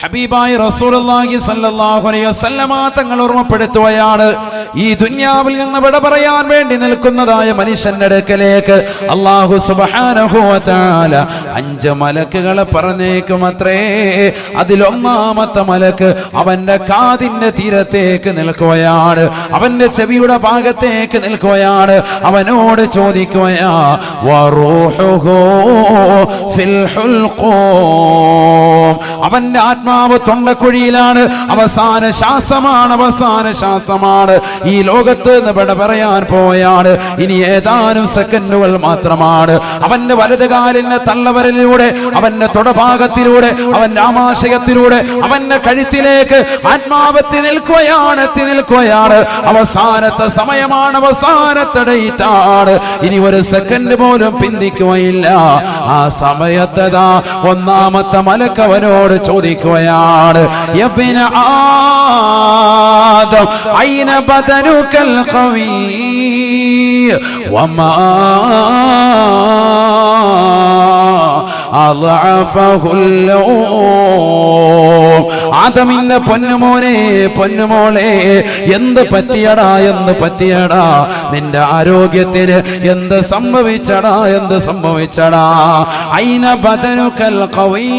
ഹബീബായ റസൂലുള്ളാഹി സ്വല്ലല്ലാഹു അലൈഹി വസല്ലമ തങ്ങൾ ഓർമ്മപ്പെടുത്തുകയാണ്, ഈ ദുനിയാവിൽ നിന്ന് വിട പറയാൻ വേണ്ടി നിൽക്കുന്നതായ മനുഷ്യന്റെ അടുക്കലേക്ക് അല്ലാഹു സുബ്ഹാനഹു വ തആല 5 മലക്കുകളെ പറഞ്ഞേക്കുമത്രേ. അതിലൊന്നാമത്തെ മലക്ക് അവന്റെ കാതിന്റെ തീരത്തേക്ക് നിൽക്കുകയാണ്, അവന്റെ ചെവിയുടെ ഭാഗത്തേക്ക് നിൽക്കുകയാണ്. അവനോട് ചോദിക്കുകയാ, വറൂഹുഹു ഫിൽ ഹുൽഖൂം, അവന്റെ ആത്മാവ് തൊണ്ടക്കുഴിയിലാണ്, അവസാന ശ്വാസമാണ്. ഈ ലോകത്ത് നിന്ന് വിട പറയാൻ പോയാണ്. ഇനി ഏതാനും സെക്കൻഡുകൾ മാത്രമാണ്. അവന്റെ വലതുകാലിന്റെ തള്ളവരലിലൂടെ, അവന്റെ തൊടഭാഗത്തിലൂടെ, അവന്റെ ആമാശയത്തിലൂടെ, അവന്റെ കഴുത്തിലേക്ക് ആത്മാവ് എത്തി നിൽക്കുകയാണ്. അവസാനത്തെ സമയമാണ്, അവസാനത്തെ ഡേറ്റാണ്. ഇനി ഒരു സെക്കൻഡ് പോലും പിന്തിക്കുകയില്ല. ആ സമയത്തതാ ഒന്നാമത്തെ മലക്ക് അവനോട് ചോദിക്കുകയാണ്, യബ്ന ആദം ഐന ബദനുകൽ ഖവീ വമാ ആദമിന്റെ പൊന്നുമോളെ, എന്ത് പറ്റിയടാ നിന്റെ ആരോഗ്യത്തിന് എന്ത് സംഭവിച്ചടാ ഐന ബദനുകൽ ഖവീ,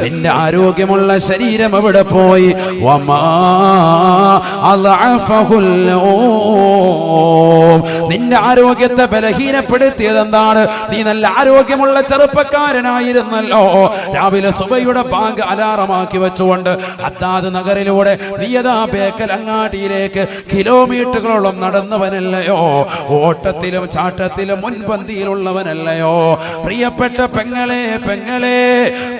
നിന്റെ ആരോഗ്യമുള്ള ശരീരം എവിടെ പോയി? വമാ അളഅഫഹുൽ യൗം, നിന്റെ ആരോഗ്യത്തെ ബലഹീനപ്പെടുത്തിയത് എന്താണ്? നീ നല്ല ആരോഗ്യമുള്ള ചെറുപ്പക്കാരനായിരുന്നല്ലോ. രാവിലെ സുബഹിയുടെ ബാങ്ക് അലാറമാക്കി വെച്ചുകൊണ്ട് ഹദ്ദാദ് നഗറിലൂടെ നീയതാ ബേക്കൽ അങ്ങാടിയിലേക്ക് കിലോമീറ്ററുകളോളം നടന്നവനല്ലയോ? ഓട്ടത്തിലും ചാട്ടത്തിലും മുൻപന്തിയിലുള്ളവനല്ലയോ? പ്രിയപ്പെട്ട പെങ്ങളെ,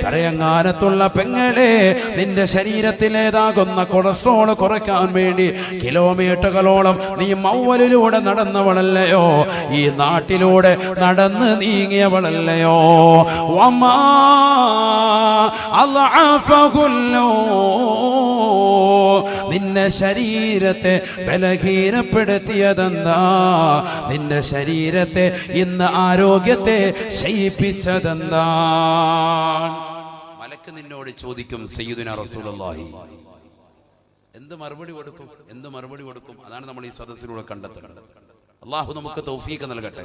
കരയങ്ങാനത്തുള്ള പെങ്ങളെ, നിന്റെ ശരീരത്തിലേതാകുന്ന കൊളസ്ട്രോൾ കുറയ്ക്കാൻ വേണ്ടി കിലോമീറ്ററുകളോളം നീ മൗവലിലൂടെ നടന്നവളല്ലയോ? ഈ നാട്ടിലൂടെ നടന്ന് നീങ്ങിയവളല്ലയോ? വമാ അളഅഫഹുൽ യൗം, നിന്റെ ശരീരത്തെ ബലഹീനപ്പെടുത്തിയതെന്താ? നിന്റെ ശരീരത്തെ ഇന്ന് ആരോഗ്യത്തെ ക്ഷയിപ്പിച്ചതെന്താ? മലക്ക് നിന്നോട് ചോദിക്കും, സയ്യിദുനാ റസൂലുള്ളാഹി, എന്ത് മറുപടി കൊടുക്കും? അതാണ് നമ്മൾ ഈ സദസ്സിലൂടെ കണ്ടെത്തുന്നത്. അല്ലാഹു നമുക്ക് തൗഫീഖ് നൽകട്ടെ.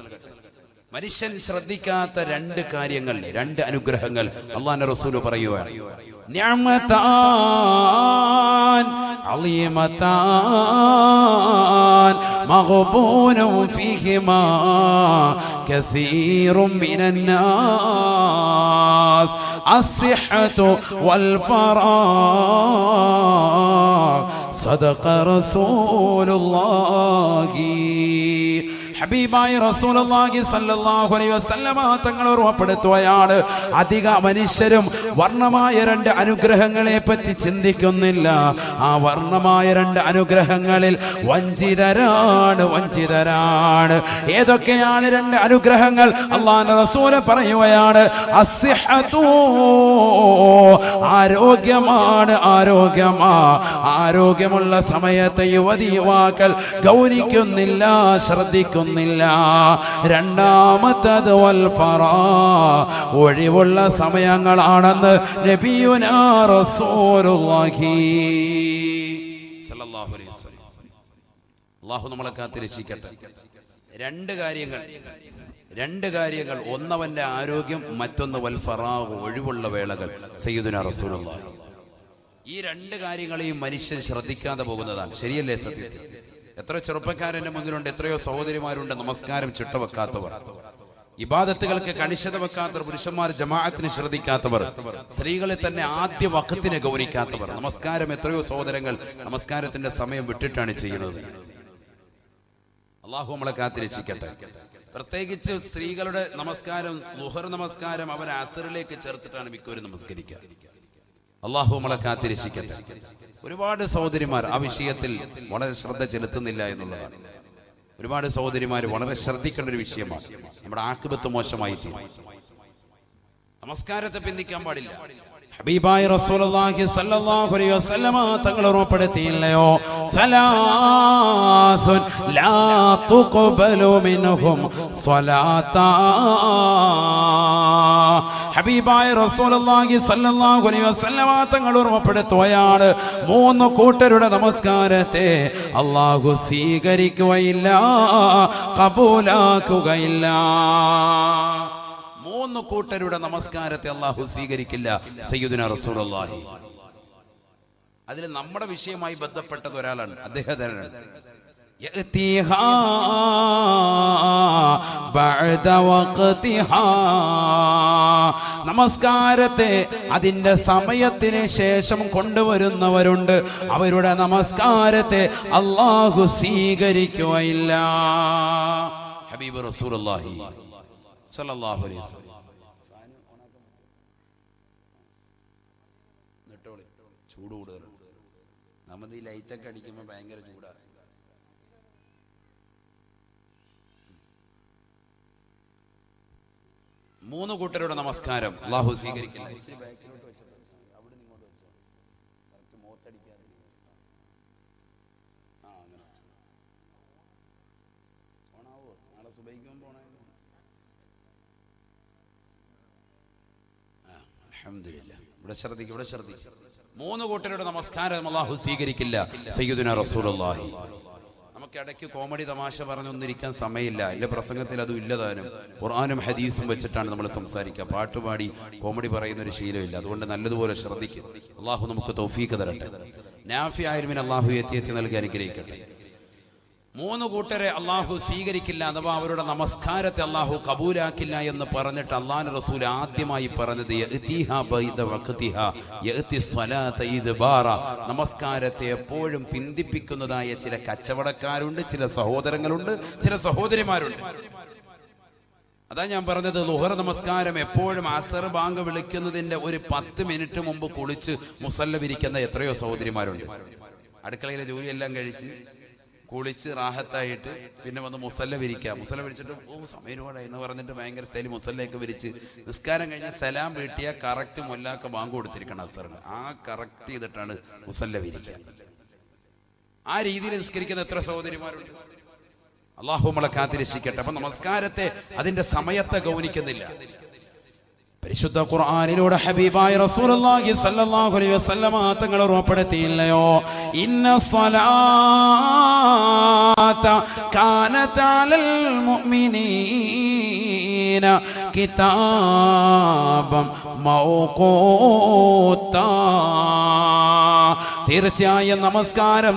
മനുഷ്യൻ ശ്രദ്ധിക്കാത്ത 2 കാര്യങ്ങൾ, 2 അനുഗ്രഹങ്ങൾ അല്ലാഹുവിന്റെ റസൂൽ പറയുകയാണ്. നിഅമതാൻ അളീമതാൻ മഗ്ബൂനും ഫീഹിമാ കസീറും മിനൻ നാസ് അസ്സിഹ്ഹതു വൽ ഫറാഗ് സദഖ റസൂലുള്ളാഹി. ഹബീബായ റസൂലുള്ളാഹി സ്വല്ലല്ലാഹു അലൈഹി വസല്ലമ തങ്ങൾ ഓർമ്മപ്പെടുത്തുകയാണ്, അധിക മനുഷ്യരും വർണ്ണമായ 2 അനുഗ്രഹങ്ങളെ പറ്റി ചിന്തിക്കുന്നില്ല. ആ വർണ്ണമായ 2 അനുഗ്രഹങ്ങളിൽ വഞ്ചിതരാണ്. ഏതൊക്കെയാണ് 2 അനുഗ്രഹങ്ങൾ? അല്ലാഹുവിന്റെ റസൂൽ പറയുകയാണ്, അസ്സിഹ്ഹതു, ആരോഗ്യമുള്ള സമയത്ത് യുവാക്കൾ ഗൗനിക്കുന്നില്ല, ശ്രദ്ധിക്കുന്നു. രണ്ടാമത്തത് വൽ ഫറാ, ഒഴിവുള്ള സമയങ്ങളാണെന്ന് നബിയുനാ റസൂലുള്ളാഹി സ്വല്ലല്ലാഹു അലൈഹി വസല്ലം. അല്ലാഹു നമ്മളെ കാത്തിരക്ഷിക്കട്ടെ. 2 കാര്യങ്ങൾ, ഒന്നവന്റെ ആരോഗ്യം, മറ്റൊന്ന് വൽ ഫറാ, ഒഴിവുള്ള വേളകൾ. സയ്യിദുനാ റസൂലുള്ളാഹി ഈ 2 കാര്യങ്ങളെയും മനുഷ്യൻ ശ്രദ്ധിക്കാതെ പോകുന്നതാണ്. ശരിയല്ലേ? സത്യത്തിൽ എത്ര ചെറുപ്പക്കാരന്റെ മുന്നിലുണ്ട്, എത്രയോ സഹോദരിമാരുണ്ട് നമസ്കാരം ചിട്ടവെക്കാത്തവർ, ഇബാദത്തുകൾക്ക് കണിശത വെക്കാത്തവർ, പുരുഷന്മാർ ജമാഅത്തിന് ശ്രദ്ധിക്കാത്തവർ, സ്ത്രീകളെ തന്നെ ആദ്യ വഖത്തിന് ഗൗനിക്കാത്തവർ. നമസ്കാരം എത്രയോ സഹോദരങ്ങൾ നമസ്കാരത്തിന്റെ സമയം വിട്ടിട്ടാണ് ചെയ്യുന്നത്. അല്ലാഹു നമ്മളെ കാത്തിരക്ഷിക്കട്ടെ. പ്രത്യേകിച്ച് സ്ത്രീകളുടെ നമസ്കാരം, ളുഹർ നമസ്കാരം അവർ അസ്റിലേക്ക് ചേർത്തിട്ടാണ് മിക്കവരും നമസ്കരിക്കുക. അല്ലാഹു നമ്മളെ കാത്തിരക്ഷിക്കട്ടെ. ഒരുപാട് സഹോദരിമാർ ആ വിഷയത്തിൽ വളരെ ശ്രദ്ധ ചെലുത്തുന്നില്ല എന്നുള്ളതാണ്. ഒരുപാട് സഹോദരിമാർ വളരെ ശ്രദ്ധിക്കേണ്ട ഒരു വിഷയമാണ്. നമ്മുടെ ആഖിബത്ത് മോശമായി തീരും. നമസ്കാരത്തെ പിന്തിക്കാൻ പാടില്ല. ഹബീബായ റസൂലുള്ളാഹി സ്വല്ലല്ലാഹു അലൈഹി വസല്ലമ തങ്ങൾ ഓർമ്മപ്പെടുത്തിയില്ലയോ, സലാസുൻ ലാ തുഖ്ബലു മിൻഹും സ്വലാത്താ. ഹബീബായ റസൂലുള്ളാഹി സ്വല്ലല്ലാഹു അലൈഹി വസല്ലമ തങ്ങൾ ഓർമ്മപ്പെടുത്തുകയാണ്, 3 കൂട്ടരുടെ നമസ്കാരത്തെ അല്ലാഹു സ്വീകരിക്കുകയില്ല, ഖബൂലാക്കുകയില്ല. 3 കൂട്ടരുടെ നമസ്കാരത്തെ അല്ലാഹു സ്വീകരിക്കില്ല. സയ്യിദുനാ റസൂലുള്ളാഹി അതിൽ നമ്മുടെ വിഷയമായി ബന്ധപ്പെട്ടത് ഒരാളാണ്, അദ്ദേഹത്തിനാണ്. നമസ്കാരത്തെ അതിന്റെ സമയത്തിന് ശേഷം കൊണ്ടുവരുന്നവരുണ്ട്, അവരുടെ നമസ്കാരത്തെ അല്ലാഹു സ്വീകരിക്കുകയില്ല. ഹബീബ് റസൂലുള്ളാഹി സ്വല്ലല്ലാഹു അലൈഹി വസല്ലം ചൂട് കൂടുതൽ. നമ്മൾ ഈ ലൈറ്റൊക്കെ അടിക്കുമ്പോൾ ഭയങ്കര ചൂടാണ്. മൂന്ന് കൂട്ടരുടെ നമസ്കാരം അല്ലാഹു സ്വീകരിക്കില്ല. ഇവിടെ ശ്രദ്ധിക്കും. 3 കൂട്ടരുടെ നമസ്കാരം അല്ലാഹു സ്വീകരിക്കില്ല. സയ്യിദുനാ റസൂലുള്ളാഹി. നമുക്ക് ഇടയ്ക്ക് കോമഡി തമാശ പറഞ്ഞൊന്നിരിക്കാൻ സമയമില്ല. എന്റെ പ്രസംഗത്തിൽ അതും ഇല്ലതാനും. ഖുർആനും ഹദീസും വെച്ചിട്ടാണ് നമ്മൾ സംസാരിക്കുക. പാട്ടുപാടി കോമഡി പറയുന്ന ഒരു ശീലമില്ല. അതുകൊണ്ട് നല്ലതുപോലെ ശ്രദ്ധിക്കും. അല്ലാഹു നമുക്ക് തൗഫീഖ് തരട്ടെ. നാഫി ആയിൽമിന് അല്ലാഹു എത്തി നൽകി അനുഗ്രഹിക്കട്ടെ. 3 കൂട്ടരെ അല്ലാഹു സ്വീകരിക്കില്ല, അഥവാ അവരുടെ നമസ്കാരത്തെ അല്ലാഹു കബൂലാക്കില്ല എന്ന് പറഞ്ഞിട്ട് അല്ലാഹുവിന്റെ റസൂൽ ആദ്യമായി പറഞ്ഞത് നമസ്കാരത്തെ എപ്പോഴും പിന്തിപ്പിക്കുന്നതായ ചില കച്ചവടക്കാരുണ്ട്, ചില സഹോദരങ്ങളുണ്ട്, ചില സഹോദരിമാരുണ്ട്. അതാ ഞാൻ പറഞ്ഞത്, ളുഹർ നമസ്കാരം എപ്പോഴും അസർ ബാങ്ക് വിളിക്കുന്നതിന്റെ ഒരു 10 മിനിറ്റ് മുമ്പ് കുളിച്ച് മുസല്ല വിരിക്കുന്ന എത്രയോ സഹോദരിമാരുണ്ട്. അടുക്കളയിലെ ജോലിയെല്ലാം കഴിച്ച് കുളിച്ച് റാഹത്തായിട്ട് പിന്നെ വന്ന് മുസല്ല വിരിക്കുക. മുസല്ല വിരിച്ചിട്ട് സമയം ഒരുപാടായി എന്ന് പറഞ്ഞിട്ട് ഭയങ്കര സ്റ്റൈൽ മുസല്ലയൊക്കെ വിരിച്ച് നിസ്കാരം കഴിഞ്ഞ് സലാം വീട്ടിയ കറക്റ്റ് മൊല്ലാക്ക ബാങ്ക് കൊടുത്തിരിക്കണം അസറിന്. ആ കറക്റ്റ് ചെയ്തിട്ടാണ് മുസല്ല വിരിക്കുക. ആ രീതിയിൽ നിസ്കരിക്കുന്ന എത്ര സഹോദരിമാരുണ്ട്. അല്ലാഹു നമ്മളെ കാത്തിരക്ഷിക്കട്ടെ. അപ്പൊ നമസ്കാരത്തെ അതിന്റെ സമയത്തെ ഗൗനിക്കുന്നില്ല. പരിശുദ്ധ ഖുർആനിലൂടെ ഹബീബായ റസൂലുള്ളാഹി സ്വല്ലല്ലാഹു അലൈഹി വസല്ലമ തങ്ങൾ ഓർമ്മപ്പെടുത്തിയില്ലയോ, ഇന്ന സ്വലാത്ത കാനത അലൽ മുഅ്മിനീന കിതാബം മൗഖൂത്താ. തീർച്ചയായും നമസ്കാരം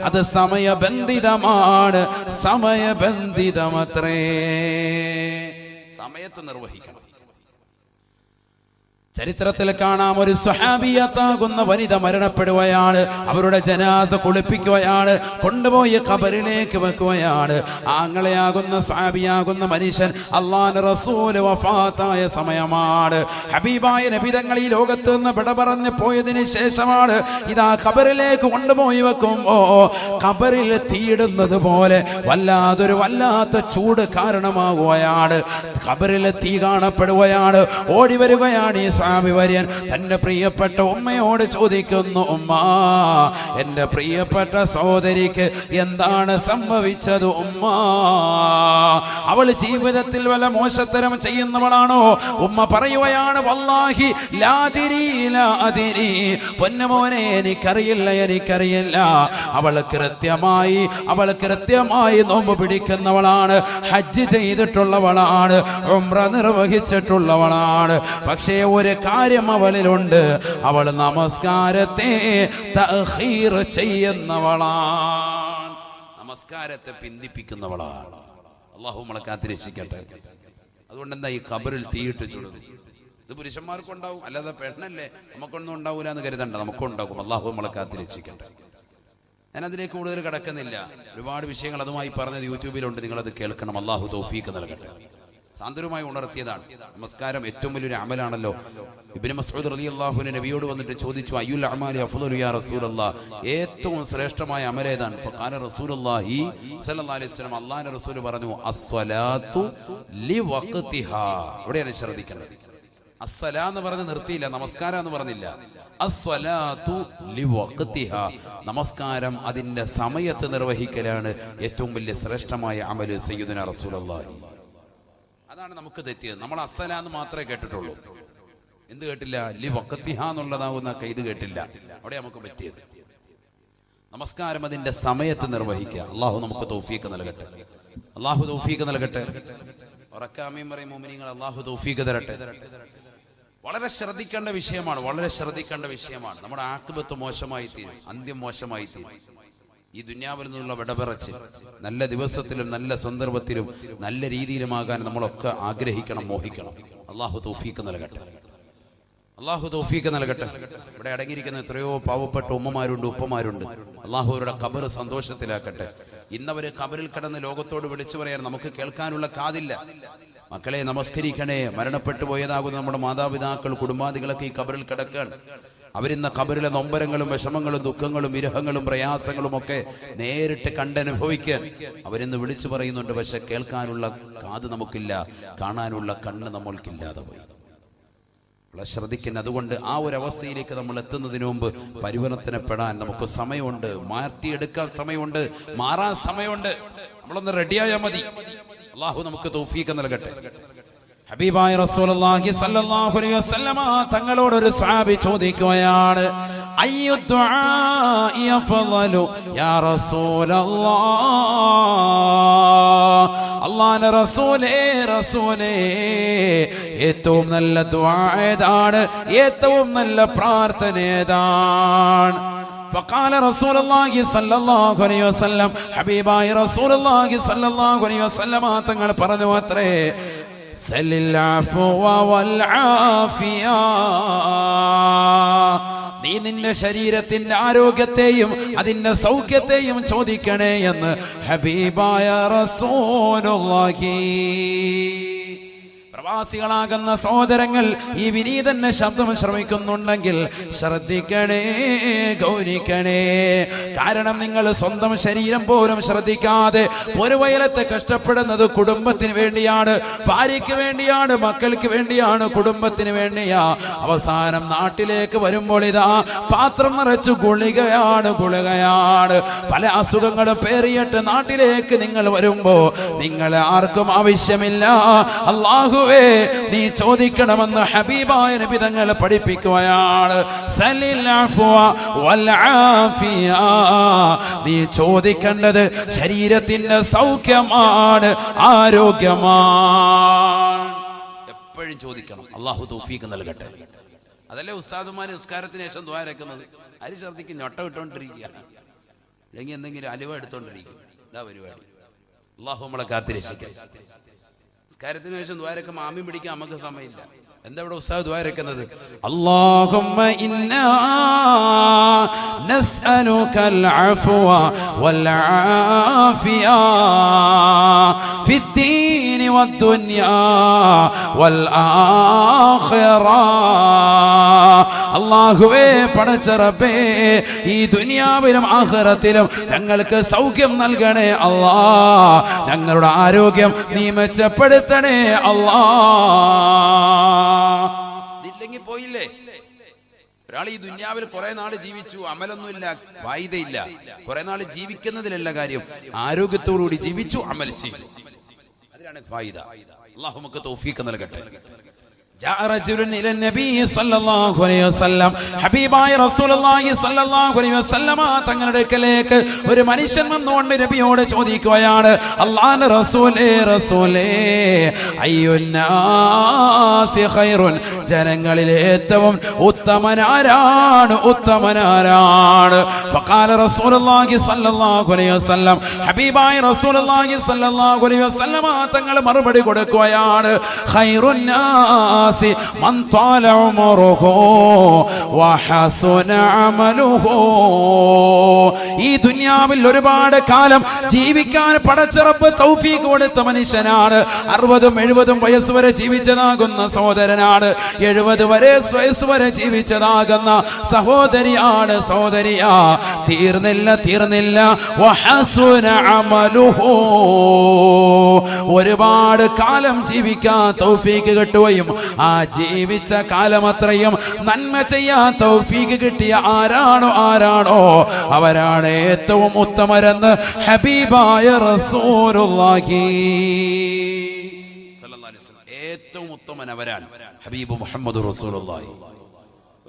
അത് സമയബന്ധിതമാണ്, സമയബന്ധിതമത്രേ. സമയത്ത് നിർവഹിക്കണം. ചരിത്രത്തിൽ കാണാം, ഒരു സ്വഹാബിയത്താകുന്ന വനിത മരണപ്പെടുകയാണ്. അവരുടെ ജനാസ കുളിപ്പിക്കുകയാണ്, കൊണ്ടുപോയി ഖബറിലേക്ക് വെക്കുകയാണ്. ആങ്ങളെയാകുന്ന സ്വഹാബിയാകുന്ന മനുഷ്യൻ അല്ലാഹുവിന്റെ റസൂൽ വഫാത്തായ സമയമാണ്. ഹബീബായ നബി തങ്ങൾ ഈ ലോകത്ത് നിന്ന് വിട പറഞ്ഞു പോയതിന് ശേഷമാണ് ഇതാ ഖബറിലേക്ക് കൊണ്ടുപോയി വെക്കുമ്പോ ഖബറിൽ തീയിടുന്നത് പോലെ വല്ലാത്ത ചൂട് കാരണമാകുകയാണ്. ഖബറിൽ തീ കാണപ്പെടുകയാണ്. ഓടി വരികയാണ് ഈ സ്വഹാബിവര്യൻ. തന്റെ പ്രിയപ്പെട്ട ഉമ്മയോട് ചോദിക്കുന്നു, ഉമ്മ, എന്റെ പ്രിയപ്പെട്ട സഹോദരിക്ക് എന്താണ് സംഭവിച്ചത് ഉമ്മ? അവൾ ജീവിതത്തിൽ വല്ല മോശത്തരം ചെയ്യുന്നവളാണോ? ഉമ്മ പറയുകയാണ്, വല്ലാഹി ലാ അദിരി, പൊന്നുമോനെ എനിക്കറിയില്ല. അവൾ കൃത്യമായി നോമ്പ് പിടിക്കുന്നവളാണ്, ഹജ്ജ് ചെയ്തിട്ടുള്ളവളാണ്, ഉംറ നിർവഹിച്ചിട്ടുള്ളവളാണ്. പക്ഷേ ഒരു കാര്യം അവളിലുണ്ട്, അവൾ നമസ്കാരത്തെ തഅഖീർ ചെയ്യുന്നവളാണ്, നമസ്കാരത്തെ പിന്തിപ്പിക്കുന്നവളാണ്. അല്ലാഹു നമ്മളെ കാത്തിരക്ഷിക്കട്ടെ. അതുകൊണ്ട് എന്താ ഈ ഖബറിൽ തീയിട്ട് ചുടുന്നു? ഇത് പുരുഷന്മാർക്കുണ്ടാവും, അല്ലാതെ പെണ്ണല്ലേ നമുക്കൊന്നും ഉണ്ടാവൂല എന്ന് കരുതണ്ട, നമുക്കുണ്ടാകും. അല്ലാഹു നമ്മളെ കാത്തിരക്ഷിക്കട്ടെ. ഞാൻ അതിലേക്ക് കൂടുതൽ കിടക്കുന്നില്ല. ഒരുപാട് വിഷയങ്ങൾ അതുമായി പറഞ്ഞത് യൂട്യൂബിലുണ്ട്, നിങ്ങളത് കേൾക്കണം. അല്ലാഹു തൗഫീഖ് നൽകട്ടെ. സാന്ദര്യമായി ഉണർത്തിയതാണ്. നമസ്കാരം ഏറ്റവും വലിയൊരു അമലാണല്ലോ. ഇബ്നു മസ്ഊദ് റളിയല്ലാഹു അൻഹു നബിയോട് വന്നിട്ട് ചോദിച്ചു, അയ്യുൽ അഅമാലി അഫ്ളലു യാ റസൂലല്ലാഹ്, ഏറ്റവും ശ്രേഷ്ഠമായ അമൽ ഏതാണ്? ഫഖാല റസൂലുള്ളാഹി സ്വല്ലല്ലാഹു അലൈഹി വസല്ലം, അല്ലാഹുവിന്റെ റസൂൽ പറഞ്ഞു, അസ്സലാത്തു ലിവഖ്തിഹാ. ഇവിടെയാണ് ശ്രദ്ധിക്കേണ്ടത്. അസ്സലാ എന്ന് പറഞ്ഞ് നിർത്തിയില്ല, നമസ്കാരം എന്ന് പറഞ്ഞില്ല. അസ്സലാത്തു ലിവഖ്തിഹാ, നമസ്കാരം അതിന്റെ സമയത്ത് നിർവഹിക്കലാണ് ഏറ്റവും വലിയ ശ്രേഷ്ഠമായ അമല്. സയ്യിദുനാ റസൂലുള്ളാഹി. അതാണ് നമുക്ക് തെറ്റിയത്. നമ്മൾ അസ്സലാ എന്ന് മാത്രമേ കേട്ടിട്ടുള്ളൂ. എന്ത് കേട്ടില്ല? ലിവഖ്തിഹാ എന്നുള്ളതാവുന്ന ഇത് കേട്ടില്ല. അവിടെ നമുക്ക് പറ്റിയത് നമസ്കാരം അതിന്റെ സമയത്ത് നിർവഹിക്കുക. അള്ളാഹു നമുക്ക് തൗഫീഖ് നൽകട്ടെ. അള്ളാഹു തൗഫീഖ് നൽകട്ടെ. ഉറക്കാമീൻ പറയും മുഅ്മിനീങ്ങൾ, അള്ളാഹു തൗഫീഖ് തരട്ടെ. വളരെ ശ്രദ്ധിക്കേണ്ട വിഷയമാണ്, വളരെ ശ്രദ്ധിക്കേണ്ട വിഷയമാണ്. നമ്മുടെ ആഖിബത്ത് മോശമായി തീരും, അന്ത്യം മോശമായി തീരും. ഈ ദുനിയാവിൽ നിന്നുള്ള വിടപിറച്ച് നല്ല ദിവസത്തിലും നല്ല സന്ദർഭത്തിലും നല്ല രീതിയിലുമാകാൻ നമ്മളൊക്കെ ആഗ്രഹിക്കണം, മോഹിക്കണം. അള്ളാഹു തൗഫീഖ് നൽകട്ടെ. അള്ളാഹു തൗഫീഖ് നൽകട്ടെ. ഇവിടെ അടങ്ങിയിരിക്കുന്ന എത്രയോ പാവപ്പെട്ട ഉമ്മമാരുണ്ട്, ഉപ്പമാരുണ്ട്. അള്ളാഹു അവരുടെ ഖബർ സന്തോഷത്തിലാക്കട്ടെ. ഇന്നവര് ഖബറിൽ കിടന്ന് ലോകത്തോട് വിളിച്ചു പറയാൻ നമുക്ക് കേൾക്കാനുള്ള കാതില്ല. മക്കളെ നമസ്കരിക്കണേ. മരണപ്പെട്ടു പോയതാകുന്ന നമ്മുടെ മാതാപിതാക്കൾ, കുടുംബാദികളൊക്കെ ഈ ഖബറിൽ കിടക്കുകയാണ്. അവരിന്ന ഖബറിലെ നൊമ്പരങ്ങളും വിഷമങ്ങളും ദുഃഖങ്ങളും വിരഹങ്ങളും പ്രയാസങ്ങളും ഒക്കെ നേരിട്ട് കണ്ടനുഭവിക്കാൻ അവരിന്ന് വിളിച്ചു പറയുന്നുണ്ട്. പക്ഷെ കേൾക്കാനുള്ള കാത് നമുക്കില്ല, കാണാനുള്ള കണ്ണ് നമ്മൾക്കില്ലാതെ പോയി. ശ്രദ്ധിക്കുന്ന. അതുകൊണ്ട് ആ ഒരു അവസ്ഥയിലേക്ക് നമ്മൾ എത്തുന്നതിന് മുമ്പ് പരിവർത്തനപ്പെടാൻ നമുക്ക് സമയമുണ്ട്, മാറ്റിയെടുക്കാൻ സമയമുണ്ട്, മാറാൻ സമയമുണ്ട്. നമ്മളൊന്ന് റെഡിയായാൽ മതി. അള്ളാഹു നമുക്ക് തൗഫീഖ് നൽകട്ടെ. ഹബീബായ റസൂലുള്ളാഹി സ്വല്ലല്ലാഹു അലൈഹി വസല്ലമ തങ്ങളോട് ഒരു സഹാബി ചോദിക്കുകയാണ്, അയ്യു ദുആഇ അഫ്ളലു യാ റസൂലല്ലാഹ്, അല്ലാഹുവിന്റെ റസൂലേ, റസൂലേ, ഏറ്റവും നല്ല ദുആ ഏതാണ്? ഏറ്റവും നല്ല പ്രാർത്ഥന ഏതാണ്? فقال رسول الله صلى الله عليه وسلم, ഹബീബായ റസൂലുള്ളാഹി സ്വല്ലല്ലാഹു അലൈഹി വസല്ലമ തങ്ങൾ പറഞ്ഞു അത്രേ, സല്ലിൽ അഫ്വ വൽ ആഫിയ, നീ നിന്റെ ശരീരത്തിന്റെ ആരോഗ്യത്തെയും അതിന്റെ സൗഖ്യത്തെയും ചോദിക്കണേ എന്ന് ഹബീബായ റസൂലുള്ളാഹി. പ്രവാസികളാകുന്ന സഹോദരങ്ങൾ ഈ വിനീതന്റെ ശബ്ദം ശ്രമിക്കുന്നുണ്ടെങ്കിൽ ശ്രദ്ധിക്കണേ, ഗൗനിക്കണേ. കാരണം നിങ്ങൾ സ്വന്തം ശരീരം പോലും ശ്രദ്ധിക്കാതെ പൊരുവയലത്തെ കഷ്ടപ്പെടുന്നത് കുടുംബത്തിന് വേണ്ടിയാണ്, ഭാര്യയ്ക്ക് വേണ്ടിയാണ്, മക്കൾക്ക് വേണ്ടിയാണ്, കുടുംബത്തിന് വേണ്ടിയാ. അവസാനം നാട്ടിലേക്ക് വരുമ്പോൾ ഇതാ പാത്രം നിറച്ചു ഗുളികയാണ്, ഗുളികയാണ്. പല അസുഖങ്ങളും പേറിയിട്ട് നാട്ടിലേക്ക് നിങ്ങൾ വരുമ്പോ നിങ്ങളെ ആർക്കും ആവശ്യമില്ല. അല്ലാഹുവേ, നീ ചോദിക്കണമെന്ന് ഹബീബായ നബി തങ്ങൾ പഠിപ്പിക്കുകയാണ്. സല്ലിൽ അഫ്വ വൽ ആഫിയ, നീ ചോദിക്കേണ്ടത് ശരീരത്തിന്റെ സൗഖ്യമാണ്, ആരോഗ്യമാണ്. എപ്പോഴും ചോദിക്കണം. അല്ലാഹു തൗഫീഖ് നൽകട്ടെ. അതല്ലേ ഉസ്താദുമാർ നിസ്കാരത്തിന് ശേഷം ദുആ ഇറക്കുന്നത്. അരി ഛർദിക്ക് ഞൊട്ട വിട്ടോണ്ടിരിക്കുക, അല്ലെങ്കിൽ എന്തെങ്കിലും അലുവ എടുത്തോണ്ടിരിക്കും. ഇതാ പരിപാടി. അല്ലാഹു നമ്മളെ കാത്തിരക്ഷിക്കട്ടെ. കാര്യത്തിന് ശേഷം ദ്വാരക്ക് മാമി പിടിക്കാൻ നമുക്ക് സമയമില്ല. എന്താ ഇവിടെ ഉസ്താദ് ദ്വാരക്കുന്നത്? അല്ലാഹുമ്മ ഇന്നാ നസ്അലുകൽ അഫ്വ വൽ ആഫിയ ഫിദ്ദീനി വദ്ദുനിയാ വൽ ആഖിറ. അല്ലാഹുവേ, പടച്ച റബ്ബേ, ഈ ദുനിയാവിലും ആഖിറത്തിലും ഞങ്ങൾക്ക് സൗഖ്യം നൽകണേ അല്ലാ. ഞങ്ങളുടെ ആരോഗ്യം നീ മെച്ചപ്പെടുത്തണേ അല്ലാ. ഇല്ലെങ്കിൽ പോയില്ലേ. ഒരാൾ ഈ ദുനിയാവിൽ കുറെ നാള് ജീവിച്ചു, അമലൊന്നുമില്ല, ഫായിദയില്ല. കുറെ നാള് ജീവിക്കുന്നതിലല്ല കാര്യം, ആരോഗ്യത്തോടുകൂടി ജീവിച്ചു, അമൽ ചെയ്തു, അതിലാണ് ഫായിദ. അല്ലാഹു നമുക്ക് തൗഫീഖ് നൽകട്ടെ. തങ്ങളുടെ അടുക്കലേക്ക് ഒരു മനുഷ്യൻ വന്നുകൊണ്ട് നബിയോട് ചോദിക്കുകയാണ്, അല്ലാഹുവിന്റെ റസൂലേ, റസൂലേ, അയ്യുന്നാസി ഖൈറുൻ, ജനങ്ങളിലെ ഏറ്റവും ഉത്തമനാരാണ്, ഉത്തമനാരാണ്? ഫഖാല റസൂലുള്ളാഹി സ്വല്ലല്ലാഹു അലൈഹി വസല്ലം, ഹബീബായ റസൂലുള്ളാഹി സ്വല്ലല്ലാഹു അലൈഹി വസല്ലം തങ്ങൾ മറുപടി കൊടുക്കുകയാണ്, ഖൈറുന്നാസ് മൻ ത്വാല ഉമറുഹു വഹസുന അമലുഹു. ഈ ദുനിയാവിൽ ഒരുപാട് കാലം ജീവിക്കാൻ പടച്ച റബ്ബ് തൗഫീഖ് കൊടുത്ത മനുഷ്യനാണ്. 60-70 വയസ്സ് വരെ ജീവിച്ചതാകുന്ന സഹോദരനാണ്. 70 വയസ്സ് വരെ ജീവിച്ചതാകുന്ന സഹോദരിയാണ്, സഹോദരിയാ. തീർന്നില്ല, തീർന്നില്ല. വഹസുന അമലുഹു, ഒരുപാട് കാലം ജീവിക്കാൻ തൗഫീഖ് കിട്ടുകയും ആ ജീവിച്ച കാലമത്രയും നന്മ ചെയ്യാൻ തൗഫീഖ് കിട്ടിയ ആരാണോ അവരാണ് ഏറ്റവും ഉത്തമരെന്ന് ഹബീബായ റസൂലുള്ളാഹി സല്ലല്ലാഹു അലൈഹി വസല്ലം. ഏറ്റവും ഉത്തമൻ അവരാണ് ഹബീബ് മുഹമ്മദ് റസൂലുള്ളാഹി.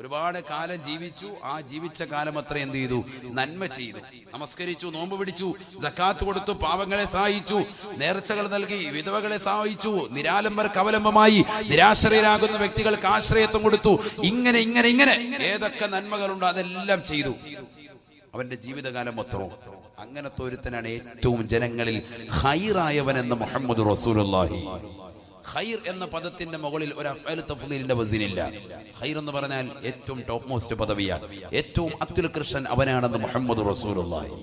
ഒരുപാട് കാലം ജീവിച്ചു, ആ ജീവിച്ച കാലം അത്ര എന്ത് ചെയ്തു? നന്മ ചെയ്തു, നമസ്കരിച്ചു, നോമ്പ് പിടിച്ചു, സക്കാത്ത് കൊടുത്തു, പാവങ്ങളെ സഹായിച്ചു, നേർച്ചകൾ നൽകി, വിധവകളെ സഹായിച്ചു, നിരാലംബർക്ക് അവലംബമായി, നിരാശ്രയരാകുന്ന വ്യക്തികൾക്ക് ആശ്രയത്വം കൊടുത്തു. ഇങ്ങനെ ഇങ്ങനെ ഇങ്ങനെ ഏതൊക്കെ നന്മകളുണ്ടോ അതെല്ലാം ചെയ്തു അവന്റെ ജീവിതകാലം മൊത്തവും. അങ്ങനത്തെ ഒരുത്തനാണ് ഏറ്റവും ജനങ്ങളിൽ ഖൈറായവൻ എന്ന് മുഹമ്മദ് റസൂലുള്ളാഹി. ഖൈർ എന്ന പദത്തിന്റെ മുകളിൽ ഒരു അഫ്അൽ തഫ്ളീലിന്റെ വസിനില്ല. ഖൈർ എന്ന് പറഞ്ഞാൽ ഏറ്റവും ടോപ്പ് മോസ്റ്റ് പദവിയാണ്, ഏറ്റവും അത്യുൽകൃഷ്ടൻ അവനാണെന്ന് മുഹമ്മദ് റസൂലുള്ളാഹി.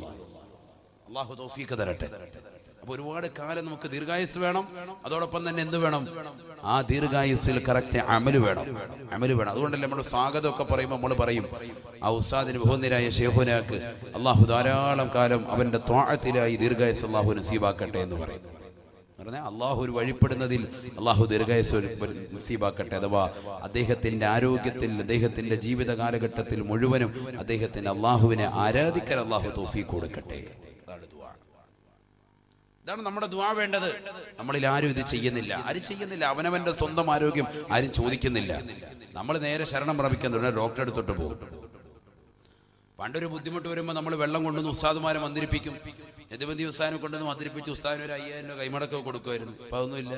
അല്ലാഹു തൗഫീഖ് തരട്ടെ. അപ്പൊ ഒരുപാട് കാലം നമുക്ക് ദീർഘായുസ് വേണം, അതോടൊപ്പം തന്നെ എന്ത് വേണം? ആ ദീർഘായുസ്സിൽ കറക്റ്റ് അമല് വേണം. അതുകൊണ്ടല്ലേ നമ്മൾ സ്വാഗതമൊക്കെ പറയുമ്പോൾ നമ്മൾ പറയും ആ ഉസ്താദിന് ബഹുനിരായ ശൈഖുനാക്ക് അല്ലാഹു ധാരാളം കാലം അവന്റെ ത്വാഅത്തിലായി ദീർഘായുസ് അല്ലാഹു നസീബാക്കട്ടെ എന്ന് പറയും. പറഞ്ഞാൽ അള്ളാഹു ഒരു വഴിപ്പെടുന്നതിൽ അള്ളാഹു ദീർഘായുസ് നസീബാക്കട്ടെ. അഥവാ അദ്ദേഹത്തിന്റെ ആരോഗ്യത്തിൽ, അദ്ദേഹത്തിന്റെ ജീവിത കാലഘട്ടത്തിൽ മുഴുവനും അദ്ദേഹത്തിന് അള്ളാഹുവിനെ ആരാധിക്കാൻ അള്ളാഹു തൗഫീഖ് കൊടുക്കട്ടെ. അതാണ് ദുആ. ഇതാണ് നമ്മുടെ ദുആ വേണ്ടത്. നമ്മളിൽ ആരും ഇത് ചെയ്യുന്നില്ല. അവനവന്റെ സ്വന്തം ആരോഗ്യം ആരും ചോദിക്കുന്നില്ല. നമ്മൾ നേരെ ശരണം പ്രാപിക്കാൻ ഡോക്ടറെ അടുത്തോട്ട് പോകും. പണ്ടൊരു ബുദ്ധിമുട്ട് വരുമ്പോൾ നമ്മൾ വെള്ളം കൊണ്ടുവന്ന് ഉസ്താദുമാരെ മന്ത്രിപ്പിക്കും. യദുബന്ദി ഉസ്താദിനെ കൊണ്ടുവന്ന് മന്ത്രിപ്പിച്ച് ഉസ്താദിന് ഒരു 5000 രൂപ കൈമടക്കൊക്കെ കൊടുക്കുമായിരുന്നു. അപ്പൊ അതൊന്നുമില്ല.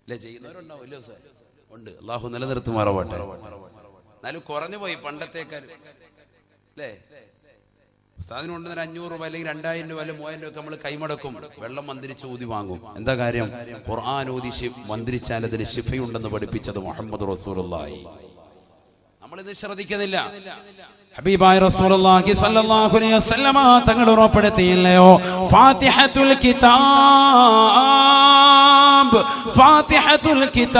അല്ലേ? ചെയ്യുന്നവരുണ്ടാവും. ഇല്ല ഉസ്താദ് ഉണ്ട്. അള്ളാഹു നിലനിർത്തുമാറാവട്ടെ. എന്നാലും കുറഞ്ഞു പോയി പണ്ടത്തേക്കാൾ. അല്ലേ? ഉസ്താദിന് കൊണ്ടുവന്ന 500 രൂപ അല്ലെങ്കിൽ 2000 രൂപ അല്ലെങ്കിൽ 3000 രൂപ നമ്മൾ കൈമടക്കും. വെള്ളം മന്ത്രിച്ച് ഊതി വാങ്ങും. എന്താ കാര്യം? ഖുർആൻ ഊതി മന്ത്രിച്ചാൽ അതിന് ശിഫയുണ്ടെന്ന് പഠിപ്പിച്ചത് മുഹമ്മദ് റസൂലുള്ളാഹി. നമ്മളിത് ശ്രദ്ധിക്കുന്നില്ല. ഹബീബായ റസൂലുള്ളാഹി സ്വല്ലല്ലാഹു അലൈഹി വസല്ലമ തങ്ങൾ ഉറപ്പെടുത്തിയില്ലയോ? ഫാത്തിഹത്തുൽ കിതാബി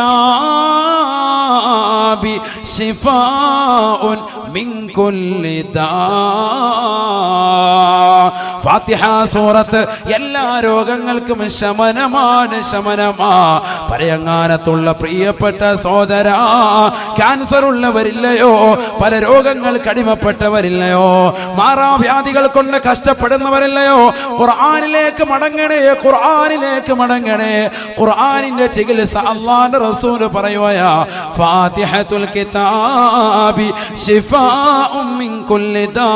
ശിഫാഉൻ മിൻ കുല്ലി ദാ. ഫാത്തിഹ സൂറത്ത് എല്ലാ രോഗങ്ങൾക്കും ശമനമാണ്. പറയങ്ങാനത്തുള്ള പ്രിയപ്പെട്ട സഹോദര, ക്യാൻസർ ഉള്ളവരില്ലയോ? പല രോഗങ്ങൾ കടിമപ്പെട്ടവരില്ലയോ? മാറാവ്യാധികൾ കൊണ്ട് കഷ്ടപ്പെടുന്നവരില്ലയോ? ഖുർആനിലേക്ക് മടങ്ങണേ. ഖുർആനിന്റെ ചികിത്സ അല്ലാഹുവിന്റെ റസൂൽ പറയുകയാ, ഫാത്തിഹത്തുൽ കിതാബി ശിഫാഉൻ മിൻ കുല്ലി ദാ.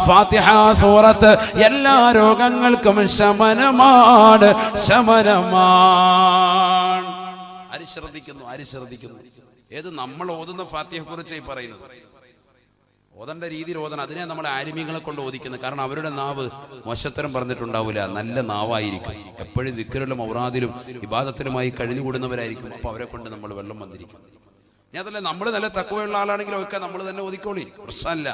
ഫാത്തിഹ സൂറത്ത് എല്ലാ രോഗങ്ങൾക്കും ശമനമാണ്. ആര് ശ്രദ്ധിക്കുന്നു? ഏത് നമ്മൾ ഓതുന്ന ഫാത്തിഹയെ കുറിച്ച് പറയുന്നത്? ഓതേണ്ട രീതിയിൽ ഓതണം. അതിനെ നമ്മൾ ആലിമീങ്ങളെ കൊണ്ട് ഓദിക്കുന്നത്. കാരണം അവരുടെ നാവ് മോശത്തരം പറഞ്ഞിട്ടുണ്ടാവില്ല, നല്ല നാവായിരിക്കും. എപ്പോഴും ദിക്റിലും ഔറാദിലും ഇബാദത്തിലുമായി കഴിഞ്ഞുകൂടുന്നവരായിരിക്കും. അപ്പൊ അവരെ കൊണ്ട് നമ്മൾ വെള്ളം വന്നിരിക്കും. ഇനി അതല്ല, നമ്മൾ നല്ല തഖ്വയുള്ള ആളാണെങ്കിലും ഒക്കെ നമ്മൾ തന്നെ ഓതിക്കോളി, പ്രശ്നമല്ല.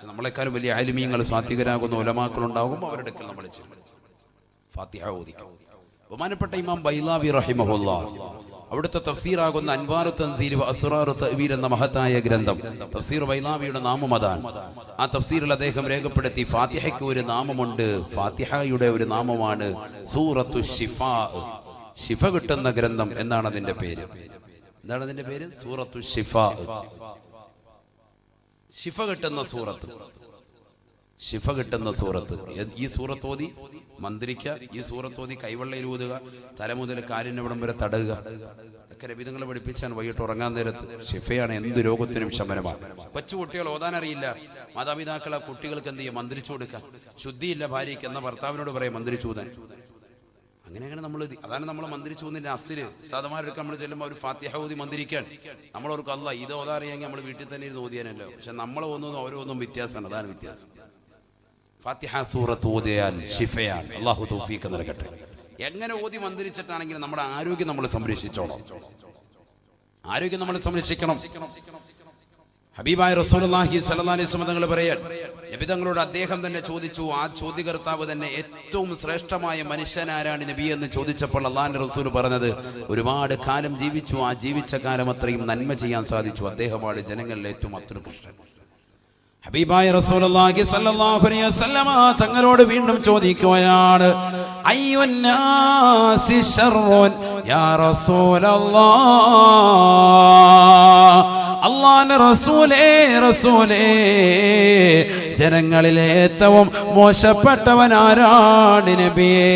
നമ്മളെക്കാളും വലിയ ആലിമീങ്ങൾ സാത്വികരാകുന്ന ഉലമാക്കളുണ്ടാകും, അവരുടെ അടുക്കൽ നമ്മൾ ഫാത്തിഹ ഓദിക്കും. ബഹുമാനപ്പെട്ട ഇമാം ബൈലാവി റഹിമഹുല്ലാഹ് അവിടുത്തെ തഫ്സീറാകുന്ന അൻവാറു തൻസീൽ വ അസ്റാറു തഅ്വീൽ എന്ന മഹത്തായ ഗ്രന്ഥം, തഫ്സീർ ബൈലാവിയുടെ നാമം അതാണ്. ആ തഫ്സീറിൽ അദ്ദേഹം രേഖപ്പെടുത്തി, ഫാത്തിഹയ്ക്ക് ഒരു നാമമുണ്ട്. ഫാത്തിഹയുടെ ഒരു നാമമാണ് സൂറത്തു ശിഫാ. ശിഫ കിട്ടുന്ന ഗ്രന്ഥം എന്നാണ് അതിന്റെ പേര്. എന്താണ് അതിന്റെ പേര്? സൂറത്തു ശിഫാ. ശിഫ കിട്ടുന്ന സൂറത്ത്. ഈ സൂറത്തോതി മന്ത്രിക്കുക, ഈ സൂറത്തോതി കൈവെള്ളയിൽ ഊതുക, തല മുതൽ കാലിനവിടം വരെ തടയുക. ഒക്കെ നബിതങ്ങളെ പഠിപ്പിച്ചാണ്. വൈകിട്ട് ഉറങ്ങാൻ നേരത്ത് ശിഫയാണ്, എന്ത് രോഗത്തിനും ശമനമാണ്. കൊച്ചുകുട്ടികൾ ഓതാൻ അറിയില്ല, മാതാപിതാക്കൾ ആ കുട്ടികൾക്ക് എന്ത് ചെയ്യുക? മന്ത്രിച്ചു കൊടുക്കുക. ശുദ്ധിയില്ല ഭാര്യയ്ക്ക്, എന്ന ഭർത്താവിനോട് പറയാം മന്ത്രിച്ചൂതാൻ. അങ്ങനെ അതാണ് നമ്മൾ മന്ത്രിച്ചൂന്നിന്റെ അസിര്. സാധമാരെടുക്കാൻ നമ്മൾ ചെല്ലുമ്പോൾ ഒരു ഫാത്തിഹ ഓതി മന്ത്രിക്കാൻ നമ്മളോർക്ക് അല്ല ഇത് ഓതാറിയെങ്കിൽ നമ്മൾ വീട്ടിൽ തന്നെ ഇരുന്ന് ഓതിയാനല്ലോ. പക്ഷെ നമ്മൾ ഓതുന്നതും ഓരോന്നും വ്യത്യാസമാണ്. അതാണ് വ്യത്യാസം. ഫാത്തിഹ സൂറത്ത് ഓതിയാൽ ശിഫയാണ്. അല്ലാഹു തൗഫീഖ് നൽകട്ടെ. എങ്ങനെ ഓതി മന്ത്രിച്ചിട്ടാണെങ്കിലും നമ്മുടെ ആരോഗ്യം നമ്മൾ സംരക്ഷിക്കണം. ഹബീബായ റസൂലുള്ളാഹി സ്വല്ലല്ലാഹു അലൈഹി വസല്ലം തങ്ങൾ പറയാൻ, നബി തങ്ങളോട് അദ്ദേഹം തന്നെ ചോദിച്ചു. ആ ചോദ്യകർത്താവ് തന്നെ ഏറ്റവും ശ്രേഷ്ഠമായ മനുഷ്യനാരാണ് നബി എന്ന് ചോദിച്ചപ്പോൾ അല്ലാഹുവിന്റെ റസൂൽ പറഞ്ഞത്, ഒരുപാട് കാലം ജീവിച്ചു, ആ ജീവിച്ച കാലം അത്രയും നന്മ ചെയ്യാൻ സാധിച്ചു, അദ്ദേഹമാണ് ജനങ്ങളിൽ ഏറ്റവും അത്യുൽകൃഷ്ടൻ. ഹബീബായ റസൂലുള്ളാഹി സ്വല്ലല്ലാഹു അലൈഹി വസല്ലം തങ്ങളോട് വീണ്ടും ചോദിക്കുകയാണ്, അയ്യുന്നാസി ശർറുൻ, യാ റസൂലല്ലാഹ്, അല്ലാഹുവിന്റെ റസൂലേ, ജനങ്ങളിലെ ഏറ്റവും മോശപ്പെട്ടവൻ ആരാണ് നബിയേ?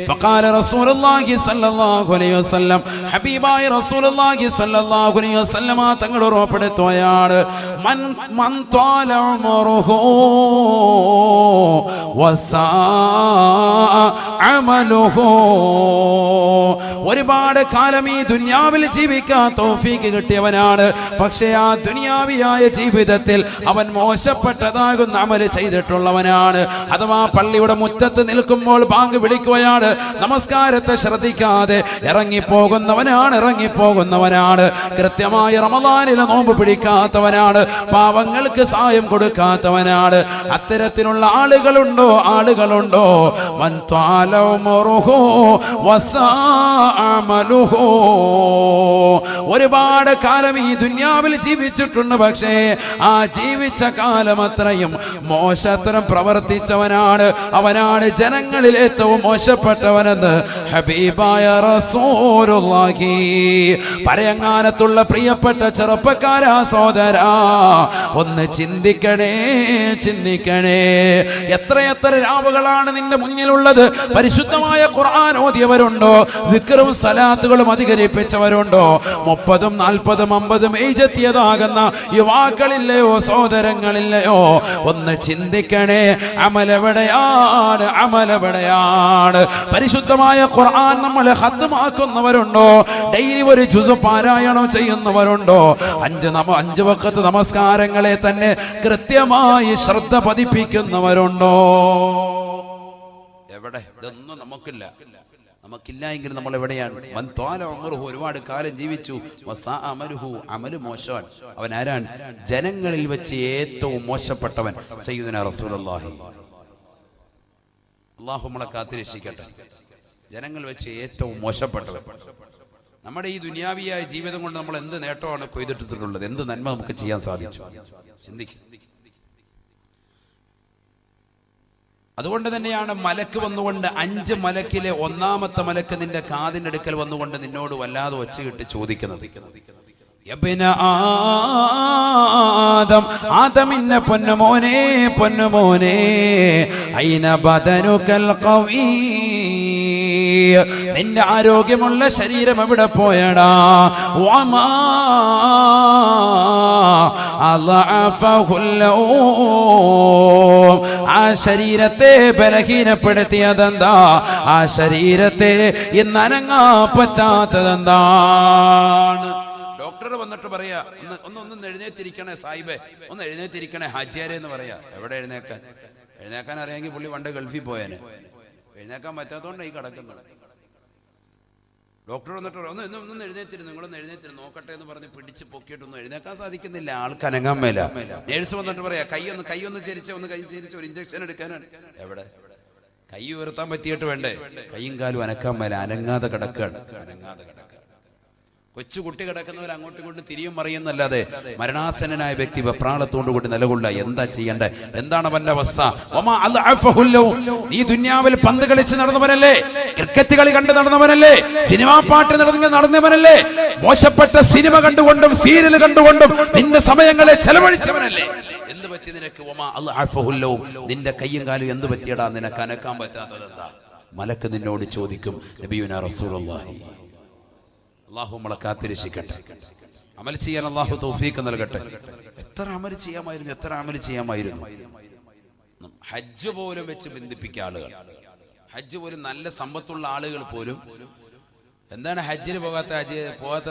ഫഖാല റസൂലുള്ളാഹി സ്വല്ലല്ലാഹു അലൈഹി വസല്ലം, ഹബീബായ റസൂലുള്ളാഹി സ്വല്ലല്ലാഹു അലൈഹി വസല്ലം തങ്ങൾ ഉറപ്പെടുത്തുകയാണ്, മൻ ത്വാല ഉമറുഹു വസാ അമലുഹു. ഒരുപാട് കാലം ഈ ദുനിയാവിൽ ജീവിക്കാൻ തൗഫീക്ക് കിട്ടിയവനാണ്, പക്ഷേ ആ ദുനിയാവിയായ ജീവിതത്തിൽ അവൻ മോശപ്പെട്ടതാകുന്ന അമല് ചെയ്തിട്ടുള്ളവനാണ്. അഥവാ പള്ളിയുടെ മുറ്റത്ത് നിൽക്കുമ്പോൾ ബാങ്ക് വിളിക്കുകയാണ്, നമസ്കാരത്തെ ശ്രദ്ധിക്കാതെ ഇറങ്ങിപ്പോകുന്നവനാണ്. കൃത്യമായി റമദാനിലെ നോമ്പ് പിടിക്കാത്തവനാണ്, പാവങ്ങൾക്ക് സഹായം കൊടുക്കാത്തവനാണ്. അത്തരത്തിലുള്ള ആളുകളുണ്ടോ? മൻ ത്വാല ഉമറുഹു വസാ അമലുഹു. ഒരുപാട് കാലം ഈ ദുനിയാവിൽ ജീവിച്ചിട്ടുണ്ട്, പക്ഷേ ആ ജീവിച്ച കാലം അത്രയും മോശത്തരം പ്രവർത്തിച്ചവനാണ്. അവനാണ് ജനങ്ങളിൽ ഏറ്റവും മോശപ്പെട്ടവനെന്ന് ഹബീബായ റസൂലുള്ളാഹി. പരയങ്ങാനത്തുള്ള പ്രിയപ്പെട്ട ചെറുപ്പക്കാരാ, സഹോദരാ, ഒന്ന് ചിന്തിക്കണേ. എത്രയെത്ര രാവുകളാണ് നിന്റെ മുന്നിലുള്ളത്? പരിശുദ്ധമായ ഖുർആൻ ഓതിയവരുണ്ടോ? ദിക്റും സലാത്തുകളും അധികരിപ്പിച്ചവരുണ്ടോ? 30, 40, 50 ഏജെത്തിയതാകുന്ന യുവാക്കളില്ലയോ? സഹോദരങ്ങളില്ലയോ? ഒന്ന് ചിന്തിക്കണേ. അമലെവിടെയാണ്? പരിശുദ്ധമായ ഖുർആൻ നമ്മൾ ഖത്മാക്കുന്നവരുണ്ടോ? ഡെയിലി ഒരു ജുസ് പാരായണം ചെയ്യുന്നവരുണ്ടോ? 5 വഖത്ത് നമസ്കാരങ്ങളെ തന്നെ കൃത്യമായി ശ്രദ്ധ പതിപ്പിക്കുന്നവരുണ്ടോ? എവിടെ? ഇതൊന്നും നമുക്കില്ല എങ്കിൽ നമ്മൾ എവിടെയാണ്? മൻ ത്വാല ഉമറുഹു, ഒരുപാട് കാലം ജീവിച്ചു, വസാ അമലുഹു, അമല് മോശവാൻ. അവൻ ആരാണ്? ജനങ്ങളിൽ വെച്ച് ഏറ്റവും മോശപ്പെട്ടവൻ സയ്യിദുനാ റസൂലുള്ളാഹി. അല്ലാഹു നമ്മളെ കാത്തിരക്ഷിക്കട്ടെ. ജനങ്ങൾ വെച്ച് ഏറ്റവും മോശപ്പെട്ടവൻ. നമ്മുടെ ഈ ദുനിയാവിയായ ജീവിതം കൊണ്ട് നമ്മൾ എന്ത് നേട്ടമാണ് കൊയ്തെടുത്തിട്ടുള്ളത്? എന്ത് നന്മ നമുക്ക് ചെയ്യാൻ സാധിച്ചു? ചിന്തിക്കും. അതുകൊണ്ട് തന്നെയാണ് മലക്ക് വന്നുകൊണ്ട് 5 മലക്കിലെ 1ാമത്തെ മലക്ക് നിന്റെ കാതിന്റെ അടുക്കൽ വന്നുകൊണ്ട് നിന്നോട് വല്ലാതെ ഒച്ചയിട്ട് ചോദിക്കുന്നത്, യബ്ന ആദമിന്റെ പൊന്നുമോനെ ഐന ബദനുകൽ ഖവീ, നിന്റെ ആരോഗ്യമുള്ള ശരീരം എവിടെ പോയടാ? വമാ അളഅഫഹുല്ലൂ, ആ ശരീരത്തെ ബലഹീനപ്പെടുത്തിയതെന്താ? ആ ശരീരത്തെ ഇന്ന് അനങ്ങാൻ പറ്റാത്തതെന്താണ്? ഡോക്ടർ വന്നിട്ട് പറയാ, ഒന്ന് എഴുന്നേറ്റിരിക്കണേ സാഹിബേ, ഒന്ന് എഴുന്നേറ്റിരിക്കണേ ഹാജിയാരെ എന്ന് പറയാ. എവിടെ എഴുന്നേക്കാൻ അറിയാമെങ്കിൽ പുള്ളി പണ്ട് ഗൾഫിൽ പോയേനെ. എഴുന്നേക്കാൻ പറ്റാത്തതുകൊണ്ട് ഈ കിടക്കുന്നത്. ഡോക്ടർ വന്നിട്ട് ഒന്ന് എഴുന്നേറ്റിരുന്നു, നിങ്ങളൊന്ന് എഴുന്നേറ്റിരുന്നു നോക്കട്ടെ എന്ന് പറഞ്ഞ് പിടിച്ച് പൊക്കിയിട്ടൊന്നും എഴുന്നേക്കാൻ സാധിക്കുന്നില്ല, ആൾക്ക് അനങ്ങാൻ മേല. നേഴ്സ് വന്നിട്ട് പറയാ, കൈയൊന്ന് ചെരിച്ച് ഒരു ഇഞ്ചക്ഷൻ എടുക്കാനാണ്. എവിടെ? കൈ ഉയർത്താൻ പറ്റിയിട്ട് വേണ്ടേ? കൈയും കാലും അനക്കാൻ മേല, അനങ്ങാതെ കിടക്കുകയാണ്. കൊച്ചുകുട്ടി കിടക്കുന്നവർ അങ്ങോട്ടും ഇങ്ങോട്ടും തിരിയും മറിയുന്നല്ലാതെ മരണാസന്നനായ വ്യക്തി വെപ്രാളത്തോടുകൂടി നിലകൊള്ള എന്താ ചെയ്യണ്ടേ? എന്താണ് അവന്റെ അവസ്ഥ? നീ ദുനിയാവിൽ പന്ത് കളിച്ച് നടന്നവനല്ലേ? ക്രിക്കറ്റ് കളി കണ്ട് നടന്നവനല്ലേ? സിനിമാ പാട്ട് നടന്നവനല്ലേ? മോശപ്പെട്ട സിനിമ കണ്ടുകൊണ്ടും സീരിയൽ കണ്ടുകൊണ്ടും നിന്റെ സമയങ്ങളെ ചെലവഴിച്ചവനല്ലേ? എന്ത് പറ്റി നിനക്ക്? നിന്റെ കയ്യും കാലും എന്ത് പറ്റിയടാ? നിനക്ക് അനക്കാൻ പറ്റാത്തതെന്താ? മലക്ക് നിന്നോട് ചോദിക്കും. നബിയുനാ റസൂലുള്ളാഹി. അല്ലാഹു നമ്മളെ കാത്തിരക്ഷിക്കട്ടെ. അമൽ ചെയ്യാൻ അല്ലാഹു തൗഫീഖ് നൽകട്ടെ. എത്ര അമൽ ചെയ്യാമായിരുന്നു. ഹജ്ജ് പോലും വെച്ച് ബന്ധിപ്പിക്കുക ആളുകൾ. ഹജ്ജ് പോലും നല്ല സമ്പത്തുള്ള ആളുകൾ പോലും എന്താണ് ഹജ്ജിന് പോകാത്ത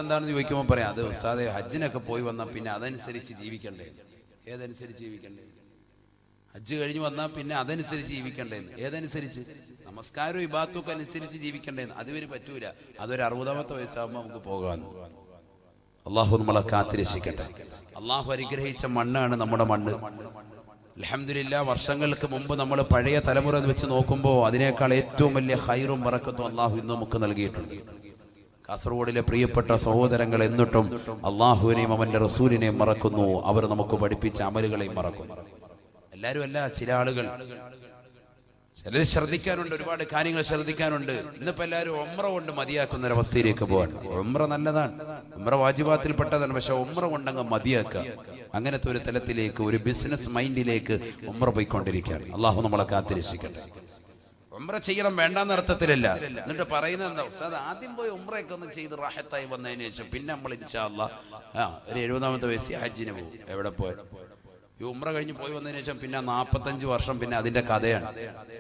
എന്താണെന്ന് ചോദിക്കുമ്പോൾ പറയാം, അത് ഉസ്താദേ ഹജ്ജിനൊക്കെ പോയി വന്നാൽ പിന്നെ അതനുസരിച്ച് ജീവിക്കണ്ടേ. ഏതനുസരിച്ച് ജീവിക്കണ്ടേ? ഹജ്ജ് കഴിഞ്ഞ് വന്നാൽ പിന്നെ അതനുസരിച്ച് ജീവിക്കണ്ടേന്ന്. ഏതനുസരിച്ച്? നമസ്കാരവും ഇബാദത്തും അനുസരിച്ച് ജീവിക്കണ്ടേന്ന്. അതുവരെ പറ്റൂല. അതൊരു 60ാമത്തെ വയസ്സാകുമ്പോൾ നമുക്ക് പോകാമെന്ന്. അള്ളാഹു നമ്മളെ കാത്തിരക്ഷിക്കട്ടെ. അള്ളാഹു അനുഗ്രഹിച്ച മണ്ണാണ് നമ്മുടെ മണ്ണ്. അൽഹംദുലില്ലാഹ്, വർഷങ്ങൾക്ക് മുമ്പ് നമ്മൾ പഴയ തലമുറ വെച്ച് നോക്കുമ്പോൾ അതിനേക്കാൾ ഏറ്റവും വലിയ ഖൈറും ബറക്കത്തും അള്ളാഹു ഇന്ന് നമുക്ക് നൽകിയിട്ടുണ്ട്. കാസർഗോഡിലെ പ്രിയപ്പെട്ട സഹോദരങ്ങൾ എന്നിട്ടും അള്ളാഹുവിനെയും അവന്റെ റസൂലിനെയും മറക്കുന്നു. അവർ നമുക്ക് പഠിപ്പിച്ച അമലുകളെയും മറക്കുന്നു. എല്ലാവരും അല്ല, ചില ചിലർ ശ്രദ്ധിക്കാനുണ്ട്, ഒരുപാട് കാര്യങ്ങൾ ശ്രദ്ധിക്കാനുണ്ട്. ഇന്നിപ്പോ എല്ലാവരും ഉംറ കൊണ്ട് മതിയാക്കുന്ന ഒരു അവസ്ഥയിലേക്ക് പോവാണ്. ഉംറ നല്ലതാണ്, ഉംറ വാജിബാത്തിൽപ്പെട്ടതാണ്, പക്ഷെ ഉംറ കൊണ്ടങ്ങ് മതിയാക്കുക. അങ്ങനത്തെ ഒരു തലത്തിലേക്ക്, ഒരു ബിസിനസ് മൈൻഡിലേക്ക് ഉംറ പോയിക്കൊണ്ടിരിക്കുകയാണ്. അള്ളാഹു നമ്മളെ കാത്തിരക്ഷിക്കട്ടെ. ഉംറ ചെയ്യണം വേണ്ടാന്ന അർത്ഥത്തിലല്ല. എന്നിട്ട് പറയുന്നത് എന്താ, ഉസ്താദ് ആദ്യം പോയി ഉംറയൊക്കെ ഒന്ന് ചെയ്ത് റാഹത്തായി വന്നതിന് ശേഷം പിന്നെ നമ്മൾ ഇൻഷാ അല്ലാഹ് ഒരു 70ാമത്തെ വയസ്സിൽ ഹജ്ജിന് പോകും. എവിടെ പോയി ഈ ഉംറ കഴിഞ്ഞ് പോയി വന്നതിന് ശേഷം പിന്നെ 45 വർഷം പിന്നെ അതിന്റെ കഥയാണ്.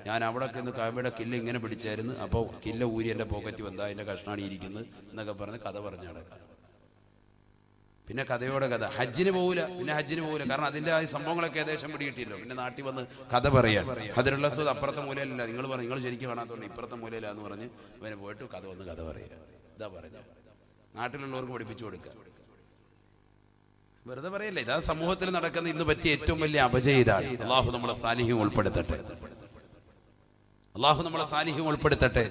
ഞാൻ അവിടെ നിന്ന് കാബയുടെ കില്ല ഇങ്ങനെ പിടിച്ചായിരുന്നു, അപ്പോൾ കില്ല ഊരി എന്റെ പോക്കറ്റ് വന്നാ അതിന്റെ കഷ്ണാണ് ഇരിക്കുന്നത് എന്നൊക്കെ പറഞ്ഞ് കഥ പറഞ്ഞു നടക്കാം. പിന്നെ കഥയോടെ കഥ. ഹജ്ജിന് പോകൂല, പിന്നെ ഹജ്ജിന് പോകൂല, കാരണം അതിന്റെ ആ സംഭവങ്ങളൊക്കെ ഏകദേശം പിടികിട്ടിയല്ലോ. പിന്നെ നാട്ടിൽ വന്ന് കഥ പറയാൻ. അതിലുള്ള അപ്പുറത്തെ മൂലയിലല്ല, നിങ്ങൾ പറഞ്ഞു നിങ്ങൾ ശരിക്കും കാണാത്തോണ്ട് ഇപ്പുറത്തെ മൂലയിലാന്ന് പറഞ്ഞ് അവനെ പോയിട്ട് കഥ വന്ന് കഥ പറയുക. ഇതാ പറഞ്ഞ നാട്ടിലുള്ളവർക്ക് പഠിപ്പിച്ചു കൊടുക്കുക. വെറുതെ പറയല്ലേ, ഇതാ സമൂഹത്തിൽ നടക്കുന്ന ഇന്ന് പറ്റിയ ഏറ്റവും വലിയ അപജയം ഇതാണ്. അള്ളാഹു നമ്മളെ സാലിഹ്യം ഉൾപ്പെടുത്തട്ടെ, അള്ളാഹു നമ്മളെ സാലിഹ്യം ഉൾപ്പെടുത്തട്ടെ.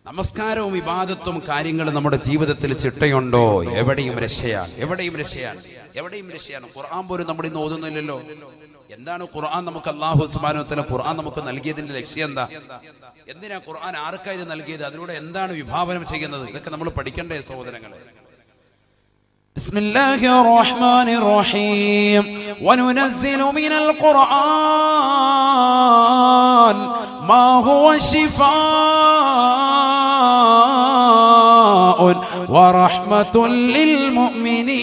നമസ്കാരവും ഇബാദത്തും കാര്യങ്ങളും നമ്മുടെ ജീവിതത്തിൽ ചിട്ടയുണ്ടോ? എവിടെയും രക്ഷയാണ്, എവിടെയും രക്ഷയാണ്, എവിടെയും രക്ഷയാണ്. ഖുർആൻ പോലും നമ്മൾ ഇന്ന് ഓതുന്നില്ലല്ലോ. എന്താണ് ഖുർആൻ നമുക്ക് അല്ലാഹു സുബ്ഹാനഹു വ തആല ഖുർആൻ നമുക്ക് നൽകിയതിന്റെ ലക്ഷ്യം എന്താ? എന്തിനാ ഖുർആൻ ആർക്കായി ഇത് നൽകിയത്? അതിലൂടെ എന്താണ് വിഭാവനം ചെയ്യുന്നത്? ഇതൊക്കെ നമ്മൾ പഠിക്കേണ്ടേ സഹോദരങ്ങളെ. ബിസ്മില്ലാഹിർ റഹ്മാനിർ റഹീം. വനുനസ്സിലു മിനൽ ഖുർആൻ മാ ഹുവ ശിഫാഉൻ വറഹ്മത്തുൽ ലിൽ മുഅ്മിനീൻ.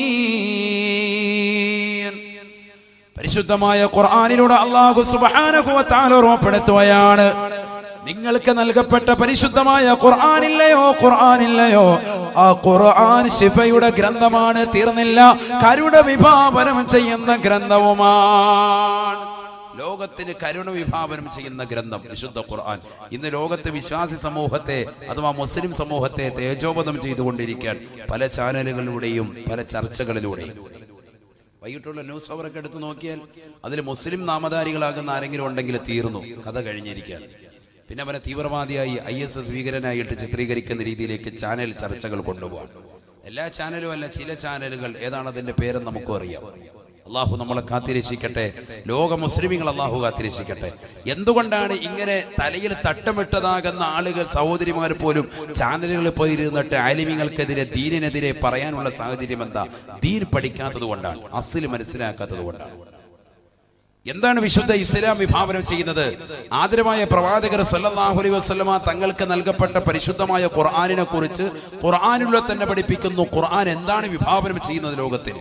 പരിശുദ്ധമായ ഖുർആനിലൂടെ അല്ലാഹു സുബ്ഹാനഹു വ തആല ഓർമ്മപ്പെടുത്തുകയാണ്, നിങ്ങൾക്ക് നൽകപ്പെട്ട പരിശുദ്ധമായ ഖുർആനില്ലയോ, ഖുർആനില്ലയോ, ആ ഖുർആൻ ശിഫയുടെ ഗ്രന്ഥമാണ്, തീർന്നില്ല, കരുണ വിഭാവനം ചെയ്യുന്ന ഗ്രന്ഥവുമാണ്. ലോകത്തിന് കരുണ വിഭാവനം ചെയ്യുന്ന ഗ്രന്ഥം വിശുദ്ധ ഖുർആൻ. ഇന്ന് ലോകത്തെ വിശ്വാസി സമൂഹത്തെ അഥവാ മുസ്ലിം സമൂഹത്തെ തേജോവധം ചെയ്തുകൊണ്ടിരിക്കാൻ പല ചാനലുകളിലൂടെയും പല ചർച്ചകളിലൂടെയും. വൈകിട്ടുള്ള ന്യൂസ് അവരൊക്കെ എടുത്തു നോക്കിയാൽ അതിൽ മുസ്ലിം നാമധാരികളാകുന്ന ആരെങ്കിലും ഉണ്ടെങ്കിൽ തീർന്നു, കഥ കഴിഞ്ഞിരിക്കാൻ. പിന്നെ അവനെ തീവ്രവാദിയായി IS ഭീകരനായിട്ട് ചിത്രീകരിക്കുന്ന രീതിയിലേക്ക് ചാനൽ ചർച്ചകൾ കൊണ്ടുപോകാം. എല്ലാ ചാനലും അല്ല, ചില ചാനലുകൾ. ഏതാണ് അതിന്റെ പേരെന്ന് നമുക്കും അറിയാം. അള്ളാഹു നമ്മളെ കാത്തിരക്ഷിക്കട്ടെ, ലോക മുസ്ലിമീങ്ങൾ അള്ളാഹു കാത്തിരക്ഷിക്കട്ടെ. എന്തുകൊണ്ടാണ് ഇങ്ങനെ തലയിൽ തട്ടമിട്ടതാകുന്ന ആളുകൾ, സഹോദരിമാർ പോലും ചാനലുകളിൽ പോയിരുന്നിട്ട് ആലിമീങ്ങൾക്കെതിരെ, ദീനിനെതിരെ പറയാനുള്ള സാഹചര്യം എന്താ? ദീൻ പഠിക്കാത്തത് കൊണ്ടാണ്, അസ്ല് മനസ്സിലാക്കാത്തത് കൊണ്ടാണ്. എന്താണ് വിശുദ്ധ ഇസ്ലാം വിഭാവനം ചെയ്യുന്നത്? ആദരവായ പ്രവാചകർ സല്ലല്ലാഹു അലൈഹി വസല്ലമ തങ്ങൾക്ക് നൽകപ്പെട്ട പരിശുദ്ധമായ ഖുർആനിനെ കുറിച്ച് ഖുർആനിലൂടെ തന്നെ പഠിപ്പിക്കുന്നു. ഖുർആൻ എന്താണ് വിഭാവനം ചെയ്യുന്നത് ലോകത്തിൽ?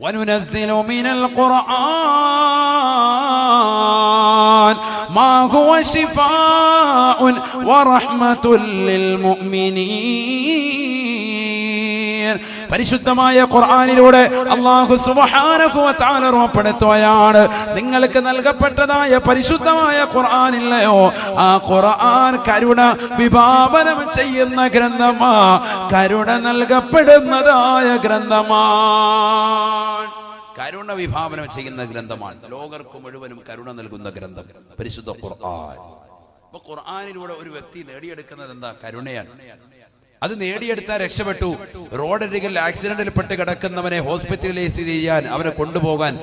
വനുനസ്സിലു മിനൽ ഖുർആൻ മാ ഹുവ ശിഫാഉൻ വറഹ്മത്തുൽ ലിൽ മുഅ്മിനീൻ. പരിശുദ്ധമായ ഖുർആനിലൂടെ അല്ലാഹു സുബ്ഹാനഹു വ തആല ഓർമ്മപ്പെടുത്തുകയാണ്, നിങ്ങൾക്ക് നൽകപ്പെട്ടതായ പരിശുദ്ധമായ ഖുർആനില്ലയോ, ആ ഖുർആൻ കരുണ വിഭാവനം ചെയ്യുന്ന ഗ്രന്ഥമാ, കരുണ നൽകപ്പെടുന്നതായ ഗ്രന്ഥമാണ്, കരുണ വിഭാവനം ചെയ്യുന്ന ഗ്രന്ഥമാണ്, ലോകർക്ക് മുഴുവനും കരുണ നൽകുന്ന ഗ്രന്ഥം പരിശുദ്ധ ഖുർആൻ. അപ്പൊ ഖുർആനിലൂടെ ഒരു വ്യക്തി നേടിയെടുക്കുന്നത് എന്താ? കരുണയാണ്. അത് നേടിയെടുത്താൽ രക്ഷപ്പെട്ടു. റോഡരികിൽ ആക്സിഡന്റിൽ പെട്ട് കിടക്കുന്നവനെ ഹോസ്പിറ്റലൈസ് ചെയ്യാൻ, അവനെ കൊണ്ടുപോകാൻ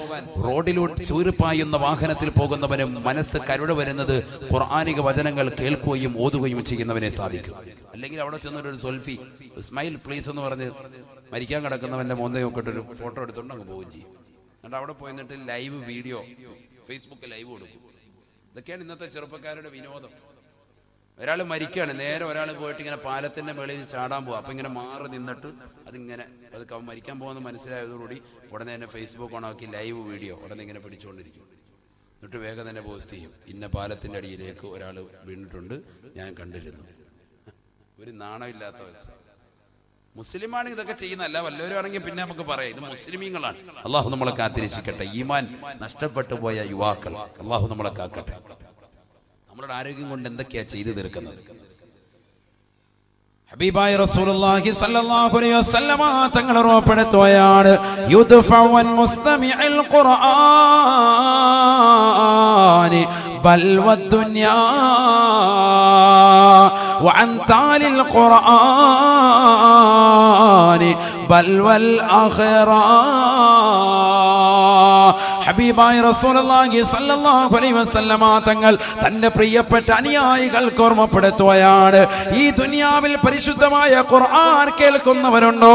റോഡിലൂടെ ചൂരിപ്പായുന്ന വാഹനത്തിൽ പോകുന്നവന് മനസ്സ് കരുണ വരുന്നത് ഖുർആനിക വചനങ്ങൾ കേൾക്കുകയും ഓതുകയും ചെയ്യുന്നവനെ സാധിക്കും. അല്ലെങ്കിൽ അവിടെ ചെന്നൊരു സെൽഫി, സ്മൈൽ പ്ലീസ് എന്ന് പറഞ്ഞ് മരിക്കാൻ കിടക്കുന്നവന്റെ മോന്തയും ഒക്കെ ഒരു ഫോട്ടോ എടുത്തുകൊണ്ട് അങ്ങ് പോവുകയും ചെയ്യും. എന്നിട്ട് അവിടെ പോയിട്ട് ലൈവ് വീഡിയോ ഫേസ്ബുക്കിൽ ലൈവ് കൊടുക്കും. ഇതൊക്കെയാണ് ഇന്നത്തെ ചെറുപ്പക്കാരുടെ വിനോദം. ഒരാൾ മരിക്കുകയാണ്, നേരെ ഒരാൾ പോയിട്ട് ഇങ്ങനെ പാലത്തിന്റെ മേളിൽ ചാടാൻ പോവുക. അപ്പൊ ഇങ്ങനെ മാറി നിന്നിട്ട് അതിങ്ങനെ അതൊക്കെ അവൻ മരിക്കാൻ പോകുന്ന മനസ്സിലായതോടുകൂടി ഉടനെ തന്നെ ഫേസ്ബുക്ക് ഓണാക്കി ലൈവ് വീഡിയോ ഉടനെ ഇങ്ങനെ പിടിച്ചുകൊണ്ടിരിക്കും. എന്നിട്ട് വേഗം തന്നെ പോസ്റ്റ് ചെയ്യും, ഇന്ന പാലത്തിന്റെ അടിയിലേക്ക് ഒരാൾ വീണിട്ടുണ്ട്, ഞാൻ കണ്ടിരുന്നു. ഒരു നാണമില്ലാത്ത മുസ്ലിമാണെങ്കിൽ ഇതൊക്കെ ചെയ്യുന്നല്ല, വല്ലവരുമാണെങ്കിൽ പിന്നെ നമുക്ക് പറയാം ഇത് മുസ്ലിമീങ്ങളാണ്. അള്ളാഹു നമ്മളെ കാത്തിരക്ഷിക്കട്ടെ. ഈമാൻ നഷ്ടപ്പെട്ടു പോയ യുവാക്കൾ അള്ളാഹു നമ്മളെ കാക്കട്ടെ. നമ്മുടെ ആരോഗ്യം കൊണ്ട് എന്തൊക്കെയാ ചെയ്തു തീർക്കുന്നത്? ഹബീബായ റസൂലുള്ളാഹി സ്വല്ലല്ലാഹു അലൈഹി വസല്ലമ തങ്ങൾ ഓർമ്മപ്പെടുത്തുകയാണ്, യുദ്ഫഉൻ മുസ്തമിഉൽ ഖുർആനി ബൽവദ്ദുനിയാ വഅൻ താലിൽ ഖുർആനി ബൽവൽ ആഖിറ. ഹബീബായ റസൂലുള്ളാഹി സ്വല്ലല്ലാഹു അലൈഹി വസല്ലമ തങ്ങൾ തന്റെ പ്രിയപ്പെട്ട അനുയായികൾക്ക് ഓർമ്മപ്പെടുത്തുകയാണ്, ഈ ദുനിയാവിൽ പരിശുദ്ധമായ ഖുർആൻ കേൾക്കുന്നവരുണ്ടോ,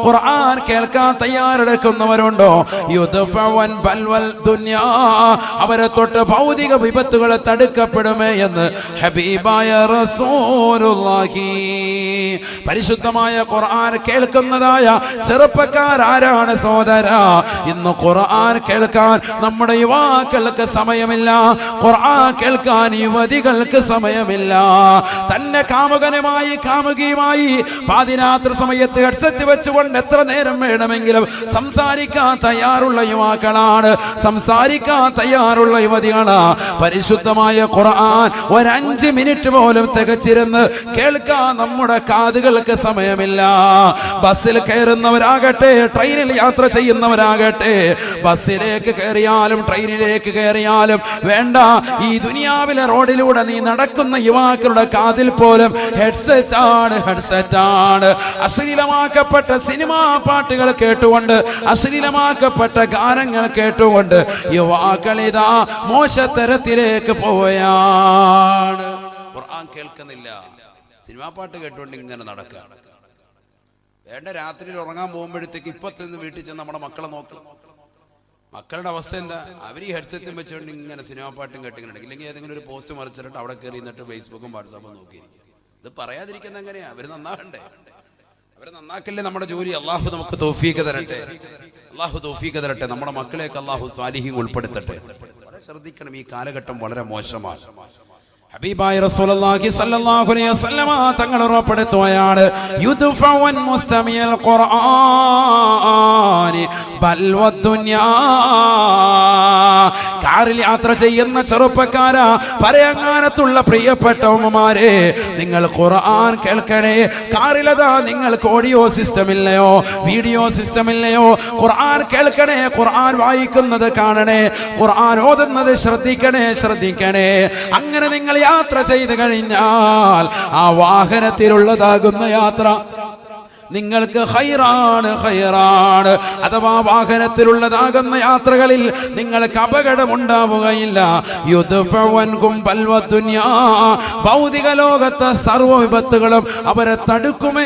ഖുർആൻ കേൾക്കാൻ തയ്യാറെടുക്കുന്നവരുണ്ടോ, യുദ്ഫവൻ ബൽവൽ ദുനിയാ, അവരെ തൊട്ട് ഭൗതിക വിപത്തുകൾ തടുക്കപ്പെടുമേ എന്ന് ഹബീബായ റസൂലുള്ളാഹി. പരിശുദ്ധമായ ഖുർആൻ കേൾക്കുന്നതായ ചെറുപ്പക്കാരാരാണ് സഹോദര? ഇന്ന് ഖുർആൻ കേൾക്കാൻ നമ്മുടെ യുവാക്കൾക്ക് സമയമില്ല, ഖുർആൻ കേൾക്കാൻ യുവതികൾക്ക് സമയമില്ല. തന്നെ കാമുകനുമായി കാമുകിയുമായി പാതിരാത്രി സമയത്ത് ഹെഡ്സെറ്റ് വെച്ചുകൊണ്ട് എത്ര നേരം വേണമെങ്കിലും സംസാരിക്കാൻ തയ്യാറുള്ള യുവാക്കളാണ്, സംസാരിക്കാൻ തയ്യാറുള്ള യുവതികളാണ്. പരിശുദ്ധമായ ഖുർആൻ ഒരു 5 മിനിറ്റ് പോലും തികച്ചിരുന്ന് കേൾക്കാൻ നമ്മുടെ കാതുകൾക്ക് സമയമില്ല. ബസ്സിൽ കയറുന്നവരാകട്ടെ, ട്രെയിനിൽ യാത്ര ചെയ്യുന്നവരാകട്ടെ, ബസ്സിലേക്ക് കയറിയാലും ട്രെയിനിലേക്ക് കയറിയാലും വേണ്ട, ഈ ദുനിയാവിലെ റോഡിലൂടെ നീ നടക്കുന്ന യുവാക്കളുടെ കാതിൽ പോലും ഹെഡ്സെറ്റാണ്. അശ്ലീലമാക്കപ്പെട്ട സിനിമാ പാട്ടുകൾ കേട്ടുകൊണ്ട്, അശ്ലീലമാക്കപ്പെട്ട ഗാനങ്ങൾ കേട്ടുകൊണ്ട് യുവാക്കളിതാ മോശത്തരത്തിലേക്ക് പോവുകയാണ്. ഖുർആൻ കേൾക്കുന്നില്ല, സിനിമാ പാട്ട് കേട്ടുകൊണ്ട് ഇങ്ങനെ നടക്കുക. വേണ്ട, രാത്രിയിൽ ഉറങ്ങാൻ പോകുമ്പോഴത്തേക്ക് ഇപ്പത്തുനിന്ന് വീട്ടിൽ ചെന്ന് നമ്മുടെ മക്കളെ നോക്കുക. മക്കളുടെ അവസ്ഥ എന്താ? അവർ ഈ ഹെഡ്സെറ്റും വെച്ചുകൊണ്ട് ഇങ്ങനെ സിനിമാ പാട്ടും കേട്ടിങ്ങനെ, ഇല്ലെങ്കിൽ ഏതെങ്കിലും ഒരു പോസ്റ്റ് മറിച്ചിട്ട് അവിടെ കയറി നിന്നിട്ട് ഫേസ്ബുക്കും വാട്സാപ്പും നോക്കിയിരിക്കും. ഇത് പറയാതിരിക്കുന്ന എങ്ങനെയാ? അവര് നന്നാകണ്ടേ? അവരെ നന്നാക്കല്ലേ നമ്മുടെ ജോലി. അള്ളാഹു നമുക്ക് തൗഫീഖ് തരട്ടെ, അള്ളാഹു തൗഫീഖ് തരട്ടെ. നമ്മുടെ മക്കളെയൊക്കെ അള്ളാഹു സ്വാലിഹീൻ ഉൾപ്പെടുത്തട്ടെ. വളരെ ശ്രദ്ധിക്കണം, ഈ കാലഘട്ടം വളരെ മോശമാണ്. ഹബീബായ റസൂലുള്ളാഹി സ്വല്ലല്ലാഹു അലൈഹി വസല്ലമ തങ്ങൾ ഉറപ്പെടുത്തുകയാണ്, യുദ്ഫവൻ മുസ്തമിയൽ ഖുർആനി ബൽ വദ്ദുനിയാ. കാറിൽ യാത്ര ചെയ്യുന്ന ചെറുപ്പക്കാരാ, പരയങ്ങാനത്തുള്ള പ്രിയപ്പെട്ട ഉമ്മമാരെ, നിങ്ങൾ ഖുർആൻ കേൾക്കണേ. കാറിലതാ നിങ്ങൾക്ക് ഓഡിയോ സിസ്റ്റം ഇല്ലയോ, വീഡിയോ സിസ്റ്റം ഇല്ലയോ? ഖുർആൻ കേൾക്കണേ, ഖുർആൻ വായിക്കുന്നത് കാണണേ, ഖുർആൻ ഓതുന്നത് ശ്രദ്ധിക്കണേ. അങ്ങനെ നിങ്ങൾ യാത്ര ചെയ്തു കഴിഞ്ഞാൽ ആ വാഹനത്തിലുള്ളതാകുന്ന യാത്ര നിങ്ങൾക്ക് ഖൈറാണ്. അഥവാ വാഹനത്തിലുള്ളതാകുന്ന യാത്രകളിൽ നിങ്ങൾക്ക് അപകടമുണ്ടാവുകയില്ല. യുദ്ഫവൻകും ബൽവദ്ദുനിയാ, ഭൗതിക ലോകത്തെ സർവ്വ വിപത്തുകളും അവരെ തടുക്കുമേ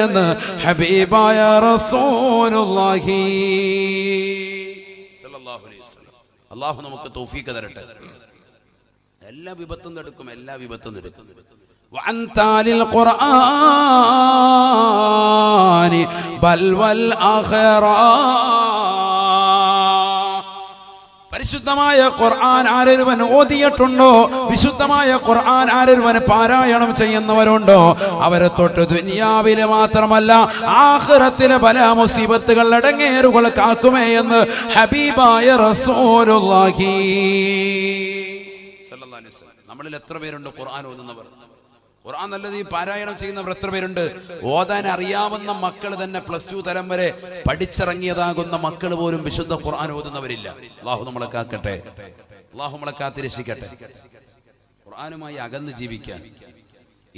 എന്ന് ഹബീബായ റസൂലുള്ളാഹി സ്വല്ലല്ലാഹു അലൈഹി വസല്ലം. അല്ലാഹു നമുക്ക് തൗഫീഖ് തരട്ടെ. എല്ലാ വിപത്തും തടുക്കും. വഅൻതാലിൽ ഖുർആനി ബൽ വൽ ആഖിറ. പരിശുദ്ധമായ ഖുർആൻ ആരൊരുവൻ ഓതിയിട്ടുണ്ടോ, വിശുദ്ധമായ ഖുർആൻ ആരൊരുവൻ പാരായണം ചെയ്യുന്നവരുണ്ടോ, അവരെ തൊട്ട് ദുനിയാവിലെ മാത്രമല്ല ആഖിറത്തിലെ പല മുസീബത്തുകൾ അടങ്ങേറുകൾ കാക്കുമേ എന്ന് ഹബീബായ റസൂലുള്ളാഹി. നമ്മളിൽ എത്ര പേരുണ്ട് ഖുർആൻ ഓതുന്നവർ? ഖുർആൻ നല്ലത് ഈ പാരായണം ചെയ്യുന്നവർ എത്ര പേരുണ്ട്? ഓതാൻ അറിയാവുന്ന മക്കൾ തന്നെ +2 തരം വരെ പഠിച്ചിറങ്ങിയതാകുന്ന മക്കൾ പോലും വിശുദ്ധ ഖുർആൻ ഓതുന്നവരില്ല. അല്ലാഹു നമ്മളെ കാക്കട്ടെ, അല്ലാഹു നമ്മളെ കാത്തിരക്ഷിക്കട്ടെ. ഖുർആനുമായി അകന്ന് ജീവിക്കാൻ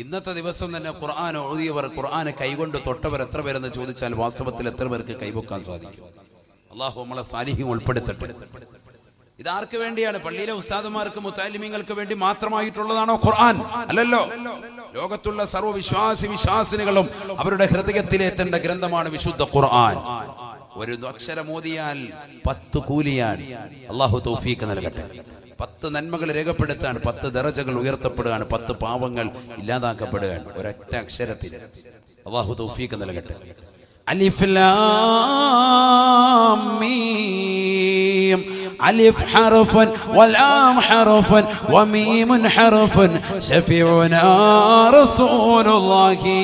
ഇന്നത്തെ ദിവസം തന്നെ ഖുർആൻ ഓതിയവർ, ഖുർആനെ കൈകൊണ്ട് തൊട്ടവർ എത്ര പേരെന്ന് ചോദിച്ചാൽ വാസ്തവത്തിൽ എത്ര പേർക്ക് കൈവക്കാൻ സാധിക്കും? അല്ലാഹു നമ്മളെ സാലിഹീൻ ഉൾപ്പെടുത്തട്ടെ. ഇതാർക്ക് വേണ്ടിയാണ്? പള്ളിയിലെ ഉസ്താദുമാർക്ക് മുത്തഅല്ലിമീങ്ങൾക്ക് വേണ്ടി മാത്രമായിട്ടുള്ളതാണോ ഖുർആൻ? അല്ലല്ലോ. ലോകത്തുള്ള സർവ്വ വിശ്വാസിനികളും അവരുടെ ഹൃദയത്തിലേറ്റേണ്ട ഗ്രന്ഥമാണ് വിശുദ്ധ ഖുർആൻ. ഒരു അക്ഷരം ഓതിയാൽ 10 കൂലിയാണ്. അല്ലാഹു തൗഫീഖ് നൽകട്ടെ. 10 നന്മകൾ രേഖപ്പെടുത്താൻ, 10 ദറജകൾ ഉയർത്തപ്പെടുകയാണ്, 10 പാവങ്ങൾ ഇല്ലാതാക്കപ്പെടുകയാണ് ഒരൊറ്റ അക്ഷരത്തിൽ. അല്ലാഹു തൗഫീഖ് നൽകട്ടെ. അലിഫ് ലാം മീം. അലിഫ് ഹർഫുൻ വലാം ഹർഫുൻ വമീമുൻ ഹർഫുൻ ശഫീഉനാ റസൂലുള്ളാഹി.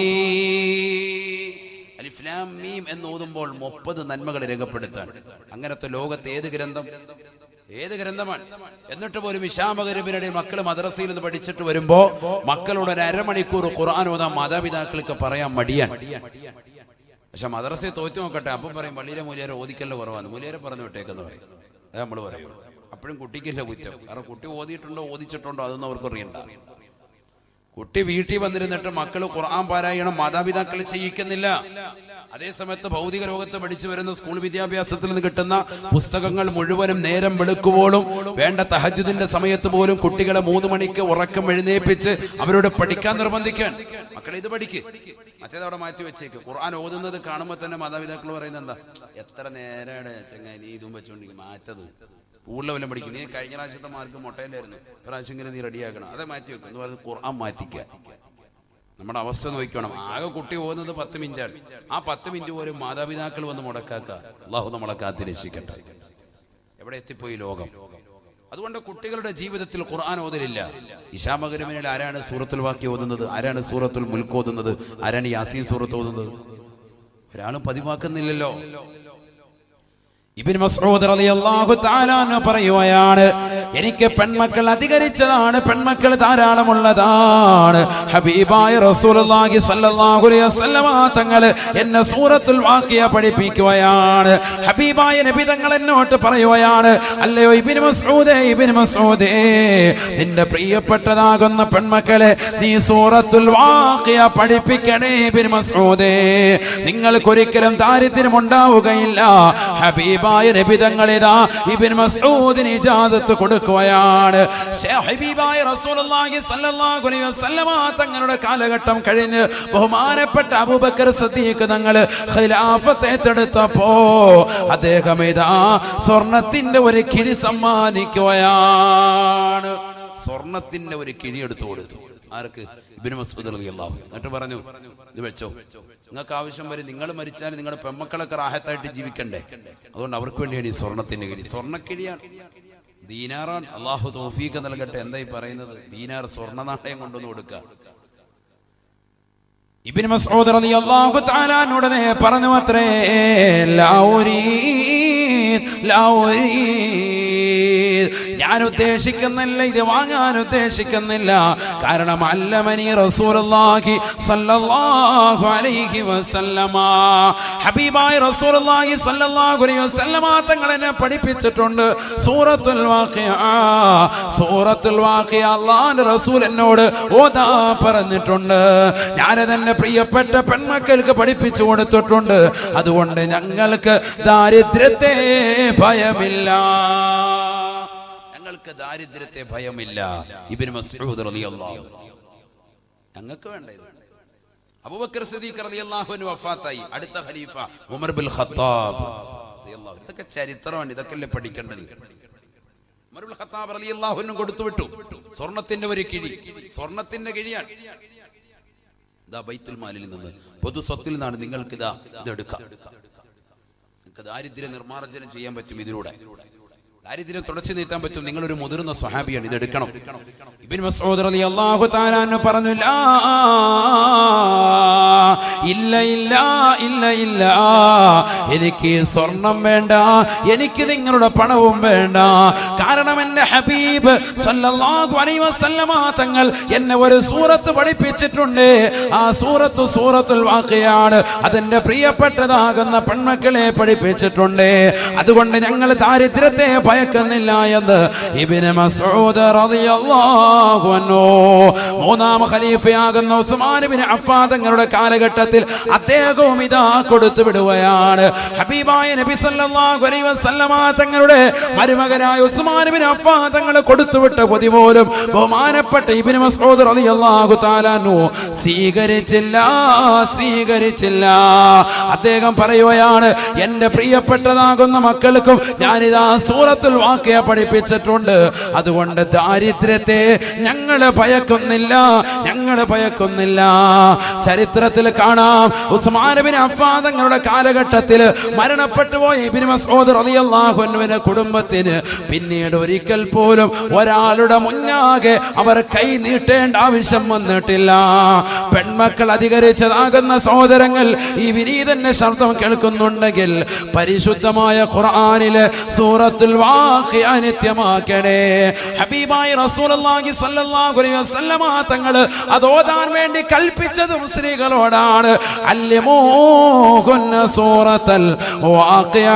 അലിഫ് ലാം മീം എന്ന് ഓതുമ്പോൾ 30 നന്മകൾ രേഖപ്പെടുത്താൻ. അങ്ങനത്തെ ലോകത്ത് ഏത് ഗ്രന്ഥമാണ്? എന്നിട്ട് പോലും ഇശാ മഗ്‌രിബിനിടയിൽ മക്കൾ മദ്രസയിൽ നിന്ന് പഠിച്ചിട്ട് വരുമ്പോ മക്കളോട് ഒരു അരമണിക്കൂർ ഖുർആൻ ഓതാൻ മാതാപിതാക്കൾക്ക് പറയാൻ മടിയാണ്. പക്ഷെ മദ്രസയെ തോറ്റു നോക്കട്ടെ, അപ്പം പറയും പള്ളിയിലെ മൂല്യരെ ഓദിക്കല്ലോ കുറവാണ്, മൂല്യരെ പറഞ്ഞു വിട്ടേക്കെന്ന് പറയും. അത് നമ്മൾ പറയൂ. അപ്പോഴും കുട്ടിക്കില്ല കുറ്റം. കാരണം കുട്ടി ഓതിയിട്ടുണ്ടോ ഓദിച്ചിട്ടുണ്ടോ അതൊന്നും അവർക്ക് അറിയണ്ട. കുട്ടി വീട്ടിൽ വന്നിരുന്നിട്ട് മക്കൾ ഖുർആൻ പാരായണം മാതാപിതാക്കൾ ചെയ്യിക്കുന്നില്ല. അതേസമയത്ത് ഭൗതിക ലോകത്ത് പഠിച്ചു വരുന്ന സ്കൂൾ വിദ്യാഭ്യാസത്തിൽ നിന്ന് കിട്ടുന്ന പുസ്തകങ്ങൾ മുഴുവനും നേരം വെളുക്കുമ്പോഴും വേണ്ട തഹജ്ജുദിന്റെ സമയത്ത് പോലും കുട്ടികളെ 3 മണിക്ക് ഉറക്കം എഴുന്നേൽപ്പിച്ച് അവരോട് പഠിക്കാൻ നിർബന്ധിക്കാൻ. മക്കളെ ഇത് പഠിക്ക്, മറ്റേത് അവിടെ മാറ്റി വെച്ചേക്ക്. ഖുർആൻ ഓതുന്നത് കാണുമ്പോൾ തന്നെ മാതാപിതാക്കൾ പറയുന്നത് എന്താ, എത്ര നേരമാണ് ചെങ്ങായി നീ ഇതും വെച്ചോണ്ടിരിക്കും, മാറ്റത് കൂടുതൽ വല്ലതും പഠിക്കും. നീ കഴിഞ്ഞ പ്രാവശ്യത്തെ മാർക്ക് മൊട്ടയിലായിരുന്നു, പ്രാവശ്യം ഇങ്ങനെ നീ റെഡിയാക്കണം, അത് മാറ്റി വെക്കും എന്ന് പറയുന്നത് ഖുർആൻ മാറ്റിക്കുക. നമ്മുടെ അവസ്ഥ നോക്കണം. ആകെ കുട്ടി പോകുന്നത് 10 മിനിറ്റാണ്. ആ 10 മിനിറ്റ് പോലും മാതാപിതാക്കൾ വന്ന് മുടക്കാക്ക. അള്ളാഹു നമ്മളെ കാത്ത് രക്ഷിക്കട്ടെ. എവിടെ എത്തിപ്പോയി ലോകം? അതുകൊണ്ട് കുട്ടികളുടെ ജീവിതത്തിൽ ഖുർആൻ ഓതലില്ല. ഇശാ മഗ്‌രിബിനിൽ ആരാണ് സൂറത്തുൽ വാഖിയ ഓതുന്നത്? ആരാണ് സൂറത്തുൽ മുൽക്ക് ഓതുന്നത്? ആരാണ് യാസീൻ സൂറത്ത് ഓതുന്നത്? ഒരാളും പതിവാക്കുന്നില്ലല്ലോ. ഇബ്നു മസ്ഊദ് റളിയല്ലാഹു തആല അൻഹു പറയുകയാണ്, എനിക്ക് പെൺമക്കൾ അധികരിച്ചതാണ്, പെൺമക്കൾ ധാരാളമുള്ളതാണ്. ഹബീബായ റസൂലുള്ളാഹി സ്വല്ലല്ലാഹു അലൈഹി വസല്ലമ തങ്ങൾ എന്നെ സൂറത്തുൽ വാഖിയ പഠിപ്പിക്കുകയാണ്. ഹബീബായ നബി തങ്ങൾ എന്നോട് പറയുകയാണ്, അല്ലയോ ഇബ്നു മസ്ഊദേ, ഇബ്നു മസ്ഊദേ, നിന്റെ പ്രിയപ്പെട്ടതാകുന്ന പെൺമക്കളെ നീ സൂറത്തുൽ വാഖിയ പഠിപ്പിക്കണേ ഇബ്നു മസ്ഊദേ. നിങ്ങൾക്കൊരിക്കലും ദാരിദ്ര്യം ഉണ്ടാവുകയില്ല. ഹബീബ് നബി തങ്ങളിതാ ഇബ്നു മസ്ഊദിന് ഇജാസത്ത് കൊടുക്കുകയാണ്. ഹബീബായ റസൂലുള്ളാഹി സ്വല്ലല്ലാഹു അലൈഹി വസല്ലമ തങ്ങളുടെ കാലഘട്ടം കഴിഞ്ഞ് ബഹുമാനപ്പെട്ട അബൂബക്കർ സിദ്ദീഖ് തങ്ങൾ ഖിലാഫത്ത് ഏറ്റെടുത്തപ്പോ അദ്ദേഹം ഇതാ സ്വർണത്തിന്റെ ഒരു കിഴി സമ്മാനിക്കുകയാണ്. സ്വർണത്തിന്റെ ഒരു കിഴി എടുത്തു കൊടുത്തു. ആർക്ക്? ഇബ്നു മസ്ഊദ് റളിയല്ലാഹു അൻഹു. എന്നിട്ട് പറഞ്ഞു, ഇത് വെച്ചോ, നിങ്ങൾക്ക് ആവശ്യം വരും, നിങ്ങൾ മരിച്ചാൽ നിങ്ങളുടെ പെമ്മക്കളൊക്കെ റാഹത്തായിട്ട് ജീവിക്കണ്ടേ, അതുകൊണ്ട് അവർക്ക് വേണ്ടിയാണ് ഈ സ്വർണത്തിന്റെ കിഴി. സ്വർണ്ണക്കിഴിയാണ്, ദീനാറാണ്. അള്ളാഹു തൗഫീഖ് നൽകട്ടെ. എന്തായി പറയുന്നത്? ദീനാർ സ്വർണ്ണ നാണയം കൊണ്ടുവന്ന് കൊടുക്കുക. ഇബ്നു മസ്ഊദ് റളിയല്ലാഹു തആല ഉടനെ പറഞ്ഞു അത്രേ, ഞാൻ ഉദ്ദേശിക്കുന്നില്ല, ഇത് വാങ്ങാൻ ഉദ്ദേശിക്കുന്നില്ല. കാരണം അല്ലമനി റസൂലുള്ളാഹി സ്വല്ലല്ലാഹു അലൈഹി വസല്ലമ, ഹബീബായ റസൂലുള്ളാഹി സ്വല്ലല്ലാഹു അലൈഹി വസല്ലമ തങ്ങൾ എന്നെ പഠിപ്പിച്ചിട്ടുണ്ട് സൂറത്തുൽ വാഖിയ. സൂറത്തുൽ വാഖിയ അല്ലാഹുവിന്റെ റസൂൽ എന്നോട് ഓതാ പറഞ്ഞിട്ടുണ്ട്. ഞാനതെന്നെ പ്രിയപ്പെട്ട പെൺമക്കൾക്ക് പഠിപ്പിച്ചു കൊടുത്തിട്ടുണ്ട്. അതുകൊണ്ട് ഞങ്ങൾക്ക് ദാരിദ്ര്യത്തെ ഭയമില്ല, ഞങ്ങൾക്ക് ദാരിദ്ര്യത്തെ ഭയമില്ല. ഇബ്നു മസ്ഊദ് റളിയല്ലാഹു അൻഹു. ഞങ്ങൾക്ക് വേണ്ട ഇത്. അബൂബക്കർ സിദ്ദീഖ് റളിയല്ലാഹു അൻഹു വഫാത്തായി. അടുത്ത ഖലീഫ ഉമർ ബിൻ ഖത്താബ് റളിയല്ലാഹു. ഇതൊക്കെ ചരിത്രമാണ്, ഇതൊക്കെയല്ലേ പഠിക്കേണ്ടത്. ഉമർ ബിൻ ഖത്താബ് റളിയല്ലാഹു അൻഹു കൊടുത്തു വിട്ടു സ്വർണത്തിന്റെ ഒരു കിഴി. സ്വർണത്തിന്റെ കിഴിയാണ്. ഇതാ ബൈത്തുൽ മാലിൽ നിന്ന്, പൊതു സ്വത്തിൽ നിന്നാണ് നിങ്ങൾക്ക് ഇതെടുക്കാം. നിങ്ങൾക്ക് ദാരിദ്ര്യ നിർമ്മാർജ്ജനം ചെയ്യാൻ പറ്റും ഇതിലൂടെ. ദാരിദ്ര്യം തുടച്ചു നീട്ടാൻ പറ്റും. നിങ്ങളൊരു മുതിർന്ന സ്വഹാബിയാണ്, ഇതെടുക്കണം. ഇബ്നു മസ്ഊദ് റളിയല്ലാഹു തആല അൻഹു പറഞ്ഞു, ഇല്ല ഇല്ല ഇല്ല ഇല്ല, എനിക്ക് സ്വർണം വേണ്ട, എനിക്ക് നിങ്ങളുടെ പണവും വേണ്ട. കാരണം എന്റെ ഹബീബ് സല്ലല്ലാഹു അലൈഹി വസല്ലമ തങ്ങൾ എന്നെ ഒരു സൂറത്ത് പഠിപ്പിച്ചിട്ടുണ്ട്. ആ സൂറത്തുൽ വാഖിയാണ്. അതെന്റെ പ്രിയപ്പെട്ടതാകുന്ന പെൺമക്കളെ പഠിപ്പിച്ചിട്ടുണ്ട്. അതുകൊണ്ട് ഞങ്ങൾ ദാരിദ്ര്യത്തെ ഭയക്കുന്നില്ല എന്ന് ഇബ്നു മസ്ഊദ് റളിയല്ലാഹു അൻഹു. മൂന്നാം ഖലീഫയാകുന്ന ഉസ്മാൻ ഇബ്നു അഫ്ഫാൻ തങ്ങളുടെ കാലഘട്ടത്തിൽ അദ്ദേഹവും ഇതാ കൊടുത്തു വിടുകയാണ്. ഹബീബായ നബി സല്ലല്ലാഹു അലൈഹി വസല്ലമ തങ്ങളുടെ മരുമകനായ ഉസ്മാൻ ഇബ്നു അഫ്ഫാൻ തങ്ങൾ കൊടുത്തുവിട്ട പൊതി പോലും ബഹുമാനപ്പെട്ട ഇബ്നു മസ്ഊദ് റളിയല്ലാഹു തആല അൻഹു സ്വീകരിച്ചില്ല. അദ്ദേഹം പറയുകയാണ്, എന്റെ പ്രിയപ്പെട്ടതാകുന്ന മക്കൾക്കും ഞാനിതാ സൂറത്തുൽ വാഖിയ പഠിപ്പിച്ചിട്ടുണ്ട്. അതുകൊണ്ട് ദാരിദ്ര്യത്തെ ഞങ്ങൾ ഭയക്കുന്നില്ല. ചരിത്രത്തിൽ കാണാം, ഉസ്മാൻ ഇബ്നു അഫ്ഫാൻ തങ്ങളുടെ കാലഘട്ടത്തിൽ മരണപ്പെട്ടു പോയ ഇബ്നു മസ്ഊദ് റളിയല്ലാഹു അൻഹുവിന്റെ കുടുംബത്തിന് പിന്നീട് ഒരിക്കൽ പോലും ഒരാളുടെ മുന്നാകെ അവർ കൈ നീട്ടേണ്ട ആവശ്യം വന്നിട്ടില്ല. പെൺമക്കൾ അധികരിച്ചതാകുന്ന സഹോദരങ്ങൾ ഈ വിനീതന്റെ ശബ്ദം കേൾക്കുന്നുണ്ടെങ്കിൽ പരിശുദ്ധമായ ഖുർആനിലെ സൂറത്തുൽ വാഖിയ നിത്യമാക്കണേ. ഹബീബായ റസൂലുള്ളാഹി സ്വല്ലല്ലാഹു അലൈഹി വസല്ലമ തങ്ങൾ അത് ഓതാൻ വേണ്ടി കൽപ്പിച്ചതും സ്ത്രീകളോടാണ്. അല്ലിമൂഹുന്ന സൂറത്തുൽ വാഖിയ.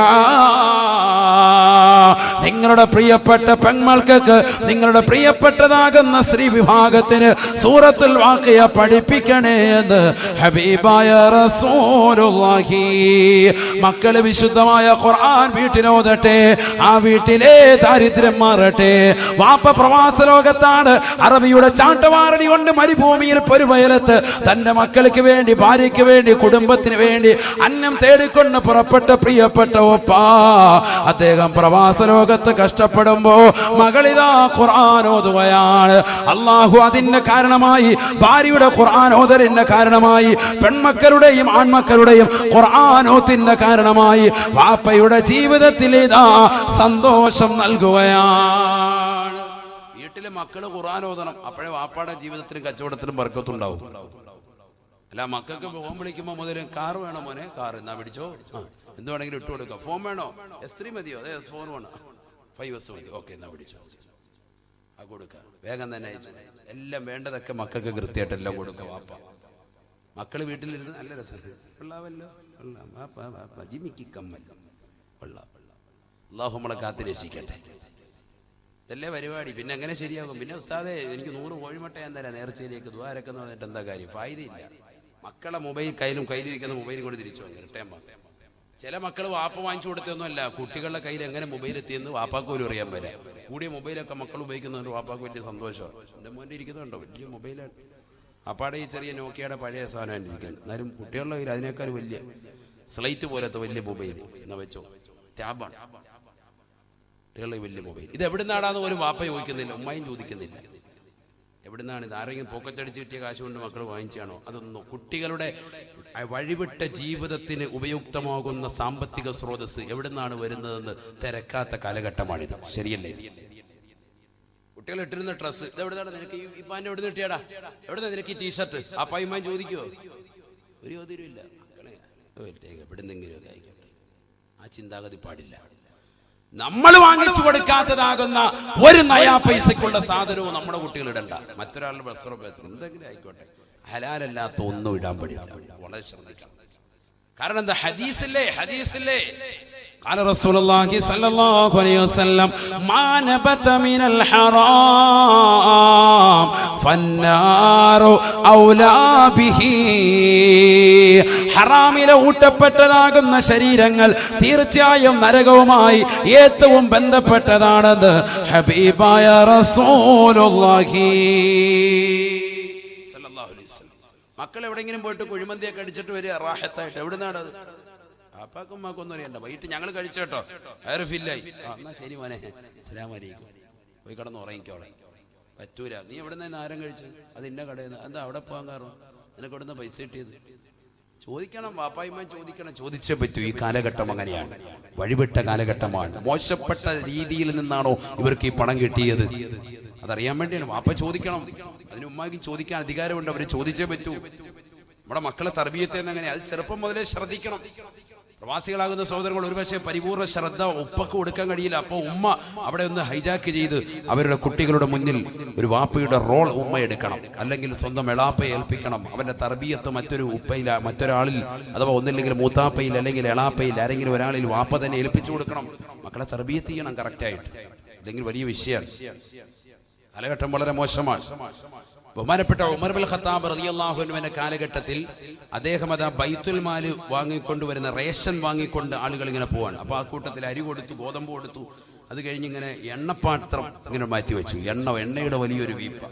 നിങ്ങളുടെ പ്രിയപ്പെട്ട പെൺമക്കൾക്ക് നിങ്ങളുടെ പ്രിയപ്പെട്ടതാകുന്ന സ്ത്രീ വിഭാഗത്തിന് സൂറത്തുൽ വാഖിയ പഠിപ്പിക്കണേ എന്ന് ഹബീബായ റസൂലുള്ളാഹി. മക്കള് വിശുദ്ധമായ ഖുർആൻ വീട്ടിലോതട്ടെ, ആ വീട്ടിലെ ദാരിദ്ര്യം മാറട്ടെ. വാപ്പ പ്രവാസ ലോകത്താണ്, അറബിയുടെ ചാട്ടവാറടി കൊണ്ട് മരുഭൂമിയിൽ പൊരുവയലത്ത് തന്റെ മക്കൾക്ക് വേണ്ടി, ഭാര്യയ്ക്ക് വേണ്ടി, കുടുംബത്തിന് വേണ്ടി അന്നം തേടിക്കൊണ്ട് പുറപ്പെട്ട പ്രിയപ്പെട്ട ഒപ്പ അദ്ദേഹം പ്രവാസ ലോകത്ത് കഷ്ടപ്പെടുമ്പോ മകളിതാ ഖുർആൻ ഓതുകയാണ്. അള്ളാഹു അതിന്റെ കാരണമായി, ഭാര്യയുടെ ഖുർആൻ ഓതലിന്റെ കാരണമായി, പെൺമക്കളുടെയും ആൺമക്കളുടെയും ഖുർആൻ ഓത്തിന്റെ കാരണമായി വാപ്പയുടെ ജീവിതത്തിൽ ഇതാ സന്തോഷം നൽകുകയാണ്. വീട്ടിലെ മക്കള് ഖുർആൻ ഓതണം, അപ്പോഴേ വാപ്പാടെ ജീവിതത്തിലും കച്ചവടത്തിലും ബർക്കത്തുണ്ടാവും. അല്ല മക്കൾക്ക് ഫോൺ വിളിക്കുമ്പോ മുതൽ കാർ വേണോ മോനെ, കാർ എന്നാ പിടിച്ചോ, എന്ത് വേണമെങ്കിലും ഇട്ട് കൊടുക്കാം. ഫോൺ വേണോ, S3 മതിയോ, അതെ ഫോൺ വേണം, 5S മതി, ഓക്കെ എന്നാ പിടിച്ചോ, ആ കൊടുക്കാം, വേഗം തന്നെ അയച്ചു. എല്ലാം വേണ്ടതൊക്കെ മക്കൾക്ക് കൃത്യമായിട്ട് എല്ലാം കൊടുക്കുക വാപ്പ. മക്കള് വീട്ടിലിരുന്ന് നല്ല രസം കൊള്ളാവല്ലോ, ജിമിക്ക് കമ്മൽ കൊള്ളാം. അല്ലാഹു നമ്മളെ കാത്ത് രക്ഷിക്കട്ടെ. ഇതല്ലേ പരിപാടി. പിന്നെ എങ്ങനെ ശരിയാകും? പിന്നെ ഉസ്താദേ എനിക്ക് 100 കോഴിമുട്ട ഞാൻ തരാം നേർച്ചയിലേക്ക് ദ്വാരക്കെന്ന് പറഞ്ഞിട്ട് എന്താ കാര്യം? ഫായിദയില്ല. മക്കളെ മൊബൈൽ കയ്യിലിരിക്കുന്ന മൊബൈൽ കൊണ്ട് തിരിച്ചു വാങ്ങി റിട്ടേൺ. ചില മക്കൾ വാപ്പ വാങ്ങിച്ചു കൊടുത്തൊന്നുമല്ല, കുട്ടികളുടെ കയ്യിൽ എങ്ങനെ മൊബൈൽ എത്തിയെന്ന് വാപ്പാക്ക് പോലും അറിയാൻ വരാം. കൂടിയ മൊബൈലൊക്കെ മക്കൾ ഉപയോഗിക്കുന്നതുകൊണ്ട് വാപ്പാക്ക് വലിയ സന്തോഷമാണ്. എൻ്റെ മോൻ്റെ ഇരിക്കുന്നുണ്ടോ വലിയ മൊബൈലാണ്, അപ്പാടെ ഈ ചെറിയ നോക്കിയുടെ പഴയ സാധനം ഇരിക്കുന്നത്. എന്നാലും കുട്ടികളുടെ കയ്യിൽ അതിനേക്കാൾ വലിയ സ്ലൈറ്റ് പോലത്തെ വലിയ മൊബൈൽ എന്നാ വെച്ചോ, ടാബാണ് കുട്ടികളുടെ വലിയ മൊബൈൽ. ഇത് എവിടുന്നാടാന്ന് പോലും വാപ്പ ചോദിക്കുന്നില്ല, ഉമ്മയും ചോദിക്കുന്നില്ല. എവിടുന്നാണ് ഇത്? ആരെങ്കിലും പോക്കറ്റടിച്ച് കിട്ടിയ കാശ് കൊണ്ട് മക്കൾ വാങ്ങിച്ചാണോ? അതൊന്നും. കുട്ടികളുടെ വഴിവിട്ട ജീവിതത്തിന് ഉപയുക്തമാകുന്ന സാമ്പത്തിക സ്രോതസ് എവിടുന്നാണ് വരുന്നതെന്ന് തിരക്കാത്ത കാലഘട്ടമാണിത്. ശരിയല്ലേ? കുട്ടികൾ ഇട്ടിരുന്ന ഡ്രസ്സ് ഇത് എവിടുന്നാണ്? നിനക്ക് ഈ പാൻ്റെ എവിടെ നിന്ന് കിട്ടിയാടാ? എവിടെ നിനക്ക് ഈ ടീഷർട്ട്? ആ പയ്യമായി ചോദിക്കുവോ? ഒരു ചോദ്യവും ഇല്ല. എവിടുന്നെങ്കിലും ഒക്കെ ആയിക്കോട്ടെ, ആ ചിന്താഗതി പാടില്ല. നമ്മൾ വാങ്ങിച്ചു കൊടുക്കാത്തതാകുന്ന ഒരു നയാ പൈസക്കുള്ള സാധനവും നമ്മുടെ കുട്ടികൾ ഇടണ്ട. മറ്റൊരാളുടെ വസ്ത്രം എന്തെങ്കിലും ആയിക്കോട്ടെ, ഹലാലല്ലാത്ത ഒന്നും ഇടാൻ പാടില്ല. വളരെ ശ്രദ്ധിക്കണം. കാരണം എന്താ? ഹദീസില്ലേ قال رسول الله صلى الله عليه وسلم ما نبت من الحرام فالنار أولى به. ഹറാമിലെ ഊട്ടപ്പെട്ടതാകുന്ന ശരീരങ്ങൾ തീർച്ചയായും നരകവുമായി ഏറ്റവും ബന്ധപ്പെട്ടതാണെന്ന് ഹബീബായ റസൂലുള്ളാഹി സല്ലല്ലാഹു അലൈഹി വസല്ലം. മക്കൾ എവിടെയെങ്കിലും പോയിട്ട് കുഴിമന്തിയൊക്കെ അടിച്ചിട്ട് വരിക റാഹത്തായിട്ട്. എവിടുന്നാണത്? അപ്പാക്കും ഉമ്മാക്കൊന്നും അറിയണ്ട. വൈകിട്ട് ഞങ്ങൾ കഴിച്ചോട്ടോ, വയറ് ഫില്ലായി. എന്നാ ശരി മോനെ, അസ്സലാമു അലൈക്കും, പോയി കിടന്ന് ഉറങ്ങിക്കോളെ. പറ്റൂല. നീ എവിടെ നിന്ന് ആരം കഴിച്ചു? അത് ഇന്ന കടയിൽ നിന്ന്. എന്താ അവിടെ പോകാൻ കാരണം? നിനക്ക് എവിടെ നിന്ന് പൈസ കിട്ടിയത്? ചോദിക്കണം, വാപ്പായ്മ ചോദിക്കണം. ചോദിച്ചേ പറ്റൂ. ഈ കാലഘട്ടം അങ്ങനെയാണ്, വഴിവിട്ട കാലഘട്ടമാണ്. മോശപ്പെട്ട രീതിയിൽ നിന്നാണോ ഇവർക്ക് ഈ പണം കിട്ടിയത്? അതറിയാൻ വേണ്ടിയാണ് വാപ്പ ചോദിക്കണം. അതിന് ഉമ്മാക്ക് ചോദിക്കാൻ അധികാരമുണ്ട്, അവർ ചോദിച്ചേ പറ്റൂ. നമ്മുടെ മക്കളെ തർബീയത്ത് തന്നെ അങ്ങനെ, അത് ചെറുപ്പം മുതലേ ശ്രദ്ധിക്കണം. പ്രവാസികളാകുന്ന സഹോദരങ്ങൾ ഒരുപക്ഷെ പരിപൂർണ്ണ ശ്രദ്ധ ഉപ്പക്ക് കൊടുക്കാൻ കഴിയില്ല. അപ്പോൾ ഉമ്മ അവിടെ ഒന്ന് ഹൈജാക്ക് ചെയ്ത് അവരുടെ കുട്ടികളുടെ മുന്നിൽ ഒരു വാപ്പയുടെ റോൾ ഉമ്മ എടുക്കണം, അല്ലെങ്കിൽ സ്വന്തം എളാപ്പയെ ഏൽപ്പിക്കണം. അവന്റെ തർബീയത്ത് മറ്റൊരാളിൽ, അഥവാ ഒന്നില്ലെങ്കിൽ മൂത്താപ്പയിൽ അല്ലെങ്കിൽ എളാപ്പയിൽ ആരെങ്കിലും ഒരാളിൽ വാപ്പ തന്നെ ഏൽപ്പിച്ചു കൊടുക്കണം. മക്കളെ തർബീയത്ത് ചെയ്യണം കറക്റ്റായിട്ട്, അല്ലെങ്കിൽ വലിയ വിഷയമാണ്. കാലഘട്ടം വളരെ മോശമാണ്. ബഹുമാനപ്പെട്ട ഉമർ ബിൻ ഖത്താബ് റളിയല്ലാഹു അൻഹുവിന്റെ കാലഘട്ടത്തിൽ അദ്ദേഹം അതാ ബൈത്തുൽ മാൽ വാങ്ങിക്കൊണ്ടുവരുന്ന റേഷൻ വാങ്ങിക്കൊണ്ട് ആളുകൾ ഇങ്ങനെ പോവാണ്. അപ്പൊ ആ കൂട്ടത്തിൽ അരി കൊടുത്തു, ഗോതമ്പ് കൊടുത്തു. അത് കഴിഞ്ഞ് ഇങ്ങനെ എണ്ണപ്പാത്രം ഇങ്ങനെ മാറ്റി വെച്ചു. എണ്ണയുടെ വലിയൊരു വീപ്പ.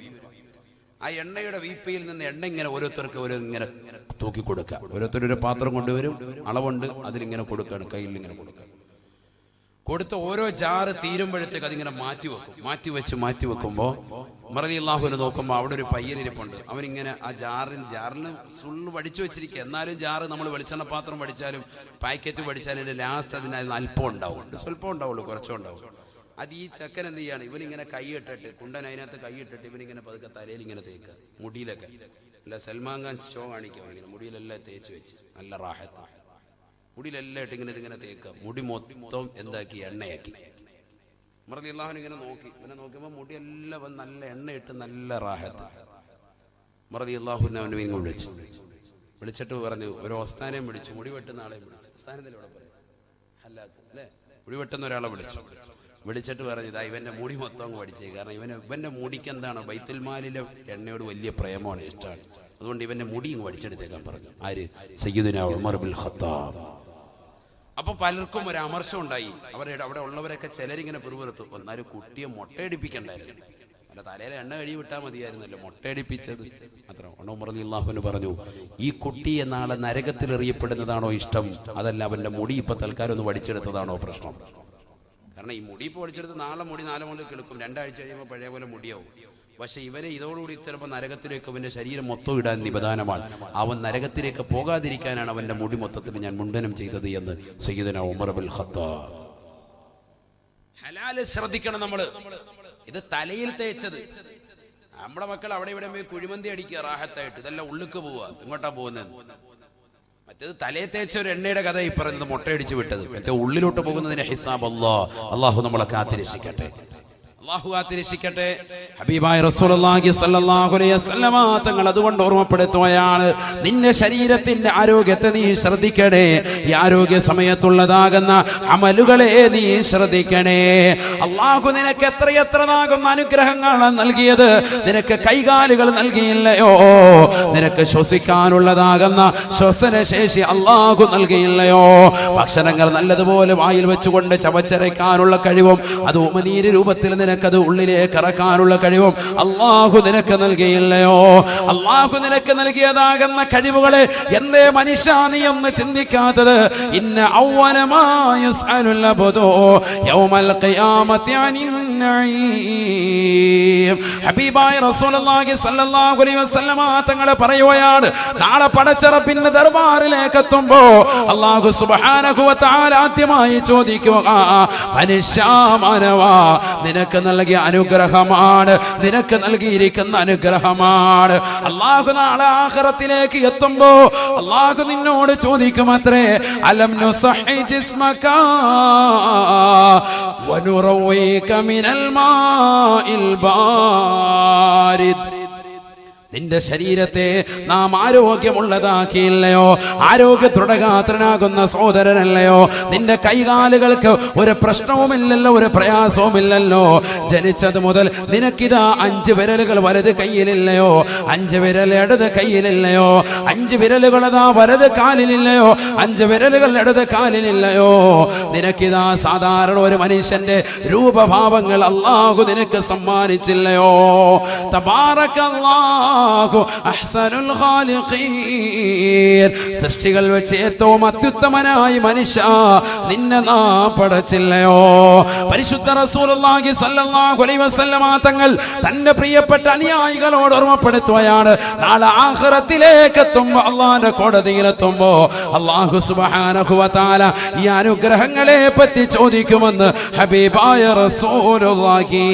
ആ എണ്ണയുടെ വീപ്പയിൽ നിന്ന് എണ്ണ ഇങ്ങനെ ഓരോരുത്തർക്ക് ഇങ്ങനെ തൂക്കി കൊടുക്കുക. ഓരോരുത്തരൊരു പാത്രം കൊണ്ടുവരും, അളവുണ്ട്, അതിലിങ്ങനെ കൊടുക്കുകയാണ്, കയ്യിൽ ഇങ്ങനെ കൊടുക്കുക. കൊടുത്ത ഓരോ ജാറ് തീരുമ്പോഴത്തേക്ക് അതിങ്ങനെ മാറ്റി വെക്കുമ്പോൾ ഉമർ റളിയല്ലാഹു അൻഹു നോക്കുമ്പോൾ അവിടെ ഒരു പയ്യനിരിപ്പുണ്ട്. അവനിങ്ങനെ ആ ജാറിന് ഫുള്ള് വടിച്ചു വെച്ചിരിക്കുക. എന്നാലും ജാറ് നമ്മൾ വെളിച്ചെണ്ണ പാത്രം വടിച്ചാലും പാക്കറ്റ് വടിച്ചാലും അതിന്റെ ലാസ്റ്റ് അതിന് അല്പം ഉണ്ടാവും, സ്വല്പം ഉണ്ടാവുള്ളൂ, കുറച്ചും ഉണ്ടാവും. അത് ഈ ചെക്കൻ എന്ത് ചെയ്യാണ്? ഇവനിങ്ങനെ കൈയിട്ടിട്ട്, കുണ്ടൻ അതിനകത്ത് കൈയിട്ടിട്ട് ഇവനിങ്ങനെ പതുക്കെ തലയിൽ ഇങ്ങനെ തേക്കുക, മുടിയിലൊക്കെ. അല്ല സൽമാൻ ഖാൻ ഷോ കാണിക്കുക, ഇങ്ങനെ മുടിയിലെല്ലാം തേച്ച് വെച്ച് നല്ല റാഹത്ത്. മുടിയിലെല്ലാം ഇട്ട് ഇതിങ്ങനെ തേക്കുക. മുടി മൊത്തം എന്താക്കി? എണ്ണയാക്കി. ഉമർ റളിയല്ലാഹു അൻഹു ഇങ്ങനെ നോക്കി. ഇവനെ നോക്കിയപ്പോൾ മുടിയെല്ലാം നല്ല എണ്ണയിട്ട് നല്ല റാഹത്ത്. ഉമർ റളിയല്ലാഹു അൻഹു വിളിച്ചിട്ട് പറഞ്ഞു, ഒരു ഉസ്താനെയും വിളിച്ചു, മുടി വെട്ടുന്ന ആളെയും വിളിച്ചു. ഉസ്താനെന്നല്ലേ ഇവിടെ പറയും, ഹല്ലാക്ക് അല്ലേ? മുടി വെട്ടുന്ന ഒരാളെ വിളിച്ചു. വിളിച്ചിട്ട് പറഞ്ഞു, ഇതാ ഇവന്റെ മുടി മൊത്തം അങ്ങ് പഠിച്ചേ. കാരണം ഇവന്റെ മുടിക്ക് എന്താണ്, ബൈത്തുൽ മാലിലെ എണ്ണയോട് വലിയ പ്രേമമാണ്, ഇഷ്ടമാണ്. അതുകൊണ്ട് ഇവന്റെ മുടി ഇങ്ങ് പഠിച്ചെടുത്തേക്കാൻ പറഞ്ഞു. ആര്? സയ്യിദുനാ ഉമർ ബിൻ ഖത്താബ്. അപ്പൊ പലർക്കും ഒരു അമർഷം ഉണ്ടായി. അവിടെ ഉള്ളവരൊക്കെ ചിലരിങ്ങനെ പിറുപിറുത്തു, എന്നാലും കുട്ടിയെ മൊട്ടയടിപ്പിക്കണ്ടായിരുന്നു, അല്ല തലയിലെ എണ്ണ കഴി വിട്ടാൽ മതിയായിരുന്നല്ലോ, മൊട്ടയടിപ്പിച്ചത് അത്ര. ഉമർ റളിയല്ലാഹു പറഞ്ഞു, ഈ കുട്ടിയെ നാളെ നരകത്തിൽ എറിയപ്പെടുന്നതാണോ ഇഷ്ടം, അതല്ല അവന്റെ മുടി ഇപ്പൊ തൽക്കാലം ഒന്ന് പഠിച്ചെടുത്തതാണോ പ്രശ്നം? കാരണം ഈ മുടി ഇപ്പോൾ പഠിച്ചെടുത്ത് നാളെ മുടി 4 മുതൽ കിടക്കും, 2 ആഴ്ച കഴിയുമ്പോൾ പഴയ പോലെ മുടിയാവും. പക്ഷെ ഇവരെ ഇതോടുകൂടി ചിലപ്പോൾ നരകത്തിലേക്ക് അവന്റെ ശരീരം മൊത്തം ഇടാൻ നിബന്ധനമാണ്. അവൻ നരകത്തിലേക്ക് പോകാതിരിക്കാനാണ് അവന്റെ മുടി മൊത്തത്തിൽ ഞാൻ മുണ്ടനം ചെയ്തത് എന്ന് സയ്യിദുനാ ഉമർ ബിൻ ഖത്താബ്. ഹലാല് ശ്രദ്ധിക്കണം നമ്മള്. ഇത് തലയിൽ തേച്ചത്. നമ്മുടെ മക്കൾ അവിടെ ഇവിടെ പോയി കുഴിമന്തി അടിക്കുക റാഹത്തായിട്ട്, ഇതെല്ലാം ഉള്ളിക്ക് പോവുക. ഇങ്ങോട്ടാ പോകുന്നത്? മറ്റേത് തലയെ തേച്ച ഒരു എണ്ണയുടെ കഥ ഈ പറയുന്നത്, മുട്ടയടിച്ചു വിട്ടത്. മറ്റേ ഉള്ളിലോട്ട് പോകുന്നതിന് ഹിസാബ് അല്ലാഹു നമ്മളെ കാത്തിരക്ഷിക്കട്ടെ, അല്ലാഹു കാത്തിരക്ഷിക്കട്ടെ. ഹബീബായ റസൂലുള്ളാഹി സ്വല്ലല്ലാഹു അലൈഹി വസല്ലമ തങ്ങൾ അതുകൊണ്ട് ഓർമ്മപ്പെടുത്തുകയാണ്, നിന്റെ ശരീരത്തിന്റെ ആരോഗ്യത്തെ നീ ശ്രദ്ധിക്കണേ. ഈ ആരോഗ്യ സമയത്തുള്ളതാകുന്ന അമലുകളെ നീ ശ്രദ്ധിക്കണേ. അല്ലാഹു നിനക്ക് എത്രയെത്രതാകുന്ന അനുഗ്രഹങ്ങളാണ് നൽകിയത്. നിനക്ക് കൈകാലുകൾ നൽകിയില്ലയോ? നിനക്ക് ശ്വസിക്കാനുള്ളതാകുന്ന ശ്വസനശേഷി അല്ലാഹു നൽകിയില്ലയോ? ഭക്ഷണങ്ങൾ നല്ലതുപോലെ വായിൽ വെച്ചുകൊണ്ട് ചവച്ചരയ്ക്കാനുള്ള കഴിവും അത് ഉമനീര് രൂപത്തിൽ നിനക്കത് ഉള്ളിലേക്ക് ഇറക്കാനുള്ള കഴിവും അല്ലാഹു നിനക്ക് നൽകിയില്ലയോ? അല്ലാഹു നിനക്ക് നൽകിയതാകുന്ന കഴിവുകളെ എന്തേ മനുഷ്യ നീ ഒന്ന് ചിന്തിക്കാത്തത്? ഇന്ന അവ്വല മാ യസ്അലുൽ അബ്ദു യൗമൽ ഖിയാമത്തി അനിൻ നഈം. ഹബീബായ റസൂലുള്ളാഹി സ്വല്ലല്ലാഹു അലൈഹി വസല്ലമ തങ്ങൾ പറയുകയാണ്, നാളെ പടച്ചറപ്പിന്റെ ദർബാറിലേക്ക് എത്തുമ്പോ അല്ലാഹു സുബ്ഹാനഹു വ തആല ആദ്യമായി ചോദിക്കുക, മനുഷ്യ മാനവാ, നിനക്ക് നൽകിയ അനുഗ്രഹമാണ്, നിനക്ക് നൽകിയിരിക്കുന്ന അനുഗ്രഹമാണ്. അല്ലാഹു നാളെ ആഖിറത്തിലേക്ക് എത്തുമ്പോ അല്ലാഹു നിന്നോട് ചോദിക്കുമത്രേ, അലം നുസഹി ജിസ്മക വനുറവീക മിനൽ മാഇൽ ബാരിദ്. നിന്റെ ശരീരത്തെ നാം ആരോഗ്യമുള്ളതാക്കിയില്ലയോ? ആരോഗ്യ ദൃഢഗാത്രനാകുന്ന സഹോദരനല്ലയോ? നിന്റെ കൈകാലുകൾക്ക് ഒരു പ്രശ്നവുമില്ലല്ലോ, ഒരു പ്രയാസവുമില്ലല്ലോ. ജനിച്ചത് മുതൽ നിനക്കിതാ 5 വിരലുകൾ വലത് കയ്യിലില്ലയോ? 5 വിരൽ ഇടത് കയ്യിലില്ലയോ? 5 വിരലുകളതാ വലത് കാലിലില്ലയോ? 5 വിരലുകൾ ഇടത് കാലിലില്ലയോ? നിനക്കിതാ സാധാരണ ഒരു മനുഷ്യന്റെ രൂപഭാവങ്ങൾ അല്ലാഹു നിനക്ക് സമ്മാനിച്ചില്ലയോ? തബാറകല്ലാഹ് അഹ്സനുൽ ഖാലിഖീൻ. സൃഷ്ടികൾ വെച്ച് ഏറ്റവും അത്യുത്തമനായി മനുഷ്യ നിന്നെ നാം പടച്ചില്ലയോ? പരിശുദ്ധ റസൂലുള്ളാഹി സ്വല്ലല്ലാഹു അലൈഹി വസല്ലമ തങ്ങൾ തന്റെ പ്രിയപ്പെട്ട അനുയായികളോട് ഓർമ്മപ്പെടുത്തുകയാണ്, നാളെ ആഖിറത്തിലേക്ക് എത്തുമ്പോൾ, അല്ലാഹുവിന്റെ കോടതിയിലെത്തുമ്പോ അല്ലാഹു സുബ്ഹാനഹു വ തആല ഈ അനുഗ്രഹങ്ങളെ പറ്റി ചോദിക്കുമെന്ന് ഹബീബായ റസൂലുള്ളാഹി.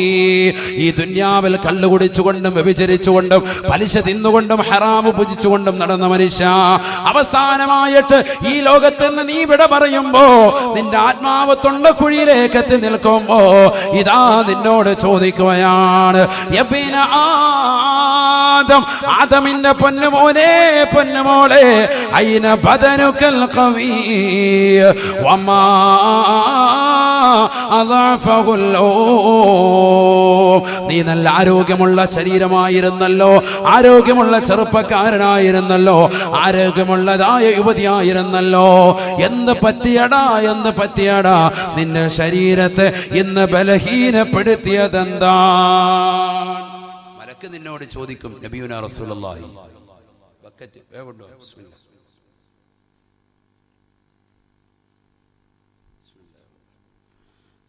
ഈ ദുനിയാവിൽ കള്ളു കുടിച്ചുകൊണ്ടും വ്യഭിചരിച്ചുകൊണ്ടും പലിശ തിന്നുകൊണ്ടും ഹറാമ് ഭുജിച്ചുകൊണ്ടും നടന്ന മനുഷ്യ, അവസാനമായിട്ട് ഈ ലോകത്ത് നിന്ന് നീ വിട പറയുമ്പോ നിന്റെ ആത്മാവ് തൊണ്ടക്കുഴിയിലേക്ക് എത്തി നിൽക്കുമ്പോ ഇതാ നിന്നോട് ചോദിക്കുകയാണ്, യബ്ന ആദം, ആദമിന്റെ പൊന്നുമോനെ പൊന്നുമോളെ, ഐന ബദനുകൽ ഖവീ വമാ അദഅഫഹുൽ നീ നല്ല ആരോഗ്യമുള്ള ശരീരമായിരുന്നല്ലോ, ആരോഗ്യമുള്ള ചെറുപ്പക്കാരനായിരുന്നല്ലോ, ആരോഗ്യമുള്ളതായ യുവതിയായിരുന്നല്ലോ. എന്ത് പറ്റിയടാ നിന്റെ ശരീരത്തെ ഇന്ന് ബലഹീനപ്പെടുത്തിയതെന്താ? മലക്ക് നിന്നോട് ചോദിക്കും, നബിയുനാ റസൂലുള്ളാഹി, ബക്കറ്റ് വേവുണ്ടോ? ബിസ്മില്ലാ.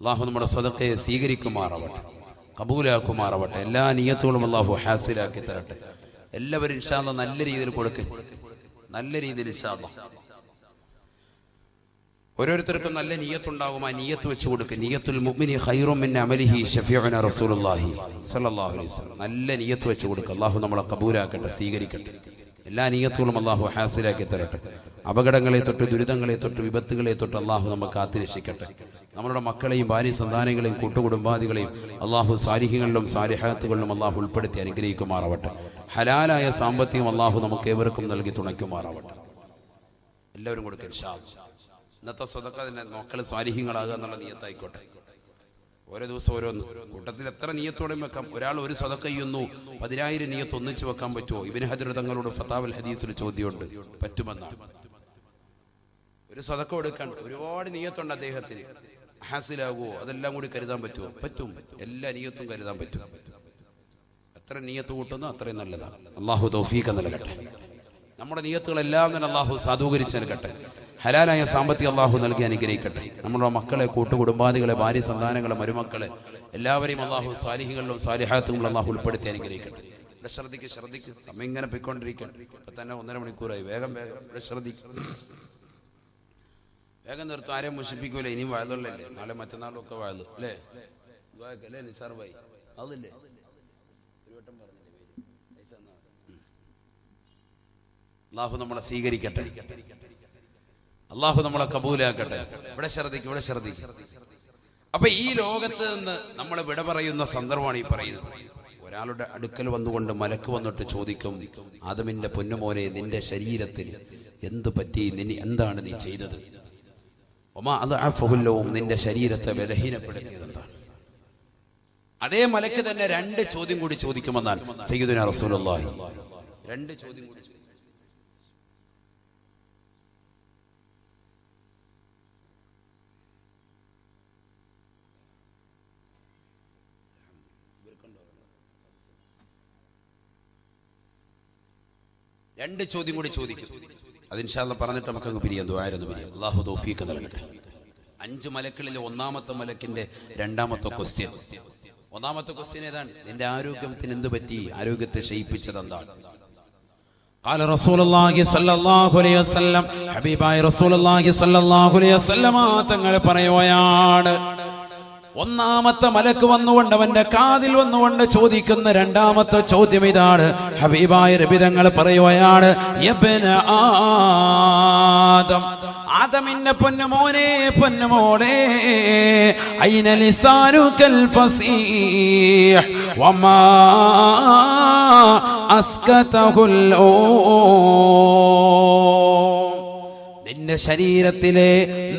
അല്ലാഹു നമ്മുടെ സദഖയെ സ്വീകരിക്കുമാറാവട്ടെ, കബൂലാക്കുമാറാവട്ടെ. എല്ലാ നിയത്തുകളും അല്ലാഹു ഹാസിലാക്കി തരട്ടെ. എല്ലാവരും ഇൻഷാ അല്ലാഹ് നല്ല രീതിയിൽ കൊടുക്കുക, നല്ല രീതിയിൽ ഇൻഷാ അല്ലാഹ്. ഓരോരുത്തർക്കും നല്ല നിയത്തുണ്ടാകും, ആ നിയത്ത് വെച്ച് കൊടുക്കുക. നിയത്തുൽ മുഅ്മിനി ഖൈറും മിൻ അമലിഹി ശഫീഉനാ റസൂലുള്ളാഹി സ്വല്ലല്ലാഹു അലൈഹി വസല്ലം. നല്ല നിയത്ത് വെച്ച് കൊടുക്കുക. അല്ലാഹു നമ്മളെ കബൂലാക്കട്ടെ, സ്വീകരിക്കട്ടെ. എല്ലാ നിയത്തുകളും അല്ലാഹു ഹാസിലാക്കി തരട്ടെ. അപകടങ്ങളെ തൊട്ട്, ദുരിതങ്ങളെ തൊട്ട്, വിപത്തുകളെ തൊട്ട് അല്ലാഹു നമുക്ക് കാത്തിരക്ഷിക്കട്ടെ. നമ്മളുടെ മക്കളെയും ഭാര്യ സന്താനങ്ങളെയും കൂട്ടുകുടുംബാദികളെയും അല്ലാഹു സാലിഹ്യങ്ങളിലും സാലിഹാത്തുകളിലും അല്ലാഹു ഉൾപ്പെടുത്തി അനുഗ്രഹിക്കുമാറാവട്ടെ. ഹലാലായ സാമ്പത്തികം അല്ലാഹു നമുക്ക് ഏവർക്കും നൽകി തുണയ്ക്കുമാറാവട്ടെ. എല്ലാവരും കൊടുക്കുക ഇൻഷാ അല്ലാഹ്. ഇന്നത്തെ സദഖ തന്നെ മക്കൾ സാലിഹ്യങ്ങളാകുക എന്നുള്ള നിയത്തായിക്കോട്ടെ. ഓരോ ദിവസം ഓരോന്ന്. കൂട്ടത്തിൽ എത്ര നിയത്തോടെയും വെക്കാം. ഒരാൾ ഒരു സദഖ ചെയ്യുന്നു, 10,000 നിയത്ത് ഒന്നിച്ച് വെക്കാൻ പറ്റുമോ? ഇബ്നു ഹജർ തങ്ങളോട് ഫതാവൽ ഹദീസിൽ ചോദ്യമുണ്ട്, പറ്റുമെന്നാണ്. ഒരു സദഖ കൊടുക്കാൻ ഒരുപാട് നിയത്തുണ്ട് അദ്ദേഹത്തിന്, ഹാസിലാകുമോ? അതെല്ലാം കൂടി കരുതാൻ പറ്റുമോ? പറ്റും. എല്ലാ നിയത്തും കരുതാൻ പറ്റും. എത്ര നിയത്ത് കൂട്ടുന്നോ അത്രയും നല്ലതാണ്. അള്ളാഹു തൗഫീഖ് നൽകട്ടെ. നമ്മുടെ നിയത്തുകളെല്ലാം തന്നെ അള്ളാഹു സാധൂകരിച്ച് നൽകട്ടെ. ഹലാലായ സാമ്പത്തിക അള്ളാഹു നൽകി അനുഗ്രഹിക്കട്ടെ. നമ്മുടെ മക്കളെ, കൂട്ടുകുടുംബാദികളെ, ഭാര്യ സന്താനങ്ങളെ, മരുമക്കളെ എല്ലാവരെയും അള്ളാഹു സാലിഹികളിലും സാലിഹാത്തുകളും അള്ളാഹു ഉൾപ്പെടുത്തി അനുഗ്രഹിക്കട്ടെ. ഇവിടെ ശ്രദ്ധിക്ക്. സമയം ഇങ്ങനെ പോയിക്കൊണ്ടിരിക്കണം. ഇപ്പൊ തന്നെ 1.5 മണിക്കൂറായി. വേഗം ഇവിടെ ശ്രദ്ധിക്കും. വേഗം നിർത്തും. ആരെയും മുഷിപ്പിക്കൂല. ഇനിയും വാഴലുള്ളല്ലേ? നാളെ മറ്റന്നാളും ഒക്കെ വാഴു അല്ലേ? അല്ലേ നിസാർ ഭായി? അതില്ലേ? അള്ളാഹു നമ്മളെ സ്വീകരിക്കട്ടെ. അള്ളാഹു നമ്മളെ കബൂലാക്കട്ടെ. ഇവിടെ ശ്രദ്ധിക്കും. അപ്പൊ ഈ ലോകത്ത് നിന്ന് നമ്മൾ വിട പറയുന്ന സന്ദർഭമാണ് ഈ പറയുന്നത്. ഒരാളുടെ അടുക്കൽ വന്നുകൊണ്ട് മലക്ക് വന്നിട്ട് ചോദിക്കും, ആദമിന്റെ പൊന്നുമോനെ, നിന്റെ ശരീരത്തിൽ എന്ത് പറ്റി? എന്താണ് നീ ചെയ്തത്? നിന്റെ ശരീരത്തെ ബലഹീനപ്പെടുത്തിയത് എന്താണ്? അതേ മലക്ക് തന്നെ 2 ചോദ്യം കൂടി ചോദിക്കുമെന്നാണ് സയ്യിദുനാ റസൂലുള്ളാഹി. 2 ചോദ്യം കൂടി. രണ്ട് ചോദ്യം കൂടി ചോദിക്കും. അത് ഇൻഷാ അല്ലാഹ് പറഞ്ഞിട്ട് നമുക്കങ്ങ് പിരിയാം. ദുആയിരുന്നു പിരിയാം. അല്ലാഹു തൗഫീഖ് നൽകട്ടെ. 5 മലക്കുകളിൽ 1-ാമത്തെ മലക്കിന്റെ 2-ാമത്തെ ക്വസ്റ്റ്യൻ. 1-ാമത്തെ ക്വസ്റ്റ്യൻ ഏതാണ്? നിന്റെ ആരോഗ്യത്തിന് എന്ത് പറ്റി? ആരോഗ്യത്തെ ക്ഷയിപ്പിച്ചത് എന്താണ്? قال رسول الله صلى الله عليه وسلم, ഹബീബായ റസൂലുള്ളാഹി സ്വല്ലല്ലാഹു അലൈഹി വസല്ലമ തങ്ങൾ പറയുകയാണ്, 1-ാമത്തെ മലക്ക് വന്നുകൊണ്ട് അവന്റെ കാതിൽ വന്നുകൊണ്ട് ചോദിക്കുന്ന 2-ാമത്തെ ചോദ്യം ഇതാണ്. ഹബീബായ നബി തങ്ങൾ പറയുകയാണ്, യബ്ന ആദം, ആദമിന്റെ പൊന്നുമോനെ, പൊന്നുമോളെ, ഐന ലിസാനുകൽ ഫസീഹ് വമാ അസ്കതഹുൽ നിന്റെ ശരീരത്തിലെ